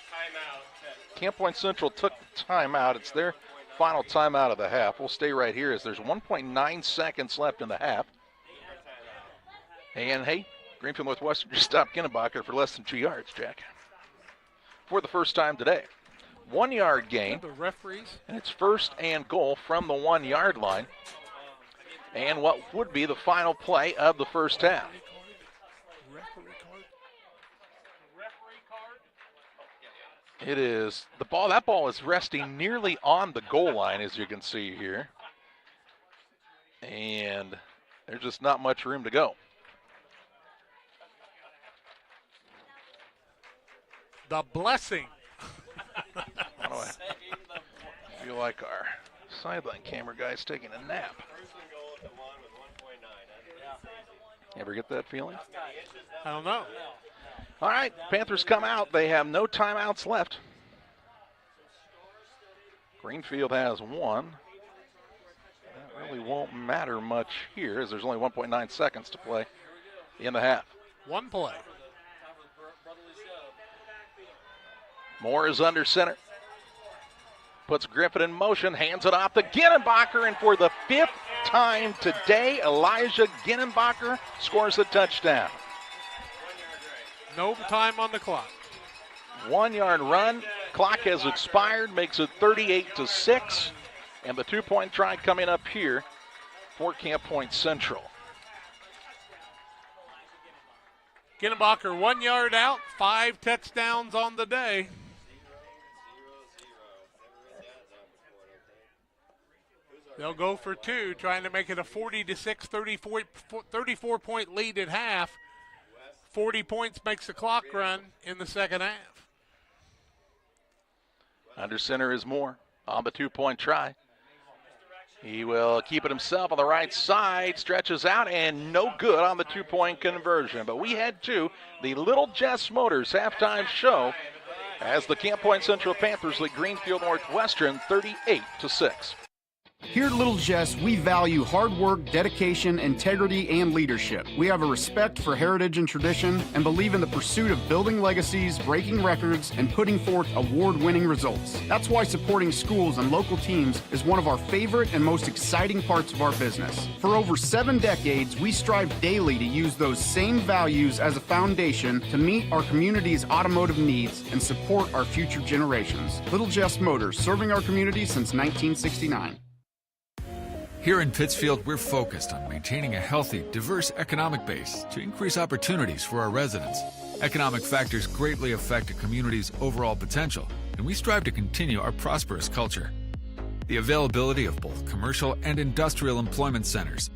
Camp Point Central took the timeout. It's their final timeout of the half. We'll stay right here as there's 1.9 seconds left in the half. And hey, Greenfield Northwestern just stopped Ginnenbacher for less than 2 yards, Jack. For the first time today. 1 yard gain. The referees. And it's 1st and goal from the 1 yard line. And what would be the final play of the first half. It is the ball. That ball is resting nearly on the goal line, as you can see here. And there's just not much room to go. The blessing. Why do I feel like our sideline camera guy's taking a nap? Ever get that feeling? I don't know. All right, Panthers come out. They have no timeouts left. Greenfield has 1. That really won't matter much here as there's only 1.9 seconds to play in the half. 1 play. Moore is under center. Puts Griffin in motion, hands it off to Ginnenbacher, and for the 5th time today, Elijah Ginnenbacher scores a touchdown. No time on the clock. 1 yard run. Clock has expired, makes it 38-6. And the 2-point try coming up here for Camp Point Central. Ginnenbacher 1 yard out, 5 touchdowns on the day. They'll go for 2, trying to make it a 40-6, 34-point lead at half 40 points makes the clock run in the second half. Under center is Moore on the 2-point try. He will keep it himself on the right side, stretches out, and no good on the 2-point conversion. But we head to the Little Jess Motors halftime show as the Camp Point Central Panthers lead Greenfield Northwestern 38-6. Here at Little Jess, we value hard work, dedication, integrity, and leadership. We have a respect for heritage and tradition and believe in the pursuit of building legacies, breaking records, and putting forth award-winning results. That's why supporting schools and local teams is one of our favorite and most exciting parts of our business. For over 7 decades, we strive daily to use those same values as a foundation to meet our community's automotive needs and support our future generations. Little Jess Motors, serving our community since 1969. Here in Pittsfield, we're focused on maintaining a healthy, diverse economic base to increase opportunities for our residents. Economic factors greatly affect a community's overall potential, and we strive to continue our prosperous culture. The availability of both commercial and industrial employment centers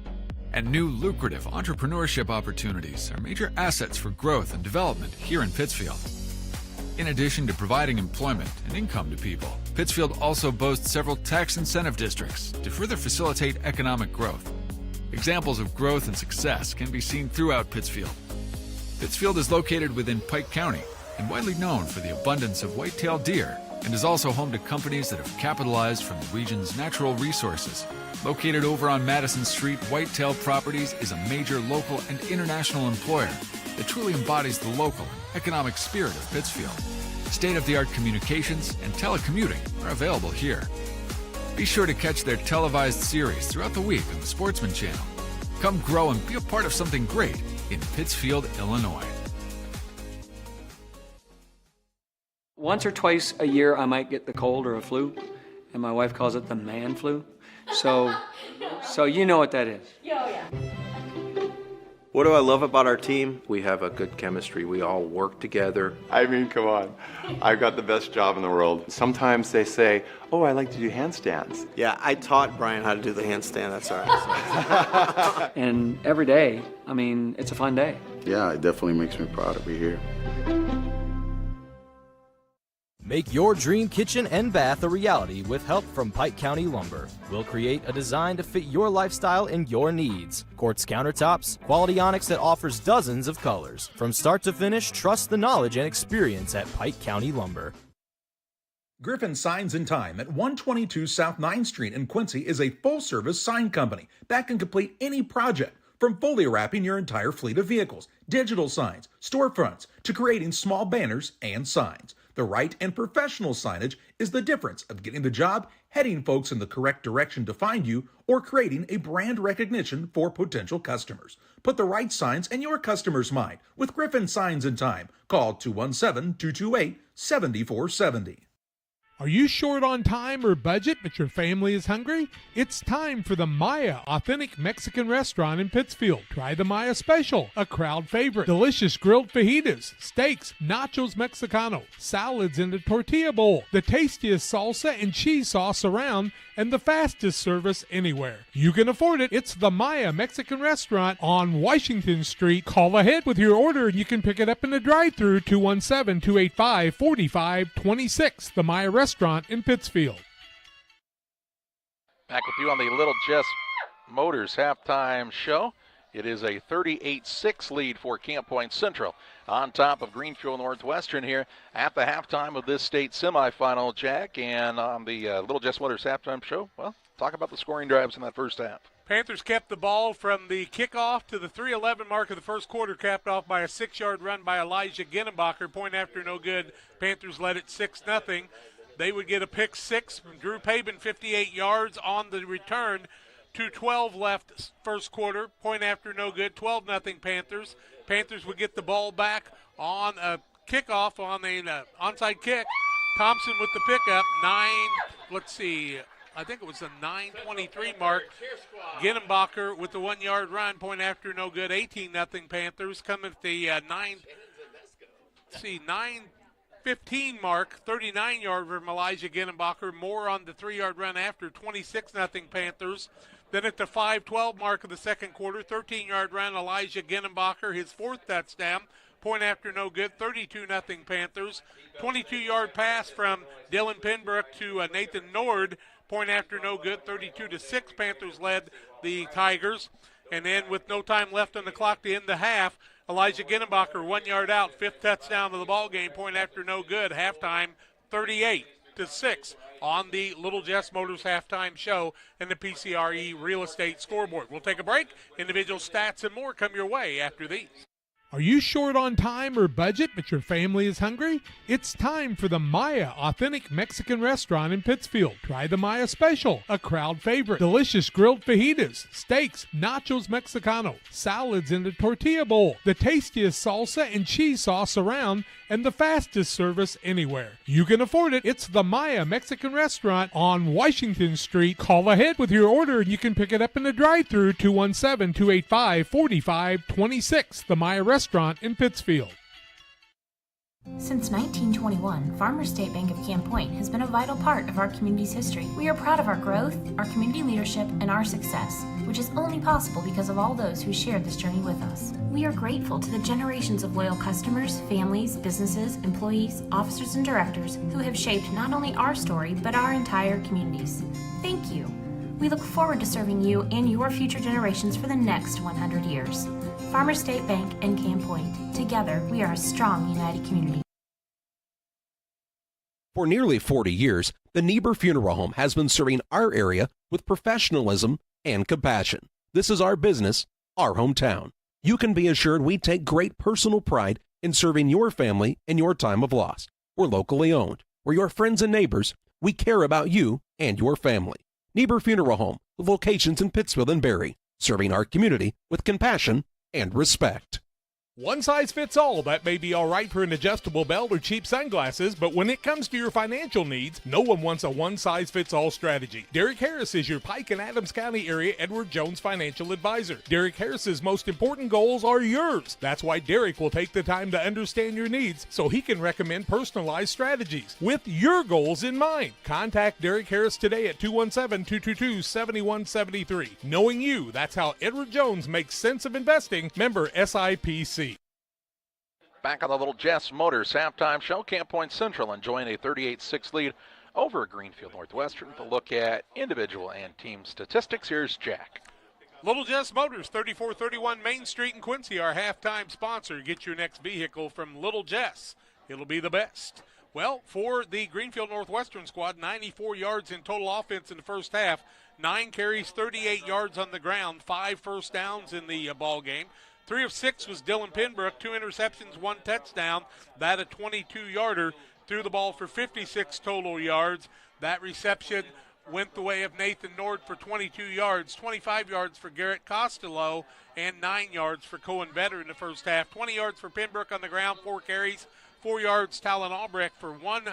and new lucrative entrepreneurship opportunities are major assets for growth and development here in Pittsfield. In addition to providing employment and income to people, Pittsfield also boasts several tax incentive districts to further facilitate economic growth. Examples of growth and success can be seen throughout Pittsfield. Pittsfield is located within Pike County and widely known for the abundance of white-tailed deer, and is also home to companies that have capitalized from the region's natural resources. Located over on Madison Street, Whitetail Properties is a major local and international employer that truly embodies the local and economic spirit of Pittsfield. State-of-the-art communications and telecommuting are available here. Be sure to catch their televised series throughout the week on the Sportsman Channel. Come grow and be a part of something great in Pittsfield, Illinois. Once or twice a year, I might get the cold or a flu, and my wife calls it the man flu. So you know what that is. Yeah. What do I love about our team? We have a good chemistry. We all work together. I mean, come on. I've got the best job in the world. Sometimes they say, oh, I like to do handstands. Yeah, I taught Brian how to do the handstand. That's all right. And every day, I mean, it's a fun day. Yeah, it definitely makes me proud to be here. Make your dream kitchen and bath a reality with help from Pike County Lumber. We'll create a design to fit your lifestyle and your needs. Quartz countertops, quality onyx that offers dozens of colors. From start to finish, trust the knowledge and experience at Pike County Lumber. Griffin Signs and Time at 122 South 9th Street in Quincy is a full-service sign company that can complete any project, from fully wrapping your entire fleet of vehicles, digital signs, storefronts, to creating small banners and signs. The right and professional signage is the difference of getting the job, heading folks in the correct direction to find you, or creating a brand recognition for potential customers. Put the right signs in your customer's mind with Griffin Signs and Time. Call 217-228-7470. Are you short on time or budget, but your family is hungry? It's time for the Maya Authentic Mexican Restaurant in Pittsfield. Try the Maya Special, a crowd favorite. Delicious grilled fajitas, steaks, nachos Mexicano, salads in a tortilla bowl, the tastiest salsa and cheese sauce around, and the fastest service anywhere. You can afford it. It's the Maya Mexican Restaurant on Washington Street. Call ahead with your order and you can pick it up in the drive-thru, 217-285-4526. The Maya Restaurant in Pittsfield. Back with you on the Little Jess Motors halftime show. It is a 38-6 lead for Camp Point Central on top of Greenfield Northwestern here at the halftime of this state semifinal, Jack. And on the Little Jess Motors halftime show, well, talk about the scoring drives in that first half. Panthers kept the ball from the kickoff to the 3:11 mark of the first quarter, capped off by a 6-yard run by Elijah Ginnenbacher. Point after no good. Panthers led it 6-0. They would get a pick six from Drew Pabin, 58 yards on the return. 2:12 left first quarter. Point after no good. 12-0 Panthers. Panthers would get the ball back on a kickoff on an onside kick. Thompson with the pickup. I think it was the 9:23 mark. Ginnenbacher with the 1-yard run. Point after no good. 18-0 Panthers. Come at the 9:15 mark. 39-yard from Elijah Ginnenbacher. More on the 3-yard run after. 26-0 Panthers. Then at the 5:12 mark of the second quarter, 13-yard run, Elijah Ginnenbacher, his fourth touchdown. Point after no good, 32-0 Panthers. 22-yard pass from Dylan Penbrook to Nathan Nord. Point after no good, 32-6 Panthers led the Tigers. And then with no time left on the clock to end the half, Elijah Ginnenbacher 1 yard out, fifth touchdown of the ball game. Point after no good, halftime 38-6 on the Little Jess Motors halftime show and the PCRE Real Estate scoreboard. We'll take a break. Individual stats and more come your way after these. Are you short on time or budget, but your family is hungry? It's time for the Maya Authentic Mexican Restaurant in Pittsfield. Try the Maya Special, a crowd favorite. Delicious grilled fajitas, steaks, nachos Mexicano, salads in a tortilla bowl, the tastiest salsa and cheese sauce around, and the fastest service anywhere. You can afford it. It's the Maya Mexican Restaurant on Washington Street. Call ahead with your order and you can pick it up in the drive-thru, 217-285-4526. The Maya Restaurant in Pittsfield. Since 1921, Farmers State Bank of Camp Point has been a vital part of our community's history. We are proud of our growth, our community leadership, and our success, which is only possible because of all those who shared this journey with us. We are grateful to the generations of loyal customers, families, businesses, employees, officers, and directors who have shaped not only our story, but our entire communities. Thank you. We look forward to serving you and your future generations for the next 100 years. Farmers State Bank and Camp Point. Together, we are a strong, united community. For nearly 40 years, the Niebuhr Funeral Home has been serving our area with professionalism and compassion. This is our business, our hometown. You can be assured we take great personal pride in serving your family in your time of loss. We're locally owned. We're your friends and neighbors. We care about you and your family. Niebuhr Funeral Home, with locations in Pittsfield and Barry, serving our community with compassion and respect. One size fits all. That may be all right for an adjustable belt or cheap sunglasses, but when it comes to your financial needs, no one wants a one-size-fits-all strategy. Derek Harris is your Pike and Adams County area Edward Jones financial advisor. Derek Harris's most important goals are yours. That's why Derek will take the time to understand your needs so he can recommend personalized strategies with your goals in mind. Contact Derek Harris today at 217-222-7173. Knowing you, that's how Edward Jones makes sense of investing. Member SIPC. Back on the Little Jess Motors halftime show, Camp Point Central enjoying a 38-6 lead over Greenfield Northwestern. To look at individual and team statistics, here's Jack. Little Jess Motors, 3431 Main Street in Quincy, our halftime sponsor. Get your next vehicle from Little Jess. It'll be the best. Well, for the Greenfield Northwestern squad, 94 yards in total offense in the first half, 9 carries, 38 yards on the ground, 5 first downs in the ball game. 3 of 6 was Dylan Penbrook, 2 interceptions, 1 touchdown. That a 22-yarder, threw the ball for 56 total yards. That reception went the way of Nathan Nord for 22 yards, 25 yards for Garrett Costello, and 9 yards for Cohen Vetter in the first half. 20 yards for Penbrook on the ground, 4 carries, 4 yards. Talon Albrecht for 1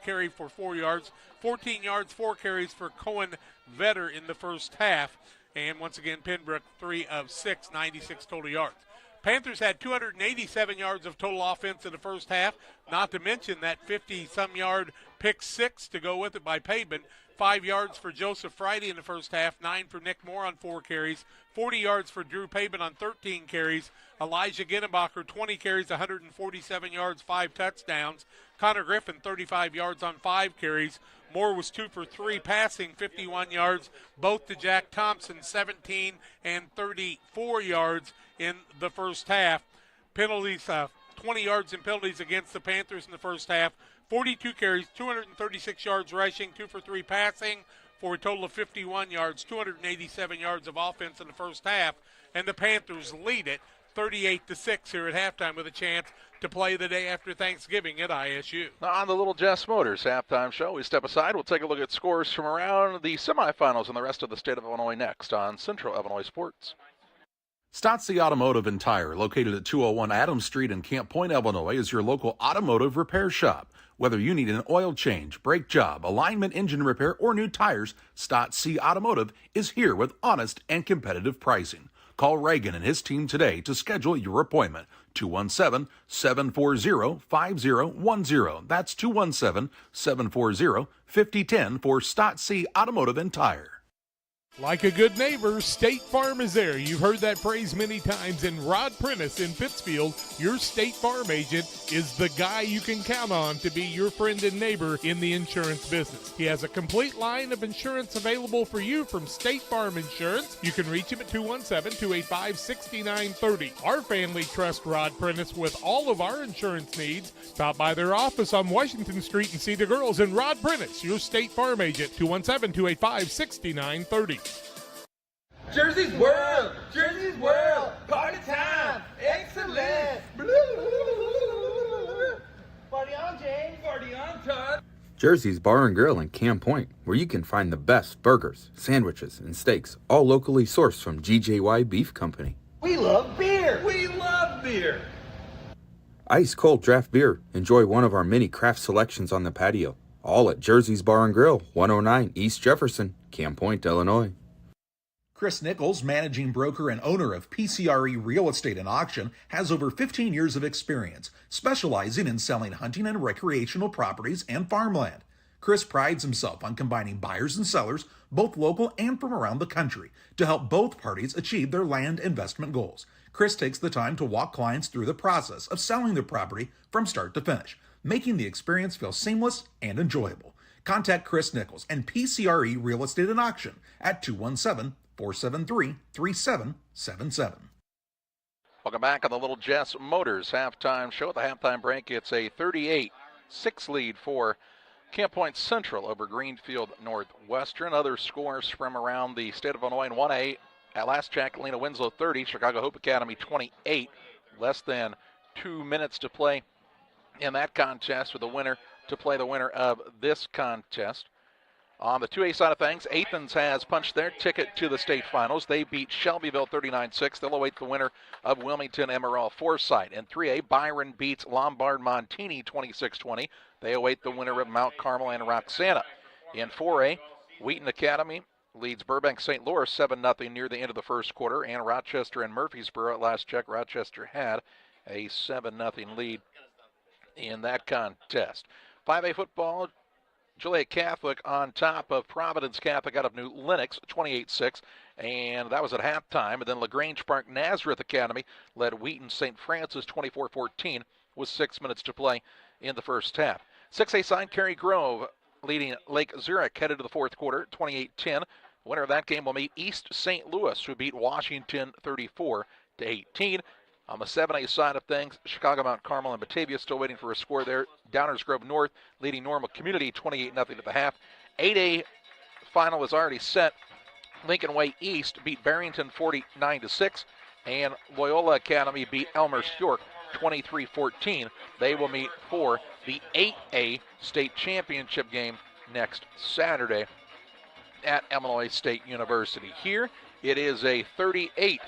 carry for 4 yards, 14 yards, 4 carries for Cohen Vetter in the first half. And once again, Penbrook, 3 of 6, 96 total yards. Panthers had 287 yards of total offense in the first half, not to mention that 50-some-yard pick 6 to go with it by Pabin. 5 yards for Joseph Friday in the first half, 9 for Nick Moore on 4 carries, 40 yards for Drew Pabin on 13 carries. Elijah Ginnenbacher, 20 carries, 147 yards, 5 touchdowns. Connor Griffin, 35 yards on 5 carries. Moore was 2 for 3 passing, 51 yards. Both to Jack Thompson, 17 and 34 yards in the first half. Penalties, 20 yards in penalties against the Panthers in the first half. 42 carries, 236 yards rushing, 2 for 3 passing, for a total of 51 yards, 287 yards of offense in the first half. And the Panthers lead it 38-6 here at halftime with a chance to play the day after Thanksgiving at ISU. Now on the Little Jess Motors halftime show, we step aside. We'll take a look at scores from around the semifinals and the rest of the state of Illinois next on Central Illinois Sports. Stotzi Automotive and Tire, located at 201 Adams Street in Camp Point, Illinois, is your local automotive repair shop. Whether you need an oil change, brake job, alignment, engine repair, or new tires, Stotzi Automotive is here with honest and competitive pricing. Call Reagan and his team today to schedule your appointment. 217-740-5010. That's 217-740-5010 for Stotzi Automotive and Tire. Like a good neighbor, State Farm is there. You've heard that phrase many times, and Rod Prentice in Pittsfield, your State Farm agent, is the guy you can count on to be your friend and neighbor in the insurance business. He has a complete line of insurance available for you from State Farm Insurance. You can reach him at 217-285-6930. Our family trusts Rod Prentice with all of our insurance needs. Stop by their office on Washington Street and see the girls. And Rod Prentice, your State Farm agent, 217-285-6930. Jersey's World! Jersey's World! Party time! Excellent! Party on, James! Party on, Todd! Jersey's Bar and Grill in Camp Point, where you can find the best burgers, sandwiches, and steaks, all locally sourced from GJY Beef Company. We love beer! We love beer! Ice cold draft beer. Enjoy one of our many craft selections on the patio. All at Jersey's Bar and Grill, 109 East Jefferson, Camp Point, Illinois. Chris Nichols, managing broker and owner of PCRE Real Estate and Auction, has over 15 years of experience, specializing in selling hunting and recreational properties and farmland. Chris prides himself on combining buyers and sellers, both local and from around the country, to help both parties achieve their land investment goals. Chris takes the time to walk clients through the process of selling their property from start to finish, making the experience feel seamless and enjoyable. Contact Chris Nichols and PCRE Real Estate and Auction at 217-473-3777. Welcome back on the Little Jess Motors halftime show. At the halftime break, it's a 38-6 lead for Camp Point Central over Greenfield Northwestern. Other scores from around the state of Illinois in 1A. At last check, Lena Winslow 30, Chicago Hope Academy 28. Less than 2 minutes to play in that contest for the winner to play the winner of this contest. On the 2A side of things, Athens has punched their ticket to the state finals. They beat Shelbyville 39-6. They'll await the winner of Wilmington Emerald Forsyth. In 3A, Byron beats Lombard Montini 26-20. They await the winner of Mount Carmel and Roxana. In 4A, Wheaton Academy leads Burbank St. Louis 7-0 near the end of the first quarter, and Rochester and Murfreesboro at last check. Rochester had a 7-0 lead in that contest. 5A football, Joliet Catholic on top of Providence Catholic out of New Lenox, 28-6, and that was at halftime. And then LaGrange Park Nazareth Academy led Wheaton St. Francis 24-14 with 6 minutes to play in the first half. 6A side, Cary Grove leading Lake Zurich headed to the fourth quarter, 28-10. Winner of that game will meet East St. Louis, who beat Washington 34-18. On the 7A side of things, Chicago, Mount Carmel, and Batavia still waiting for a score there. Downers Grove North leading Normal Community 28-0 at the half. 8A final is already set. Lincoln Way East beat Barrington 49-6, and Loyola Academy beat Elmhurst York 23-14. They will meet for the 8A state championship game next Saturday at Illinois State University. Here, it is a 38-6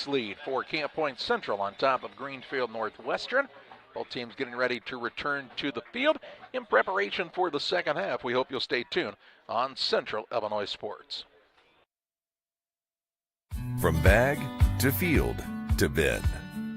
lead for Camp Point Central on top of Greenfield Northwestern. Both teams getting ready to return to the field in preparation for the second half. We hope you'll stay tuned on Central Illinois Sports. From bag to field to bin,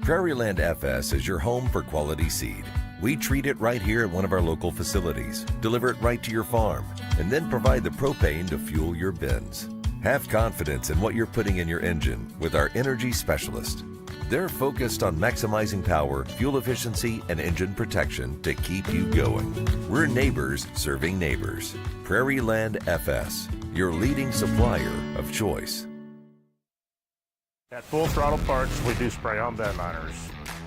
Prairieland FS is your home for quality seed. We treat it right here at one of our local facilities, deliver it right to your farm, and then provide the propane to fuel your bins. Have confidence in what you're putting in your engine with our energy specialist. They're focused on maximizing power, fuel efficiency, and engine protection to keep you going. We're neighbors serving neighbors. Prairieland FS, your leading supplier of choice. At Full Throttle Parts, we do spray-on bed liners,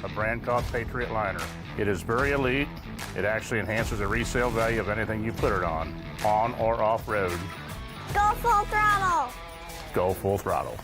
a brand called Patriot Liner. It is very elite. It actually enhances the resale value of anything you put it on or off-road. Go Full Throttle! Go Full Throttle.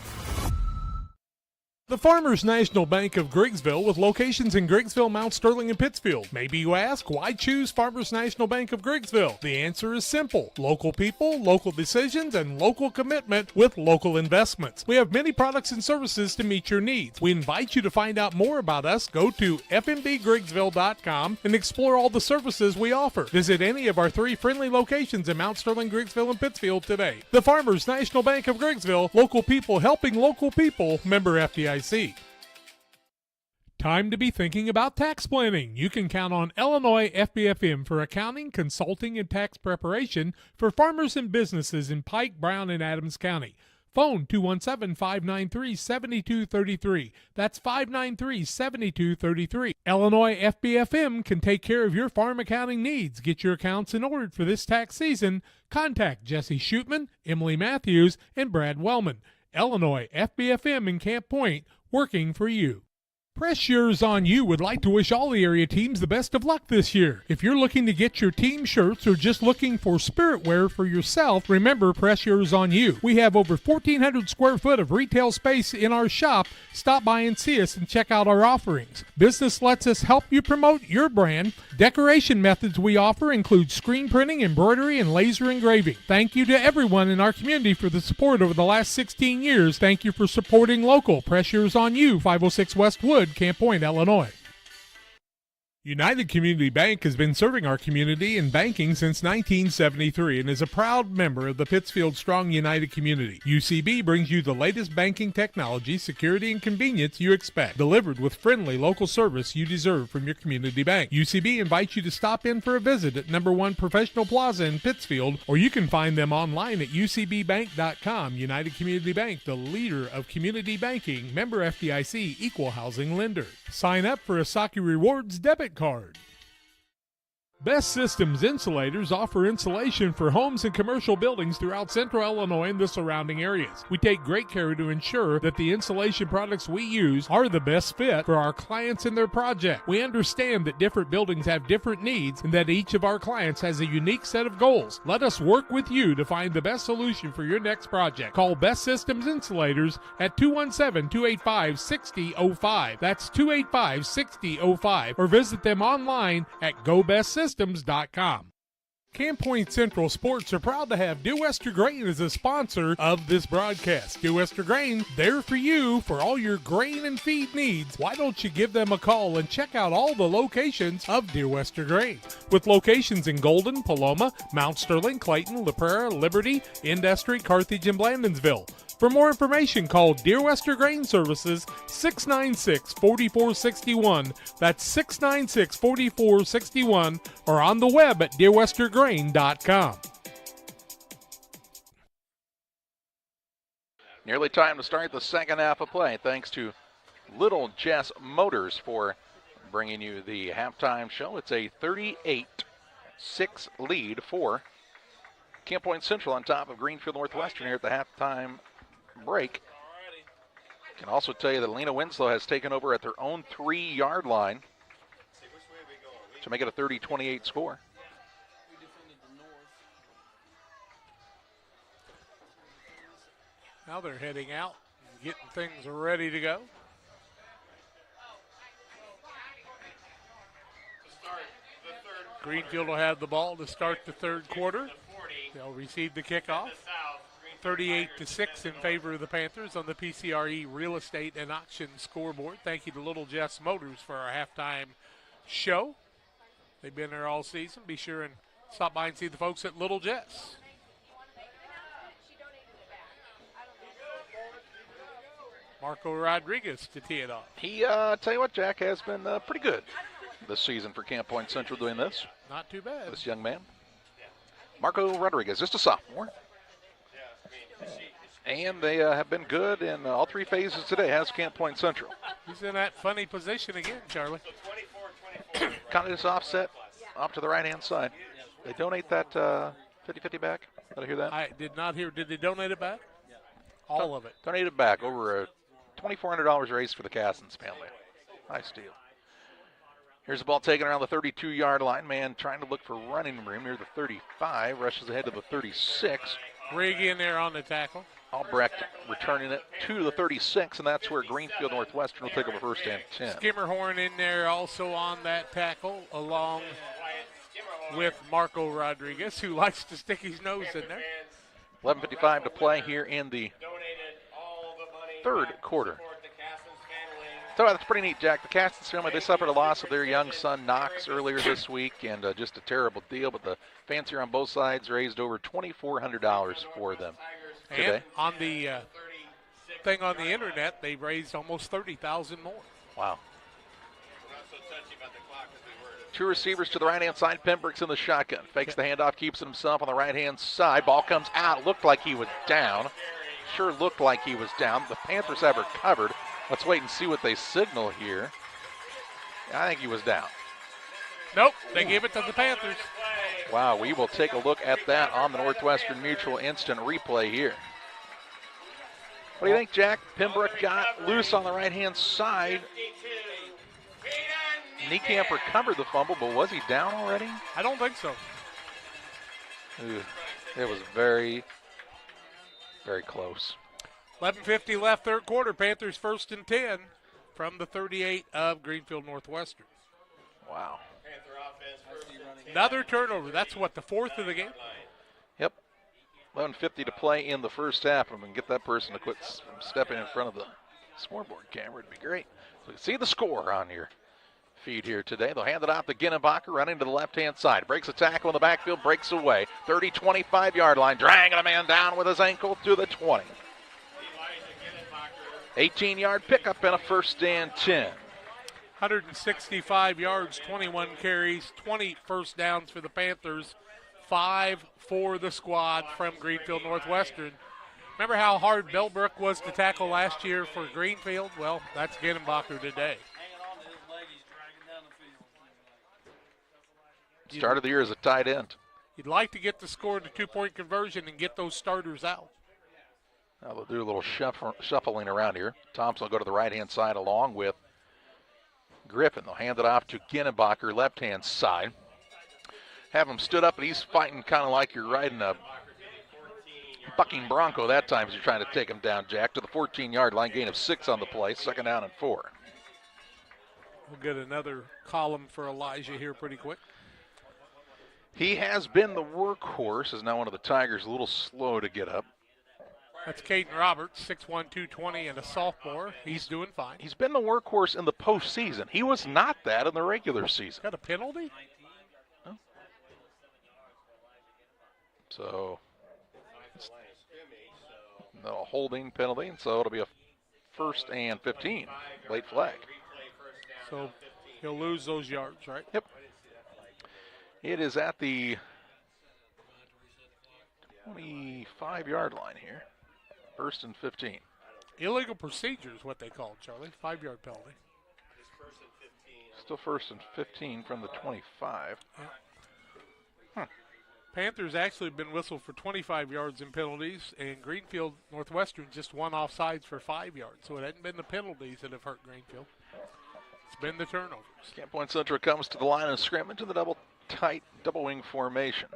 The Farmers National Bank of Griggsville with locations in Griggsville, Mount Sterling, and Pittsfield. Maybe you ask, why choose Farmers National Bank of Griggsville? The answer is simple. Local people, local decisions, and local commitment with local investments. We have many products and services to meet your needs. We invite you to find out more about us. Go to fmbgriggsville.com and explore all the services we offer. Visit any of our 3 friendly locations in Mount Sterling, Griggsville, and Pittsfield today. The Farmers National Bank of Griggsville, local people helping local people, member FDIC. Time to be thinking about tax planning. You can count on Illinois FBFM for accounting, consulting, and tax preparation for farmers and businesses in Pike, Brown, and Adams County. Phone 217-593-7233. That's 593-7233. Illinois FBFM can take care of your farm accounting needs. Get your accounts in order for this tax season. Contact Jesse Shootman, Emily Matthews, and Brad Wellman. Illinois FBFM in Camp Point, working for you. Press Yours On You would like to wish all the area teams the best of luck this year. If you're looking to get your team shirts or just looking for spirit wear for yourself, remember Press Yours On You. We have over 1,400 square foot of retail space in our shop. Stop by and see us and check out our offerings. Business lets us help you promote your brand. Decoration methods we offer include screen printing, embroidery, and laser engraving. Thank you to everyone in our community for the support over the last 16 years. Thank you for supporting local. Press Yours On You, 506 West Wood, Camp Point, Illinois. United Community Bank has been serving our community in banking since 1973 and is a proud member of the Pittsfield Strong United community. UCB brings you the latest banking technology, security, and convenience you expect, delivered with friendly local service you deserve from your community bank. UCB invites you to stop in for a visit at number 1 Professional Plaza in Pittsfield, or you can find them online at ucbbank.com. United Community Bank, the leader of community banking, member FDIC, equal housing lender. Sign up for a Saki Rewards debit card. Best Systems Insulators offer insulation for homes and commercial buildings throughout central Illinois and the surrounding areas. We take great care to ensure that the insulation products we use are the best fit for our clients and their project. We understand that different buildings have different needs and that each of our clients has a unique set of goals. Let us work with you to find the best solution for your next project. Call Best Systems Insulators at 217-285-6005. That's 285-6005. Or visit them online at GoBestSystems.com. Camp Point Central Sports are proud to have Dear Wester Grain as a sponsor of this broadcast. Dear Wester Grain, there for you for all your grain and feed needs. Why don't you give them a call and check out all the locations of Dear Wester Grain? With locations in Golden, Paloma, Mount Sterling, Clayton, La Prairie, Liberty, Industry, Carthage, and Blandonsville. For more information, call Dear Wester Grain Services 696-4461. That's 696-4461, or on the web at dearwestergrain.com. Nearly time to start the second half of play. Thanks to Little Jess Motors for bringing you the halftime show. It's a 38-6 lead for Camp Point Central on top of Greenfield Northwestern here at the halftime break. Can also tell you that Lena Winslow has taken over at their own 3-yard line to make it a 30-28 score. Now they're heading out, getting things ready to go. Greenfield will have the ball to start the third quarter. They'll receive the kickoff. 38-6 in favor of the Panthers on the PCRE Real Estate and Auction scoreboard. Thank you to Little Jess Motors for our halftime show. They've been there all season. Be sure and stop by and see the folks at Little Jess. Marco Rodriguez to tee it off. He, tell you what, Jack, has been pretty good this season for Camp Point Central doing this. Not too bad. This young man. Marco Rodriguez, just a sophomore. And they have been good in all 3 phases today, has Camp Point Central. He's in that funny position again, Charlie. Kind of just offset off to the right-hand side. They donate that 50-50 back. Did I hear that? I did not hear. Did they donate it back? All of it. Donated back. Over a $2,400 raise for the Cassins family. Nice deal. Here's the ball taken around the 32-yard line. Man trying to look for running room near the 35. Rushes ahead to the 36. Rig in there on the tackle. Albrecht returning it to the 36, and that's where Greenfield Northwestern will take over first and 10. Skimmerhorn in there also on that tackle, along with Marco Rodriguez, who likes to stick his nose in there. 11:55 to play here in the third quarter. So that's pretty neat, Jack. The Cassins family, they suffered a loss of their young son, Knox, earlier this week, and just a terrible deal. But the fans here on both sides raised over $2,400 for them today. And on the thing on the internet, they raised almost $30,000 more. Wow. Two receivers to the right-hand side. Pembroke's in the shotgun. Fakes the handoff, keeps it himself on the right-hand side. Ball comes out. Looked like he was down. Sure looked like he was down. The Panthers have her covered. Let's wait and see what they signal here. I think he was down. Nope, they gave it to the Panthers. Wow, we will take a look at that on the Northwestern Mutual instant replay here. What do you think, Jack? Pembroke got loose on the right-hand side. Niekamp recovered the fumble, but was he down already? I don't think so. Ooh, it was very, very close. 11:50 left, third quarter. Panthers 1st and 10 from the 38 of Greenfield Northwestern. Wow. Another turnover. That's what, the 4th of the game? Yep. 11:50 to play in the first half. I'm going to get that person to quit stepping in front of the scoreboard camera. It'd be great. So you can see the score on your feed here today. They'll hand it off to Ginnenbacher, running to the left-hand side. Breaks a tackle in the backfield, breaks away. 30, 25-yard line, dragging a man down with his ankle to the 20. 18-yard pickup and a 1st and 10. 165 yards, 21 carries, 20 first downs for the Panthers, 5 for the squad from Greenfield Northwestern. Remember how hard Bellbrook was to tackle last year for Greenfield? Well, that's Ginnenbacher today. Started the year as a tight end. You'd like to get the score in the two-point conversion and get those starters out. Now they'll do a little shuffling around here. Thompson will go to the right-hand side along with Griffin. They'll hand it off to Ginnenbacher, left-hand side. Have him stood up, and he's fighting kind of like you're riding a bucking bronco that time as you're trying to take him down, Jack, to the 14-yard line, gain of 6 on the play, 2nd down and 4. We'll get another column for Elijah here pretty quick. He has been the workhorse, is now one of the Tigers, a little slow to get up. That's Caden Roberts, 6'1", 220, and a sophomore. He's doing fine. He's been the workhorse in the postseason. He was not that in the regular season. Got a penalty? Oh. So, no holding penalty, and so it'll be a 1st and 15, late flag. So he'll lose those yards, right? Yep. It is at the 25-yard line here. 1st and 15. Illegal procedure is what they call it, Charlie. 5-yard penalty. Still 1st and 15 from the 25. Yeah. Panthers actually been whistled for 25 yards in penalties, and Greenfield Northwestern just 1 offsides for 5 yards. So it hasn't been the penalties that have hurt Greenfield. It's been the turnovers. Camp Point Central comes to the line of scrimmage in the tight double wing formation.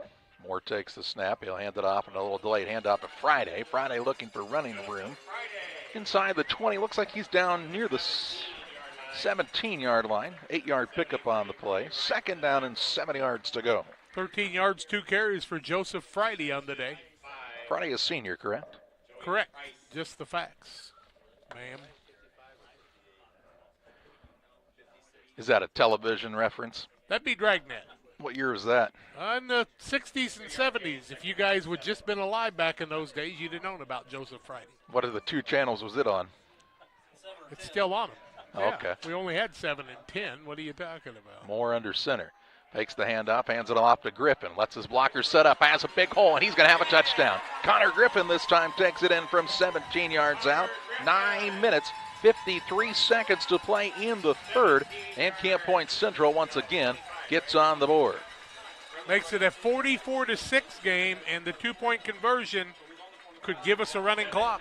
Moore takes the snap. He'll hand it off, and a little delayed handoff to Friday. Friday looking for running room. Inside the 20, looks like he's down near the 17-yard line. 8-yard pickup on the play. 2nd down and 7 yards to go. 13 yards, 2 carries for Joseph Friday on the day. Friday is senior, correct? Correct. Just the facts, ma'am. Is that a television reference? That'd be Dragnet. What year was that? In the 60s and 70s. If you guys would just been alive back in those days, you'd have known about Joseph Friday. What are the 2 channels was it on? It's still on them. Yeah, okay. We only had 7 and 10. What are you talking about? Moore under center. Takes the handoff, hands it off to Griffin. Lets his blocker set up, has a big hole, and he's going to have a touchdown. Connor Griffin this time takes it in from 17 yards out. 9 minutes, 53 seconds to play in the 3rd. And Camp Point Central once again gets on the board. Makes it a 44-6 game, and the 2-point conversion could give us a running clock.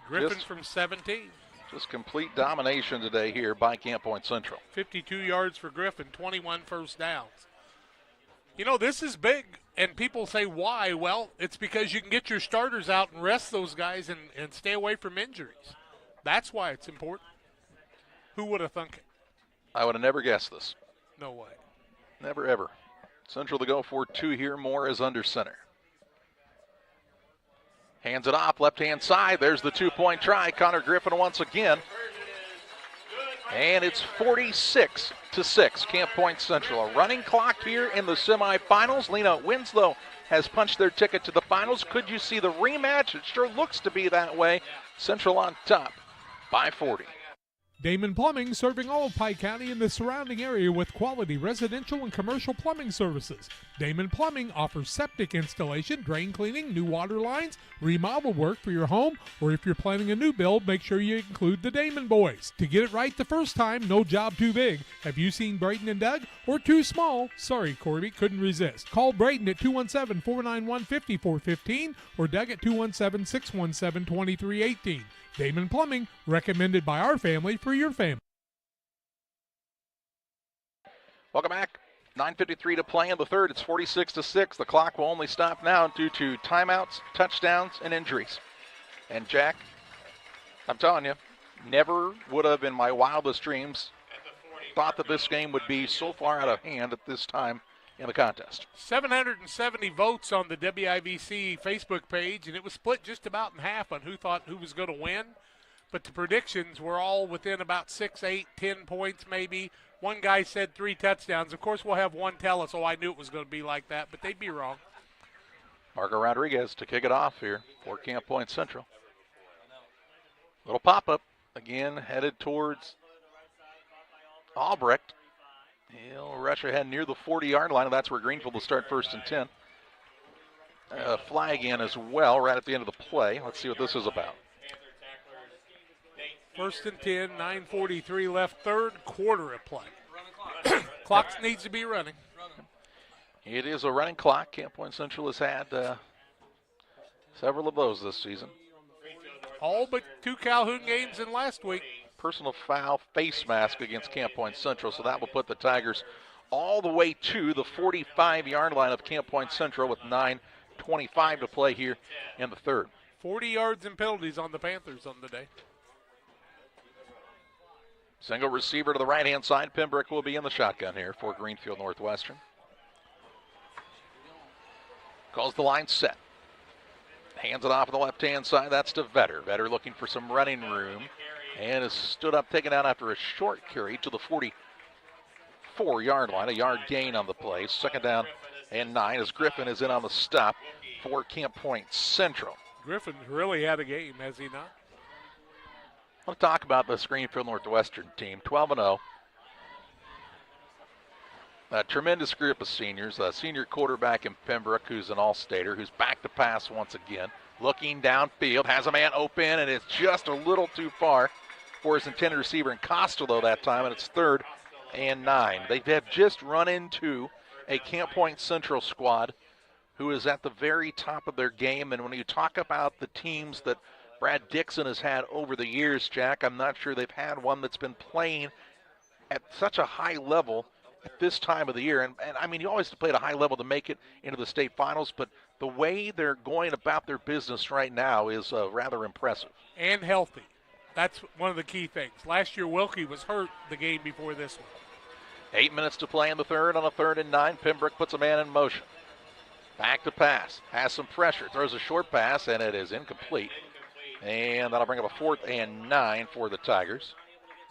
Griffin from 17. Just complete domination today here by Camp Point Central. 52 yards for Griffin, 21 first downs. You know, this is big, and people say, why? Well, it's because you can get your starters out and rest those guys and stay away from injuries. That's why it's important. Who would have thunk it? I would have never guessed this. No way. Never, ever. Central to go for 2 here. Moore is under center. Hands it off, left-hand side. There's the 2-point try. Connor Griffin once again. And it's 46-6. Camp Point Central. A running clock here in the semifinals. Lena Winslow has punched their ticket to the finals. Could you see the rematch? It sure looks to be that way. Central on top by 40. Damon Plumbing, serving all of Pike County and the surrounding area with quality residential and commercial plumbing services. Damon Plumbing offers septic installation, drain cleaning, new water lines, remodel work for your home, or if you're planning a new build, make sure you include the Damon boys. To get it right the first time, no job too big. Have you seen Braden and Doug? Or too small? Sorry, Corby, couldn't resist. Call Braden at 217-491-5415 or Doug at 217-617-2318. Damon Plumbing, recommended by our family for your family. Welcome back. 9:53 to play in the third. It's 46-6. The clock will only stop now due to timeouts, touchdowns, and injuries. And Jack, I'm telling you, never would have in my wildest dreams thought that this game would be so far out of hand at this time in the contest. 770 votes on the WIVC Facebook page, and it was split just about in half on who thought who was going to win. But the predictions were all within about 6, 8, 10 points maybe. One guy said 3 touchdowns. Of course, we'll have one tell us, oh, I knew it was going to be like that, but they'd be wrong. Marco Rodriguez to kick it off here for Camp Point Central. Little pop-up, again, headed towards Albrecht. He'll rush ahead near the 40-yard line, and that's where Greenfield will start 1st and 10. Flag in as well right at the end of the play. Let's see what this is about. 1st and 10, 9:43 left, third quarter of play. Clock needs to be running. It is a running clock. Camp Point Central has had several of those this season. All but 2 Calhoun games in last week. Personal foul face mask against Camp Point Central, so that will put the Tigers all the way to the 45-yard line of Camp Point Central with 9:25 to play here in the third. 40 yards and penalties on the Panthers on the day. Single receiver to the right-hand side. Pembroke will be in the shotgun here for Greenfield Northwestern. Calls the line set. Hands it off on the left-hand side. That's to Vetter. Vetter looking for some running room. And has stood up, taken out after a short carry to the 44-yard line. A yard gain on the play. 2nd down and 9 as Griffin is in on the stop for Camp Point Central. Griffin's really had a game, has he not? I want to talk about this Greenfield Northwestern team. 12-0. A tremendous group of seniors. A senior quarterback in Pembroke, who's an all-stater, who's back to pass once again. Looking downfield, has a man open, and it's just a little too far for his intended receiver in Costello that time, and it's 3rd and 9. They have just run into a Camp Point Central squad who is at the very top of their game, and when you talk about the teams that Brad Dixon has had over the years, Jack, I'm not sure they've had one that's been playing at such a high level at this time of the year. And I mean, you always have to play at a high level to make it into the state finals, but the way they're going about their business right now is rather impressive. And healthy. That's one of the key things. Last year, Wilkie was hurt the game before this one. 8 minutes to play in the third on a 3rd and 9. Pembroke puts a man in motion. Back to pass. Has some pressure. Throws a short pass, and it is incomplete. And that'll bring up a 4th and 9 for the Tigers.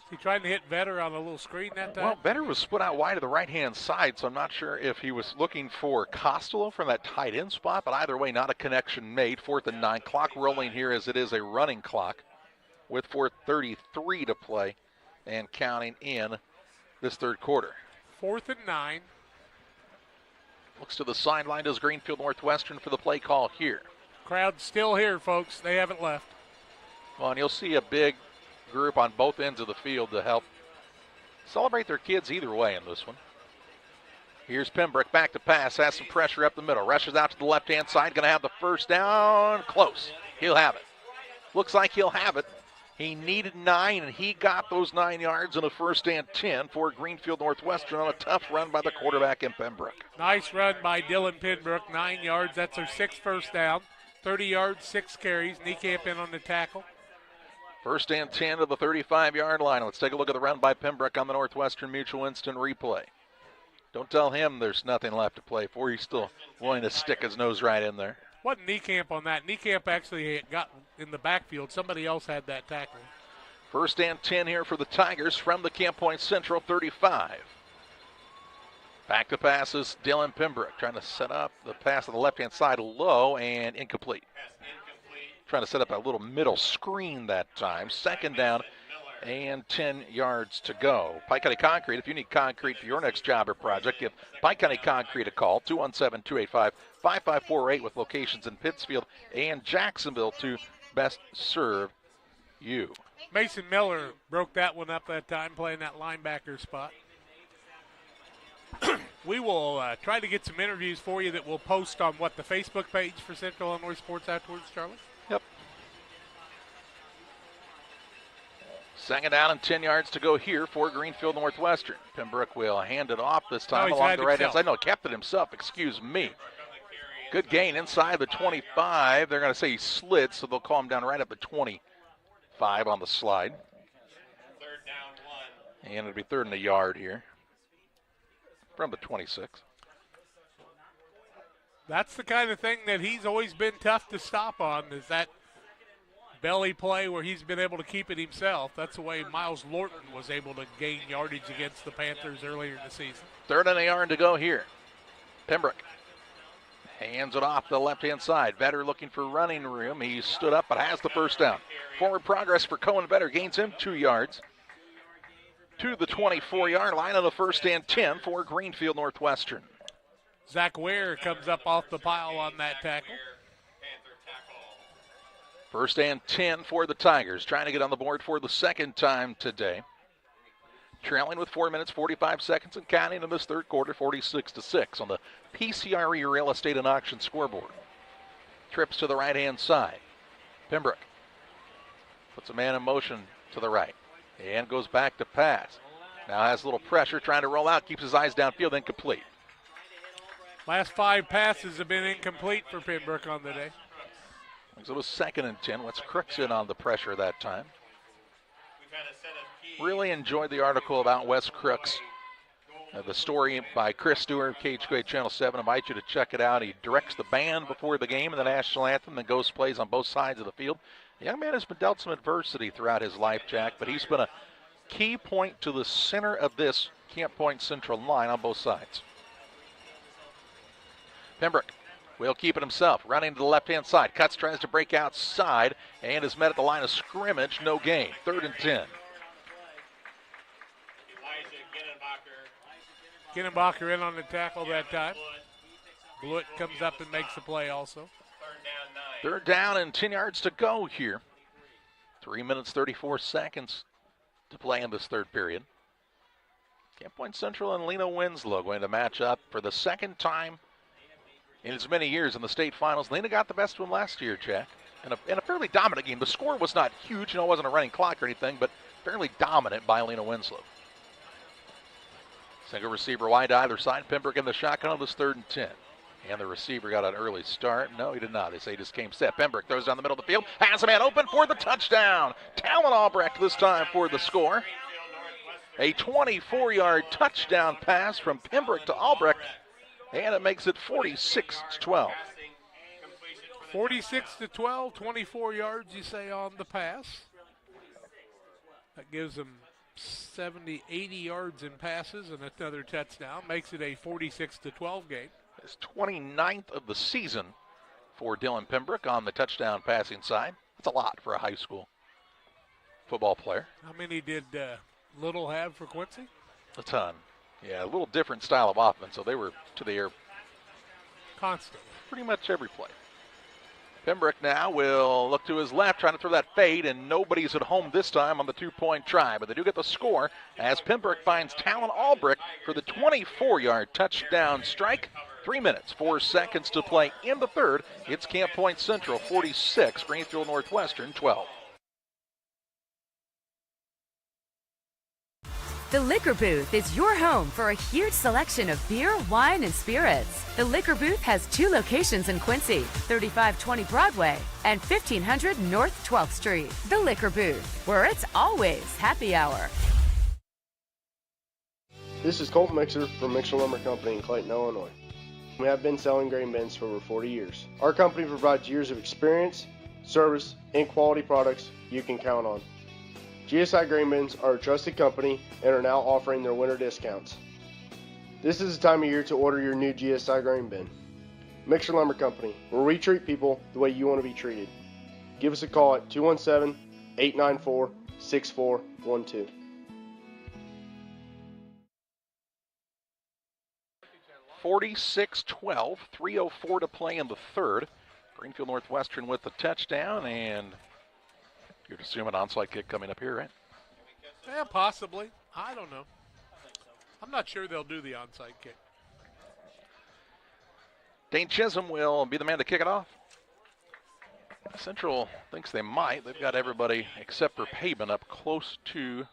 Is he trying to hit Vetter on a little screen that time? Well, Vetter was split out wide to the right-hand side, so I'm not sure if he was looking for Costello from that tight end spot, but either way, not a connection made. 4th and 9. Clock rolling here as it is a running clock with 4:33 to play and counting in this third quarter. 4th and 9. Looks to the sideline, does Greenfield Northwestern for the play call here. Crowd's still here, folks. They haven't left. Well, and you'll see a big group on both ends of the field to help celebrate their kids either way in this one. Here's Pembroke back to pass, has some pressure up the middle, rushes out to the left-hand side, going to have the first down, close. He'll have it. Looks like he'll have it. He needed 9, and he got those 9 yards in a 1st and 10 for Greenfield Northwestern on a tough run by the quarterback in Pembroke. Nice run by Dylan Pembroke, 9 yards. That's their 6th first down. 30 yards, 6 carries. Niekamp in on the tackle. 1st and 10 to the 35-yard line. Let's take a look at the run by Pembroke on the Northwestern Mutual instant replay. Don't tell him there's nothing left to play for. He's still willing to stick his nose right in there. Wasn't Niekamp on that. Niekamp actually got in the backfield. Somebody else had that tackle. 1st and 10 here for the Tigers from the Camp Point Central 35. Back to passes, Dylan Pembroke trying to set up the pass on the left-hand side low and incomplete. Trying to set up a little middle screen that time. 2nd down and 10 yards to go. Pike County Concrete, if you need concrete for your next job or project, give Pike County Concrete a call, 217-285-5548, with locations in Pittsfield and Jacksonville to best serve you. Mason Miller broke that one up that time, playing that linebacker spot. We will try to get some interviews for you that we'll post on, the Facebook page for Central Illinois Sports Outdoors, Charlie? Yep. Second down and 10 yards to go here for Greenfield Northwestern. Pembroke will hand it off this time along the right-hand side. No, kept it himself, excuse me. Good gain inside the 25. They're going to say he slid, so they'll call him down right at the 25 on the slide. Third down, 1. And it'll be third and a yard here from the 26. That's the kind of thing that he's always been tough to stop on, is that belly play where he's been able to keep it himself. That's the way Miles Lorton was able to gain yardage against the Panthers earlier in the season. Third and a yard to go here. Pembroke hands it off the left-hand side. Vetter looking for running room. He stood up but has the first down. Forward progress for Cohen Vetter, gains him 2 yards to the 24-yard line on the first and 10 for Greenfield Northwestern. Zach Ware comes up off the pile on that tackle. First and 10 for the Tigers, trying to get on the board for the second time today. Trailing with 4 minutes, 45 seconds and counting in this third quarter, 46-6 on the PCRE Real Estate and Auction scoreboard. Trips to the right-hand side. Pembroke puts a man in motion to the right and goes back to pass. Now has a little pressure, trying to roll out, keeps his eyes downfield, incomplete. Last 5 passes have been incomplete for Pembroke on the day. So it was second and 10. What's Crooks in on the pressure that time? Really enjoyed the article about Wes Crooks. The story by Chris Stewart of KHQA Channel 7. I invite you to check it out. He directs the band before the game and the national anthem, then goes plays on both sides of the field. The young man has been dealt some adversity throughout his life, Jack, but he's been a key point to the center of this Camp Point Central line on both sides. Pembroke will keep it himself, running to the left-hand side. Cuts, tries to break outside, and is met at the line of scrimmage. No gain. Third and 10. Ginnenbacher in on the tackle that time. Blewett comes up and makes the play also. Third down and 10 yards to go here. 3 minutes, 34 seconds to play in this third period. Camp Point Central and Lena Winslow going to match up for the second time in as many years in the state finals. Lena got the best one last year, Jack, in a fairly dominant game. The score was not huge, it wasn't a running clock or anything, but fairly dominant by Lena Winslow. Single receiver wide to either side. Pembroke in the shotgun on this third and 10. And the receiver got an early start. No, he did not. They say he just came set. Pembroke throws down the middle of the field. Has a man open for the touchdown. Talon Albrecht this time for the score. A 24-yard touchdown pass from Pembroke to Albrecht. And it makes it 46-12. 46-12, 24 yards, you say, on the pass. That gives them 70, 80 yards in passes and another touchdown. Makes it a 46-12 game. It's 29th of the season for Dylan Pembroke on the touchdown passing side. That's a lot for a high school football player. How many did Little have for Quincy? A ton. Yeah, a little different style of offense, so they were to the air constantly. Pretty much every play. Pembroke now will look to his left, trying to throw that fade, and nobody's at home this time on the two-point try. But they do get the score as Pembroke finds Talon Albrecht for the 24-yard touchdown strike. 3 minutes, 4 seconds to play in the third. It's Camp Point Central 46, Greenfield Northwestern 12. The Liquor Booth is your home for a huge selection of beer, wine, and spirits. The Liquor Booth has 2 locations in Quincy, 3520 Broadway and 1500 North 12th Street. The Liquor Booth, where it's always happy hour. This is Colt Mixer from Mixer Lumber Company in Clayton, Illinois. We have been selling grain bins for over 40 years. Our company provides years of experience, service, and quality products you can count on. GSI Grain Bins are a trusted company and are now offering their winter discounts. This is the time of year to order your new GSI Grain Bin. Mixer Lumber Company, where we treat people the way you want to be treated. Give us a call at 217-894-3600. 888-888-6412. 46-12, 3:04 to play in the third. Greenfield Northwestern with the touchdown, and you'd assume an onside kick coming up here, right? Yeah, possibly. I don't know. I'm not sure they'll do the onside kick. Dane Chisholm will be the man to kick it off. Central thinks they might. They've got everybody except for Paban up close to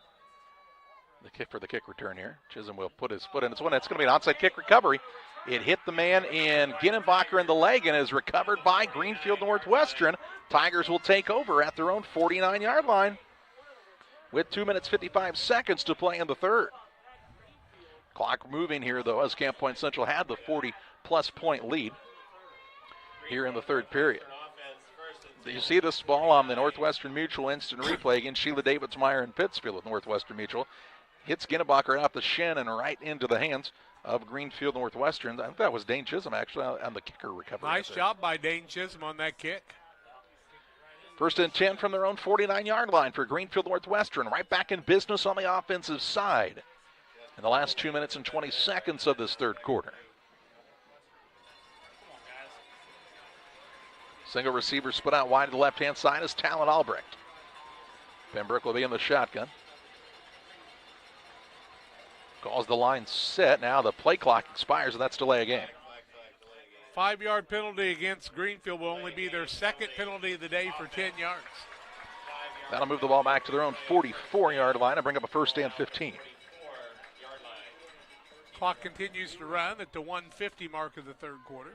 the kick for the kick return here. Chisholm will put his foot in. It's going to be an onside kick recovery. It hit the man in Ginnenbacher in the leg and is recovered by Greenfield Northwestern. Tigers will take over at their own 49-yard line with 2 minutes 55 seconds to play in the third. Clock moving here, though, as Camp Point Central had the 40-plus point lead here in the third period. You see this ball on the Northwestern Mutual instant replay against Sheila Davidsmeyer in Pittsfield with Northwestern Mutual. Hits Ginnenbacher off the shin and right into the hands of Greenfield Northwestern. I think that was Dane Chisholm, actually, on the kicker recovery. Nice job by Dane Chisholm on that kick. First and 10 from their own 49-yard line for Greenfield Northwestern. Right back in business on the offensive side in the last 2 minutes and 20 seconds of this third quarter. Single receiver split out wide to the left-hand side is Talon Albrecht. Pembroke will be in the shotgun. Calls the line set. Now the play clock expires, and that's delay a game. 5-yard penalty against Greenfield will only be their second penalty of the day for 10 yards. That'll move the ball back to their own 44-yard line and bring up a first and 15. Clock continues to run at the 1:50 mark of the third quarter.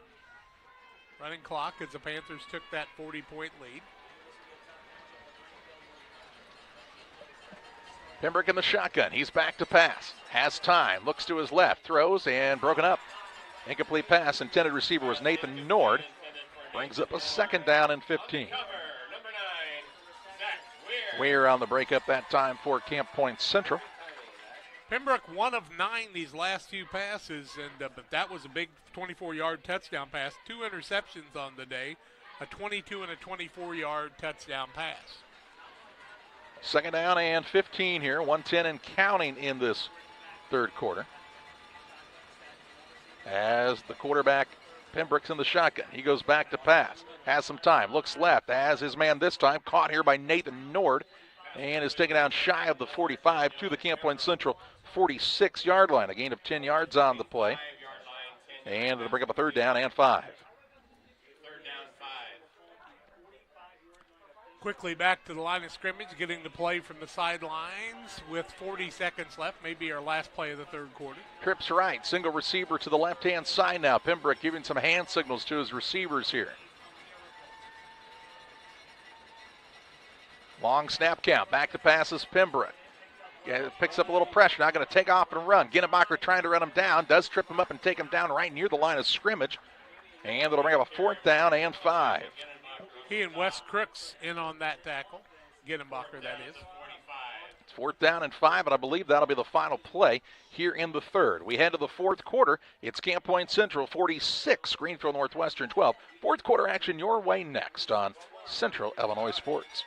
Running clock as the Panthers took that 40-point lead. Pembroke in the shotgun. He's back to pass. Has time. Looks to his left. Throws and broken up. Incomplete pass. Intended receiver was Nathan Nord. Brings up a second down and 15. Weir on the breakup that time for Camp Point Central. Pembroke 1 of 9 these last few passes, and but that was a big 24-yard touchdown pass. 2 interceptions on the day, a 22 and a 24-yard touchdown pass. Second down and 15 here, 1:10 and counting in this third quarter. As the quarterback, Pembroke's in the shotgun. He goes back to pass, has some time, looks left, as his man this time, caught here by Nathan Nord, and is taken down shy of the 45 to the Camp Point Central 46-yard line. A gain of 10 yards on the play. And it'll bring up a third down and 5. Quickly back to the line of scrimmage, getting the play from the sidelines with 40 seconds left, maybe our last play of the third quarter. Trips right, single receiver to the left-hand side now. Pembroke giving some hand signals to his receivers here. Long snap count, back to passes Pembroke. Yeah, picks up a little pressure, now going to take off and run. Ginnenbacher trying to run him down, does trip him up and take him down right near the line of scrimmage. And it'll bring up a fourth down and 5. He and Wes Crooks in on that tackle. Ginnenbacher, that is. It's fourth down and 5, and I believe that'll be the final play here in the third. We head to the fourth quarter. It's Camp Point Central 46, Greenfield Northwestern 12. Fourth quarter action your way next on Central Illinois Sports.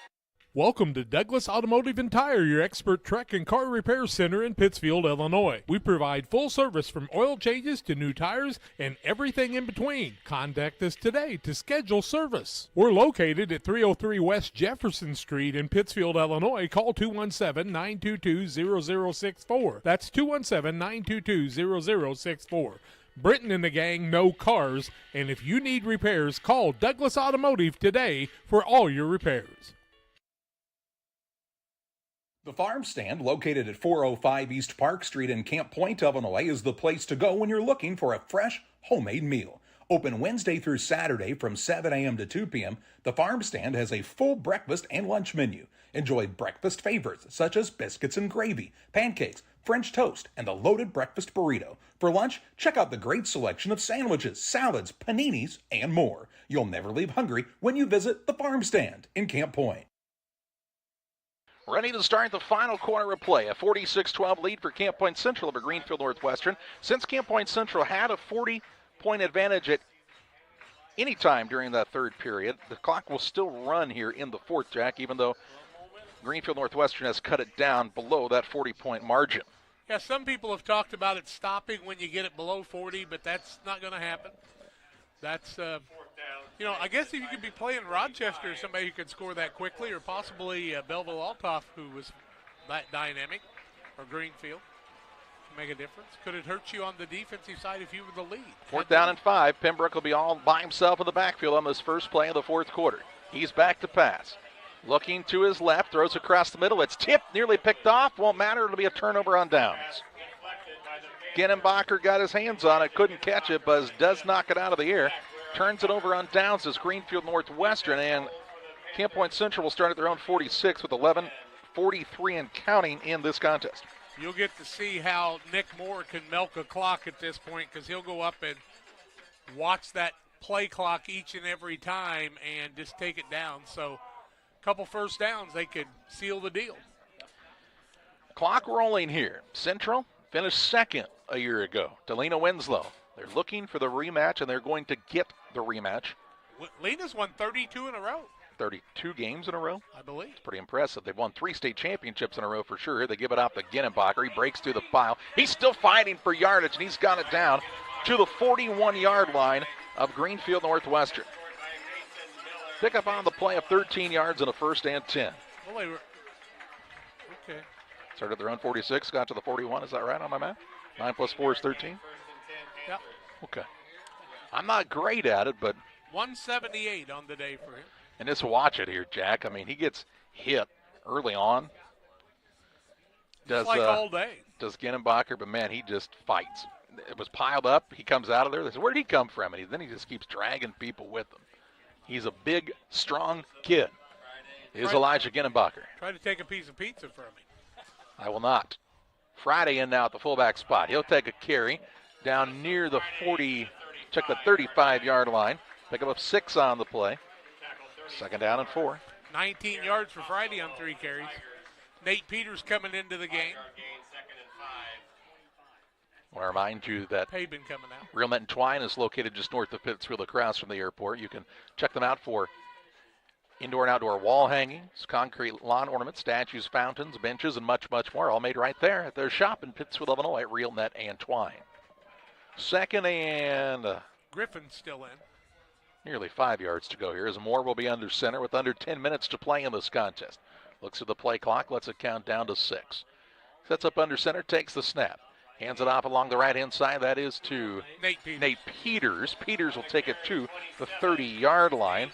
Welcome to Douglas Automotive and Tire, your expert truck and car repair center in Pittsfield, Illinois. We provide full service from oil changes to new tires and everything in between. Contact us today to schedule service. We're located at 303 West Jefferson Street in Pittsfield, Illinois. Call 217-922-0064. That's 217-922-0064. Britton and the gang know cars, and if you need repairs, call Douglas Automotive today for all your repairs. The Farm Stand, located at 405 East Park Street in Camp Point, Illinois, is the place to go when you're looking for a fresh, homemade meal. Open Wednesday through Saturday from 7 a.m. to 2 p.m., the Farm Stand has a full breakfast and lunch menu. Enjoy breakfast favorites such as biscuits and gravy, pancakes, French toast, and the loaded breakfast burrito. For lunch, check out the great selection of sandwiches, salads, paninis, and more. You'll never leave hungry when you visit the Farm Stand in Camp Point. Ready to start the final quarter of play. A 46-12 lead for Camp Point Central over Greenfield Northwestern. Since Camp Point Central had a 40-point advantage at any time during that third period, the clock will still run here in the fourth, Jack, even though Greenfield Northwestern has cut it down below that 40-point margin. Yeah, some people have talked about it stopping when you get it below 40, but that's not going to happen. That's, I guess if you could be playing Rochester or somebody who could score that quickly, or possibly Belleville-Altoff, who was that dynamic, or Greenfield, can make a difference. Could it hurt you on the defensive side if you were the lead? 4th down and 5. Pembroke will be all by himself in the backfield on this first play of the fourth quarter. He's back to pass. Looking to his left, throws across the middle. It's tipped, nearly picked off. Won't matter. It'll be a turnover on downs. Genenbacher got his hands on it, couldn't catch it, but does knock it out of the air. Turns it over on downs as Greenfield Northwestern, and Camp Point Central will start at their own 46 with 11:43 and counting in this contest. You'll get to see how Nick Moore can milk a clock at this point, because he'll go up and watch that play clock each and every time and just take it down. So a couple first downs, they could seal the deal. Clock rolling here. Central finished second a year ago. Delena Winslow. They're looking for the rematch, and they're going to get the rematch. Lena's won 32 in a row. 32 games in a row? I believe. It's pretty impressive. They've won 3 state championships in a row for sure. They give it off to Genenbacher. He breaks through the pile. He's still fighting for yardage, and he's got it down to the 41-yard line of Greenfield Northwestern. Pick up on the play of 13 yards and a 1st and 10. Well, they were okay. Started at their own 46, got to the 41. Is that right on my math? 9 plus 4 is 13? Yep. Okay. I'm not great at it, but 178 on the day for him. And just watch it here, Jack. I mean, he gets hit early on. Just like all day. Does Genenbacher, but man, he just fights. It was piled up. He comes out of there. They said, where did he come from? And then he just keeps dragging people with him. He's a big, strong kid. Is Elijah Genenbacher. Try to take a piece of pizza from me. I will not. Friday in now at the fullback spot. He'll take a carry down near the 40, check the 35-yard line. Pick up 6 on the play. 2nd down and 4. 19 yards for Friday on 3 carries. Nate Peters coming into the game. I want to remind you that Pabin coming out. Real Net and Twine is located just north of Pittsfield, across from the airport. You can check them out for indoor and outdoor wall hangings, concrete lawn ornaments, statues, fountains, benches, and much, much more. All made right there at their shop in Pittsfield, Illinois at Real Net and Twine. 2nd and Griffin's still in. Nearly 5 yards to go here as Moore will be under center with under 10 minutes to play in this contest. Looks at the play clock, lets it count down to 6. Sets up under center, takes the snap. Hands it off along the right-hand side. That is to Nate Peters. Peters will take it to the 30-yard line.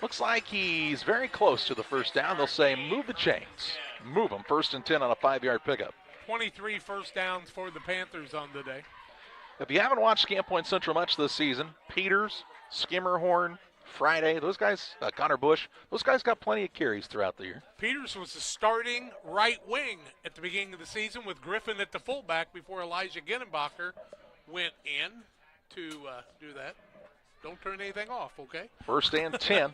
Looks like he's very close to the 1st down. They'll say move the chains. Move them. 1st and 10 on a 5-yard pickup. 23 first downs for the Panthers on the day. If you haven't watched Camp Point Central much this season, Peters, Skimmerhorn, Friday, those guys, Connor Bush, those guys got plenty of carries throughout the year. Peters was the starting right wing at the beginning of the season with Griffin at the fullback before Elijah Genenbacher went in to do that. Don't turn anything off, okay? 1st and 10.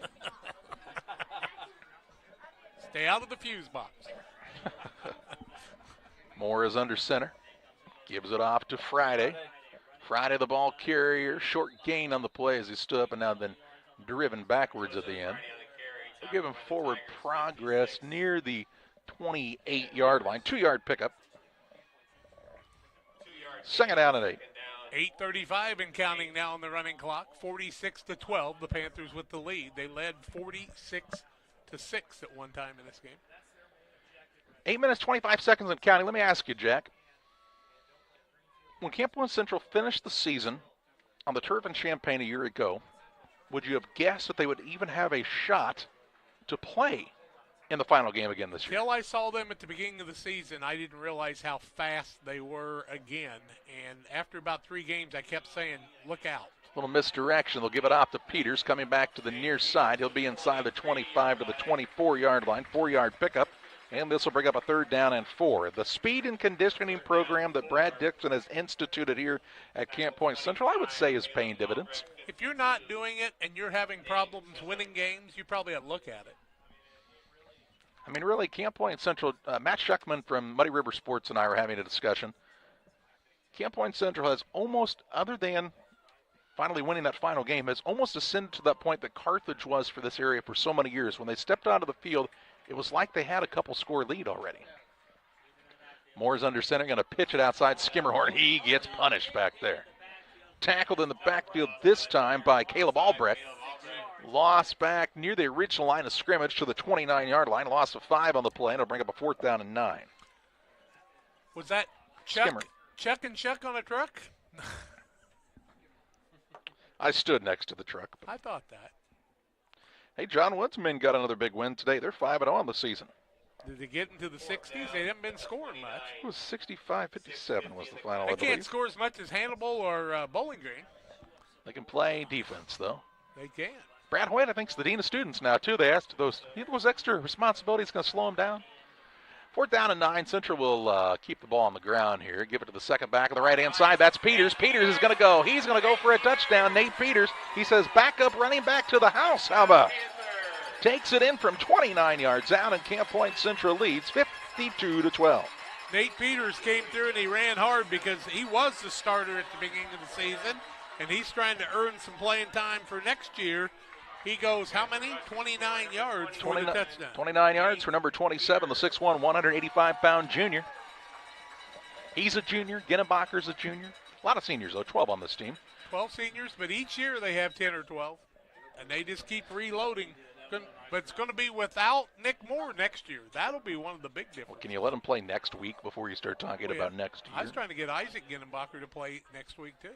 Stay out of the fuse box. Moore is under center. Gives it off to Friday. Friday, the ball carrier. Short gain on the play as he stood up and now then driven backwards at the end. We'll give him forward progress near the 28-yard line. 2-yard pickup. 2nd down and 8. 8:35 and counting now on the running clock. 46-12. The Panthers with the lead. They led 46-6 at one time in this game. 8 minutes, 25 seconds and counting. Let me ask you, Jack. When Camp Point Central finished the season on the turf in Champaign a year ago, would you have guessed that they would even have a shot to play in the final game again this year? Until I saw them at the beginning of the season, I didn't realize how fast they were again. And after about 3 games, I kept saying, look out. Little misdirection. They'll give it off to Peters, coming back to the near side. He'll be inside the 25 to the 24-yard line. 4-yard pickup. And this will bring up a 3rd down and 4. The speed and conditioning program that Brad Dixon has instituted here at Camp Point Central, I would say, is paying dividends. If you're not doing it and you're having problems winning games, you probably ought to look at it. I mean, really, Camp Point Central, Matt Schuckman from Muddy River Sports and I were having a discussion. Camp Point Central has almost, other than finally winning that final game, has almost ascended to that point that Carthage was for this area for so many years. When they stepped onto the field it was like they had a couple score lead already. Moore's under center, going to pitch it outside. Skimmerhorn, he gets punished back there. Tackled in the backfield this time by Caleb Albrecht. Lost back near the original line of scrimmage to the 29-yard line. Loss of 5 on the play, and it'll bring up a 4th down and 9. Was that Chuck and Chuck on a truck? I stood next to the truck. I thought that. Hey, John Wood's men got another big win today. They're 5-0 on the season. Did they get into the 60s? They haven't been scoring much. It was 65-57 was the final, They I believe. can't score as much as Hannibal or Bowling Green. They can play defense, though. They can. Brad Hoyt, I think, is the dean of students now, too. They asked those extra responsibilities going to slow him down. 4th down and 9. Central will keep the ball on the ground here. Give it to the second back on the right-hand side. That's Peters. Peters is going to go. He's going to go for a touchdown. Nate Peters, he says, back up running back to the house. How about? Takes it in from 29 yards out, and Camp Point Central leads 52-12. Nate Peters came through and he ran hard because he was the starter at the beginning of the season, and he's trying to earn some playing time for next year. He goes how many? 29 yards for the touchdown. 29 yards for number 27, the 6'1", 185-pound junior. He's a junior. Ginnenbacher's a junior. A lot of seniors, though, 12 on this team. 12 seniors, but each year they have 10 or 12, and they just keep reloading. But it's going to be without Nick Moore next year. That'll be one of the big differences. Well, can you let him play next week before you start talking about next year? I was trying to get Isaac Ginnenbacher to play next week, too.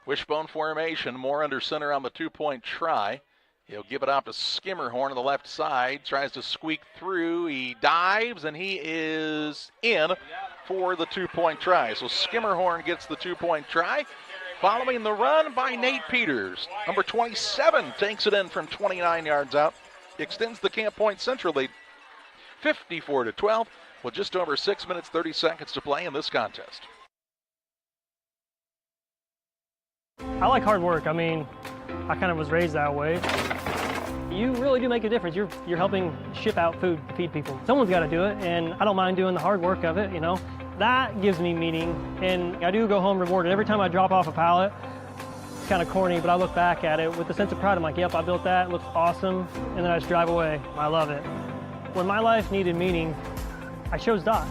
Wishbone formation. Moore under center on the 2-point try. He'll give it off to Skimmerhorn on the left side. Tries to squeak through. He dives, and he is in for the 2-point try. So Skimmerhorn gets the 2-point try. Following the run by Nate Peters. Number 27 takes it in from 29 yards out. Extends the Camp Point Central lead 54-12 with just over 6 minutes, 30 seconds to play in this contest. I like hard work. I mean, I kind of was raised that way. You really do make a difference. You're helping ship out food to feed people. Someone's got to do it, and I don't mind doing the hard work of it, you know. That gives me meaning, and I do go home rewarded. Every time I drop off a pallet, it's kind of corny, but I look back at it with a sense of pride. I'm like, yep, I built that. It looks awesome. And then I just drive away. I love it. When my life needed meaning, I chose Doc.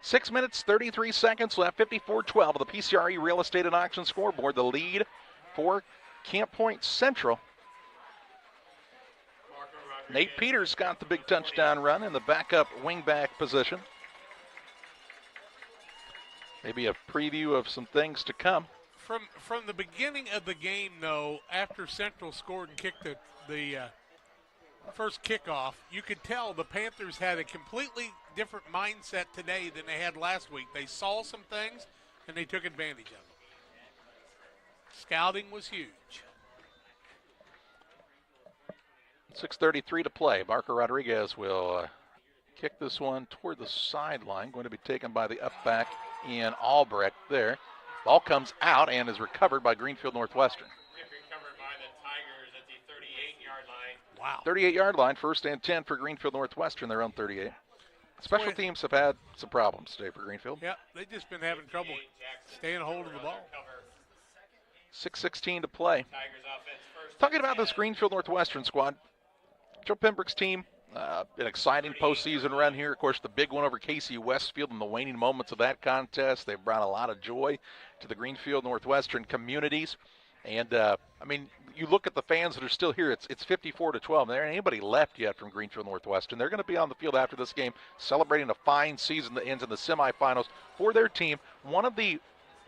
Six minutes, 33 seconds left, 54-12 of the PCRE Real Estate and Auction scoreboard. The lead for Camp Point Central. Nate Peters got the big touchdown run in the backup wingback position. Maybe a preview of some things to come. From the beginning of the game, though, after Central scored and kicked the first kickoff, you could tell the Panthers had a completely different mindset today than they had last week. They saw some things, and they took advantage of them. Scouting was huge. 6:33 to play. Marco Rodriguez will kick this one toward the sideline. Going to be taken by the up back in Albrecht there. Ball comes out and is recovered by Greenfield Northwestern. Recovered by the Tigers at the 38-yard line. Wow. 38-yard line, 1st and 10 for Greenfield Northwestern. They're on 38. Special teams have had some problems today for Greenfield. Yeah, they've just been having trouble staying a hold of the ball. 6:16 to play. Talking about this Greenfield Northwestern squad, Joe Pembroke's team, an exciting postseason run here. Of course, the big one over KC Westfield in the waning moments of that contest. They've brought a lot of joy to the Greenfield Northwestern communities. And, I mean, you look at the fans that are still here, it's 54-12. There ain't anybody left yet from Greenfield Northwestern. They're going to be on the field after this game celebrating a fine season that ends in the semifinals for their team. One of the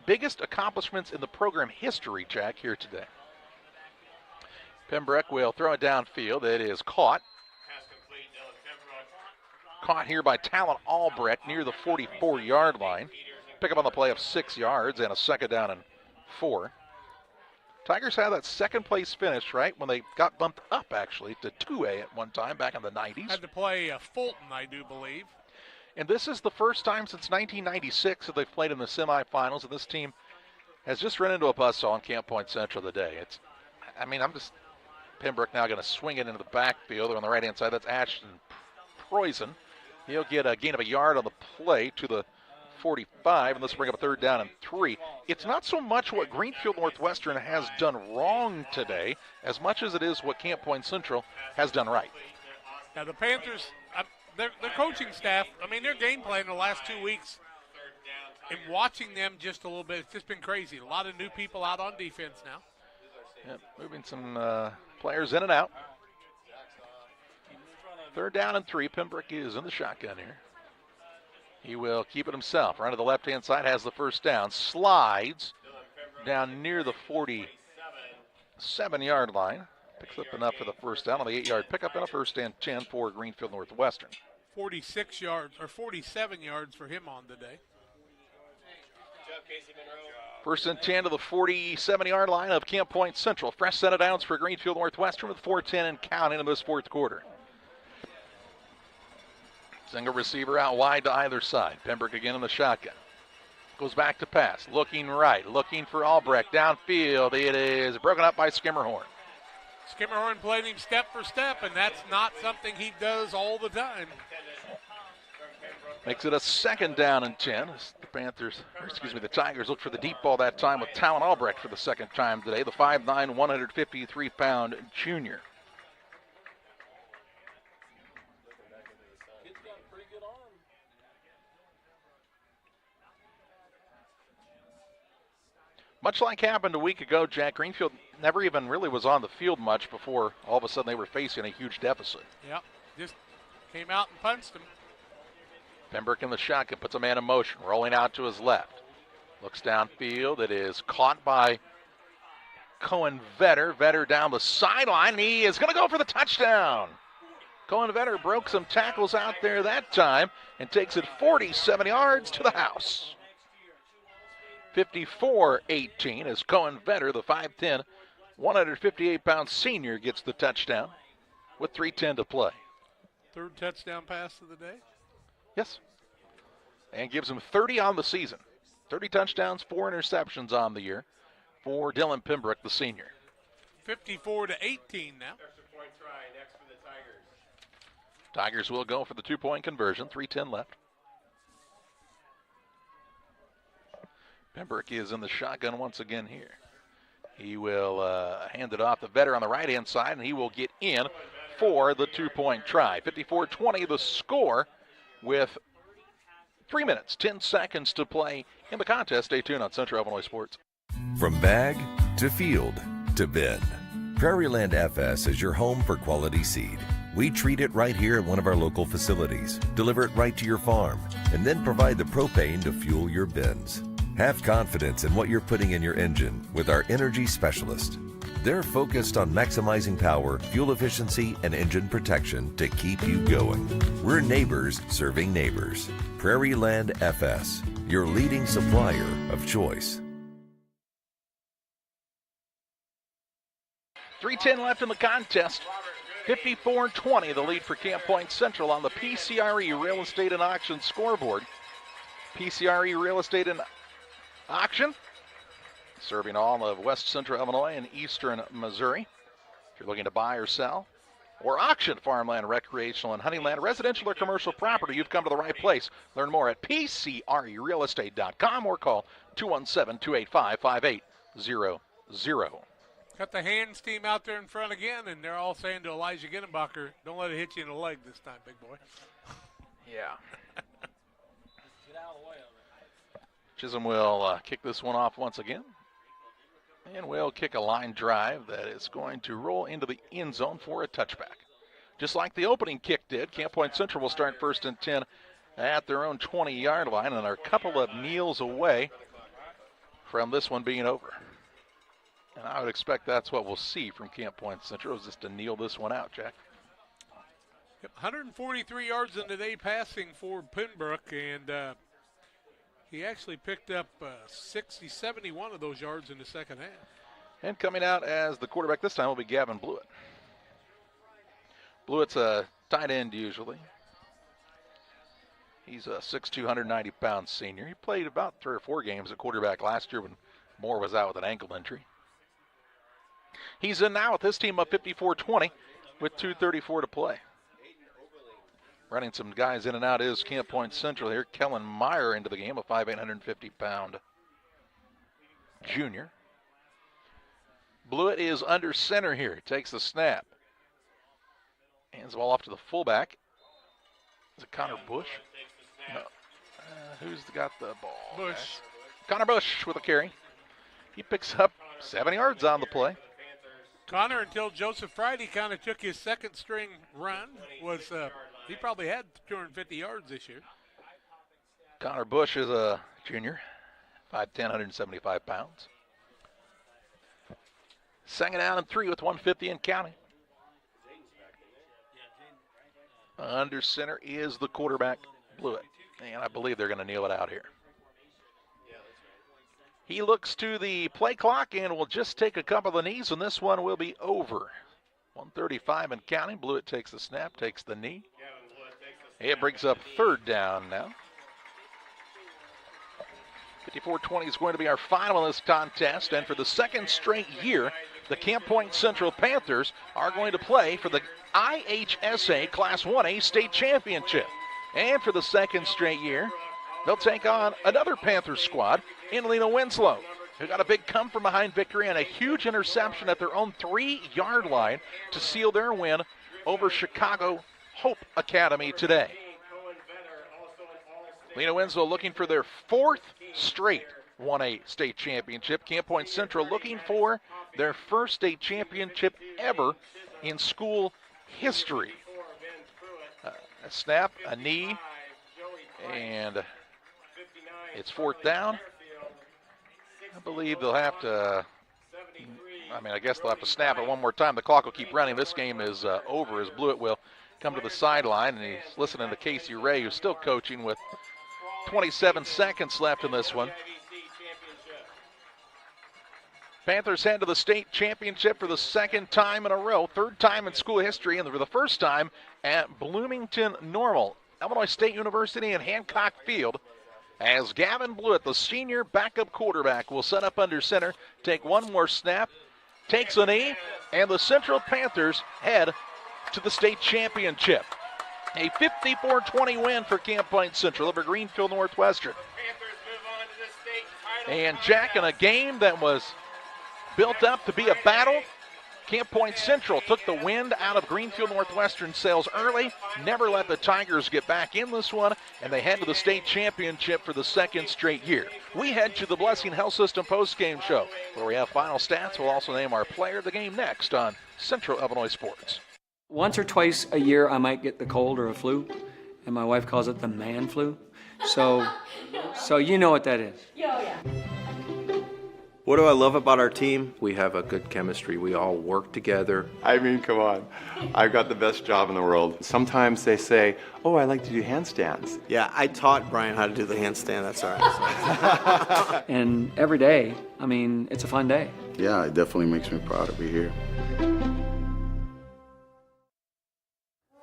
biggest accomplishments in the program history, Jack, here today. Pembroke will throw it downfield. It is caught. Caught here by Talon Albrecht near the 44-yard line. Pick up on the play of 6 yards and a 2nd down and 4. Tigers had that second place finish, right, when they got bumped up, actually, to 2A at one time back in the 90s. Had to play Fulton, I do believe. And this is the first time since 1996 that they've played in the semifinals, and this team has just run into a buzzsaw on Camp Point Central today. Pembroke now going to swing it into the backfield. On the right-hand side, that's Ashton Proisen. He'll get a gain of a yard on the play to the 45, and let's bring up a 3rd down and 3. It's not so much what Greenfield Northwestern has done wrong today as much as it is what Camp Point Central has done right. Now, the Panthers, their coaching staff, I mean, their game plan the last 2 weeks, and watching them just a little bit, it's just been crazy. A lot of new people out on defense now. Yep, moving some players in and out. 3rd down and 3. Pembroke is in the shotgun here. He will keep it himself. Right to the left-hand side, has the 1st down. Slides down near the 47-yard line. Picks up enough for the 1st down on the 8-yard pickup and a 1st and 10 for Greenfield Northwestern. 46 yards or 47 yards for him on the day. 1st and 10 to the 47-yard line of Camp Point Central. Fresh set of downs for Greenfield Northwestern with 4:10 and counting in this 4th quarter. Single receiver out wide to either side. Pembroke again in the shotgun. Goes back to pass. Looking right. Looking for Albrecht. Downfield. It is broken up by Skimmerhorn. Skimmerhorn played him step for step, and that's not something he does all the time. Makes it a 2nd down and 10. The Tigers look for the deep ball that time with Talon Albrecht for the 2nd time today. The 5'9", 153-pound junior. Much like happened a week ago, Jack, Greenfield never even really was on the field much before all of a sudden they were facing a huge deficit. Yep, just came out and punched him. Pembroke in the shotgun, puts a man in motion, rolling out to his left. Looks downfield. It is caught by Cohen Vetter. Vetter down the sideline, and he is going to go for the touchdown. Cohen Vetter broke some tackles out there that time and takes it 47 yards to the house. 54-18 as Cohen Vetter, the 5'10", 158-pound senior, gets the touchdown with 3:10 to play. 3rd touchdown pass of the day. Yes. And gives him 30 on the season. 30 touchdowns, 4 interceptions on the year for Dylan Pembroke, the senior. 54-18 now. Tigers will go for the 2-point conversion. 3:10 left. Pembroke is in the shotgun once again here. He will hand it off to Vetter on the right-hand side, and he will get in for the 2-point try. 54-20 the score with 3 minutes, 10 seconds to play in the contest. Stay tuned on Central Illinois Sports. From bag to field to bin, Prairieland FS is your home for quality seed. We treat it right here at one of our local facilities, deliver it right to your farm, and then provide the propane to fuel your bins. Have confidence in what you're putting in your engine with our energy specialist. They're focused on maximizing power, fuel efficiency, and engine protection to keep you going. We're neighbors serving neighbors. Prairieland FS, your leading supplier of choice. 3:10 left in the contest. 54-20 the lead for Camp Point Central on the PCRE Real Estate and Auction scoreboard. PCRE Real Estate and Auction, serving all of West Central Illinois and Eastern Missouri. If you're looking to buy or sell or auction farmland, recreational, and hunting land, residential or commercial property, you've come to the right place. Learn more at PCRErealestate.com or call 217-285-5800. Got the hands team out there in front again, and they're all saying to Elijah Ginnebacher, don't let it hit you in the leg this time, big boy. Yeah. Chisholm will kick this one off once again. And will kick a line drive that is going to roll into the end zone for a touchback. Just like the opening kick did, Camp Point Central will start 1st and 10 at their own 20-yard line and are a couple of kneels away from this one being over. And I would expect that's what we'll see from Camp Point Central, is just to kneel this one out, Jack. 143 yards in the day passing for Pembroke, and he actually picked up 71 of those yards in the second half. And coming out as the quarterback this time will be Gavin Blewett. Blewett's a tight end usually. He's a 6'2", 190-pound senior. He played about 3 or 4 games at quarterback last year when Moore was out with an ankle injury. He's in now with his team up 54-20 with 2:34 to play. Running some guys in and out is Camp Point Central here. Kellen Meyer into the game, a 5'8", 150-pound junior. Blewett is under center here. Takes the snap. Hands the ball off to the fullback. Is it Connor Bush? No. Who's got the ball? Bush. Connor Bush with a carry. He picks up 7 yards on the play. Connor, until Joseph Friday kind of took his second string run, was he probably had 250 yards this year. Connor Bush is a junior, 5'10", 175 pounds. Second down and 3 with 150 and counting. Under center is the quarterback, Blewett. And I believe they're going to kneel it out here. He looks to the play clock and will just take a couple of knees, and this one will be over. 135 and counting. Blewett takes the snap, takes the knee. It brings up third down now. 54-20 is going to be our final in this contest, and for the second straight year, the Camp Point Central Panthers are going to play for the IHSA Class 1A State Championship. And for the second straight year, they'll take on another Panthers squad in Lena Winslow, who got a big come-from-behind victory and a huge interception at their own 3-yard line to seal their win over Chicago Hope Academy today. Lena Winslow looking for their 4th straight 1A state championship. Camp Point Central looking for their first state championship ever in school history. A snap, a knee, and it's 4th down. I believe they'll have to, I guess they'll have to snap it one more time. The clock will keep running. This game is over as Blewett will come to the sideline, and he's listening to Casey Ray, who's still coaching with 27 seconds left in this one. Panthers head to the state championship for the second time in a row, third time in school history, and for the first time at Bloomington Normal, Illinois State University and Hancock Field, as Gavin Blewett, the senior backup quarterback, will set up under center, take one more snap, takes a knee, and the Central Panthers head to the state championship. A 54-20 win for Camp Point Central over Greenfield Northwestern. And Jack, in a game that was built up to be a battle, Camp Point Central took the wind out of Greenfield Northwestern sails early, never let the Tigers get back in this one, and they head to the state championship for the second straight year. We head to the Blessing Health System postgame show, where we have final stats. We'll also name our player of the game next on Central Illinois Sports. Once or twice a year, I might get the cold or a flu, and my wife calls it the man flu. So you know what that is. Yeah. What do I love about our team? We have a good chemistry. We all work together. I mean, come on. I've got the best job in the world. Sometimes they say, oh, I like to do handstands. Yeah, I taught Brian how to do the handstand. That's all right. And every day, it's a fun day. Yeah, it definitely makes me proud to be here.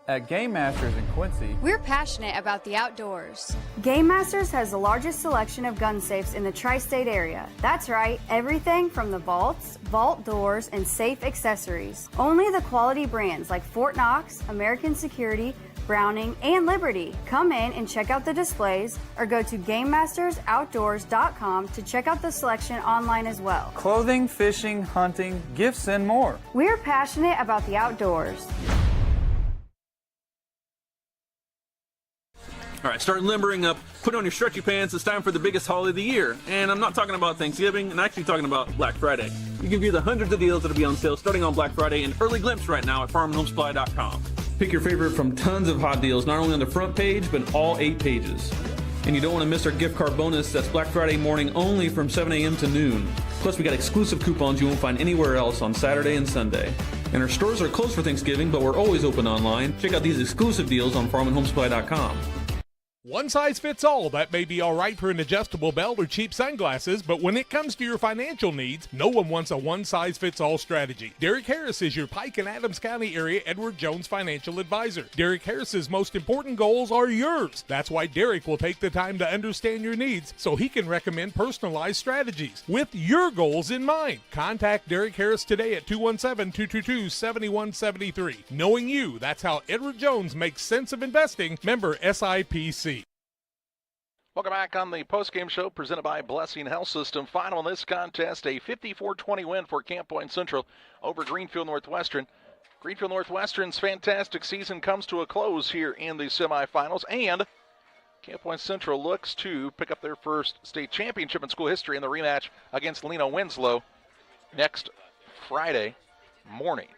At Game Masters in Quincy, we're passionate about the outdoors. Game Masters has the largest selection of gun safes in the tri-state area. That's right, everything from the vaults, vault doors, and safe accessories. Only the quality brands like Fort Knox, American Security, Browning, and Liberty. Come in and check out the displays or go to GameMastersOutdoors.com to check out the selection online as well. Clothing, fishing, hunting, gifts, and more. We're passionate about the outdoors. All right, start limbering up. Put on your stretchy pants. It's time for the biggest holiday of the year. And I'm not talking about Thanksgiving. I'm actually talking about Black Friday. You can view the hundreds of deals that will be on sale starting on Black Friday and early glimpse right now at farmandhomesupply.com. Pick your favorite from tons of hot deals, not only on the front page, but all 8 pages. And you don't want to miss our gift card bonus. That's Black Friday morning only from 7 a.m. to noon. Plus, we got exclusive coupons you won't find anywhere else on Saturday and Sunday. And our stores are closed for Thanksgiving, but we're always open online. Check out these exclusive deals on farmandhomesupply.com. One size fits all. That may be all right for an adjustable belt or cheap sunglasses, but when it comes to your financial needs, no one wants a one-size-fits-all strategy. Derek Harris is your Pike and Adams County area Edward Jones financial advisor. Derek Harris's most important goals are yours. That's why Derek will take the time to understand your needs so he can recommend personalized strategies with your goals in mind. Contact Derek Harris today at 217-222-7173. Knowing you, that's how Edward Jones makes sense of investing. Member SIPC. Welcome back on the postgame show presented by Blessing Health System. Final in this contest, a 54-20 win for Camp Point Central over Greenfield Northwestern. Greenfield Northwestern's fantastic season comes to a close here in the semifinals, and Camp Point Central looks to pick up their first state championship in school history in the rematch against Lena Winslow next Friday morning.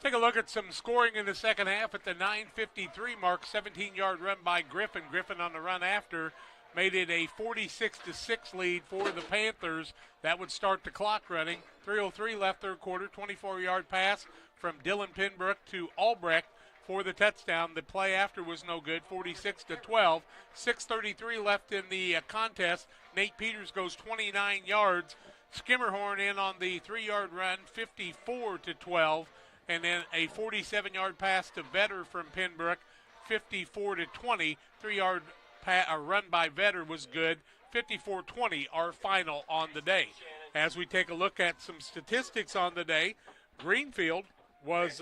Take a look at some scoring in the second half at the 9:53 mark. 17-yard run by Griffin. Griffin on the run after made it a 46-6 lead for the Panthers. That would start the clock running. 3:03 left third quarter. 24-yard pass from Dylan Pinbrook to Albrecht for the touchdown. The play after was no good. 46-12. 6:33 left in the contest. Nate Peters goes 29 yards. Skimmerhorn in on the 3-yard run. 54-12. And then a 47-yard pass to Vetter from Pinbrook, 54-20. 3-yard run by Vetter was good, 54-20, our final on the day. As we take a look at some statistics on the day, Greenfield was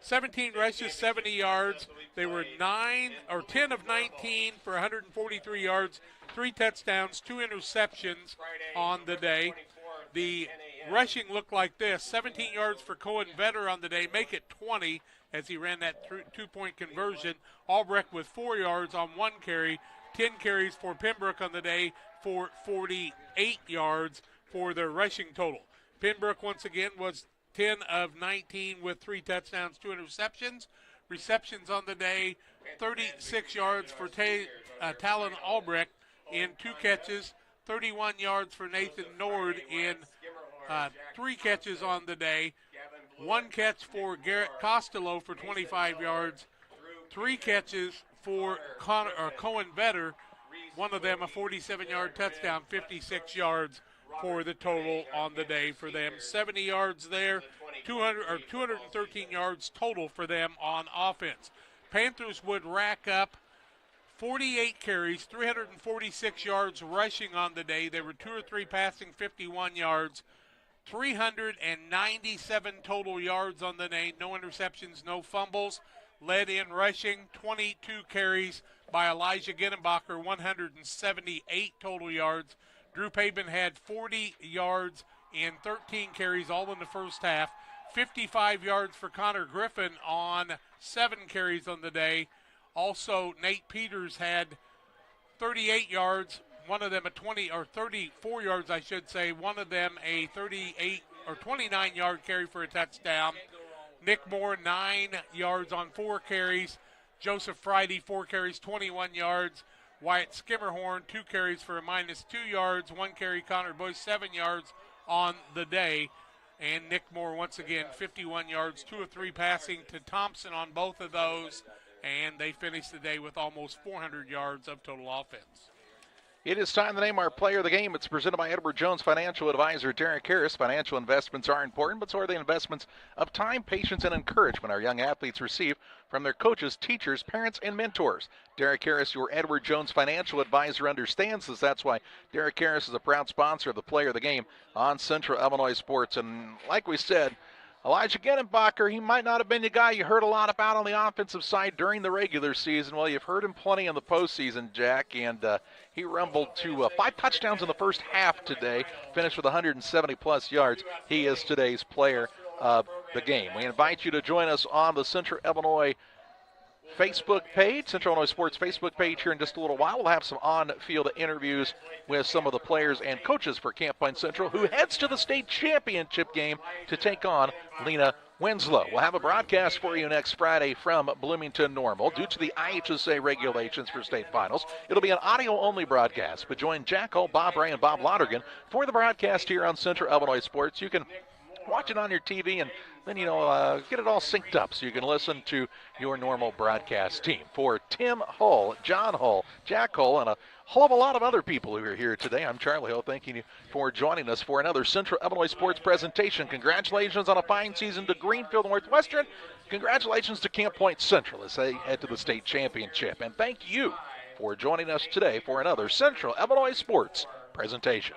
17 rushes, 70 yards. They were 10 of 19 for 143 yards, 3 touchdowns, 2 interceptions on the day. The rushing looked like this: 17 yards for Cohen Vetter on the day, make it 20 as he ran that 2-point conversion. Albrecht with 4 yards on 1 carry, 10 carries for Pembroke on the day for 48 yards for their rushing total. Pembroke once again was 10 of 19 with 3 touchdowns, 2 interceptions. Receptions on the day, 36 yards for Talon Albrecht in 2 catches. 31 yards for Nathan Nord in 3 catches on the day. 1 catch for Garrett Costello for 25 yards. 3 catches for Cohen Vetter. One of them a 47-yard touchdown, 56 yards for the total on the day for them. 70 yards there, 213 yards total for them on offense. Panthers would rack up 48 carries, 346 yards rushing on the day. They were 2 or 3 passing, 51 yards, 397 total yards on the day. No interceptions, no fumbles. Led in rushing, 22 carries by Elijah Ginenbacher, 178 total yards. Drew Pavin had 40 yards in 13 carries, all in the first half. 55 yards for Connor Griffin on 7 carries on the day. Also, Nate Peters had 38 yards, one of them a 34 yards, I should say. One of them a 29-yard carry for a touchdown. Nick Moore, 9 yards on 4 carries. Joseph Friday, 4 carries, 21 yards. Wyatt Skimmerhorn, 2 carries for a -2 yards. 1 carry, Connor Boyce, 7 yards on the day. And Nick Moore, once again, 51 yards, 2 of 3 passing to Thompson on both of those. And they finished the day with almost 400 yards of total offense. It is time to name our player of the game. It's presented by Edward Jones financial advisor Derek Harris. Financial investments are important, but so are the investments of time, patience, and encouragement our young athletes receive from their coaches, teachers, parents, and mentors. Derek Harris, your Edward Jones financial advisor, understands this. That's why Derek Harris is a proud sponsor of the player of the game on Central Illinois Sports. And like we said, Elijah Ginenbacher, he might not have been the guy you heard a lot about on the offensive side during the regular season. Well, you've heard him plenty in the postseason, Jack, and he rumbled to 5 touchdowns in the first half today, finished with 170-plus yards. He is today's player of the game. We invite you to join us on the Central Illinois Facebook page, Central Illinois Sports Facebook page here in just a little while. We'll have some on-field interviews with some of the players and coaches for Camp Point Central, who heads to the state championship game to take on Lena Winslow. We'll have a broadcast for you next Friday from Bloomington Normal. Due to the IHSA regulations for state finals, it'll be an audio-only broadcast. But join Jack Hull, Bob Ray, and Bob Lonergan for the broadcast here on Central Illinois Sports. You can watch it on your TV, and then, get it all synced up so you can listen to your normal broadcast team. For Tim Hull, John Hull, Jack Hull, and a whole of a lot of other people who are here today, I'm Charlie Hull, thanking you for joining us for another Central Illinois Sports presentation. Congratulations on a fine season to Greenfield Northwestern. Congratulations to Camp Point Central as they head to the state championship. And thank you for joining us today for another Central Illinois Sports presentation.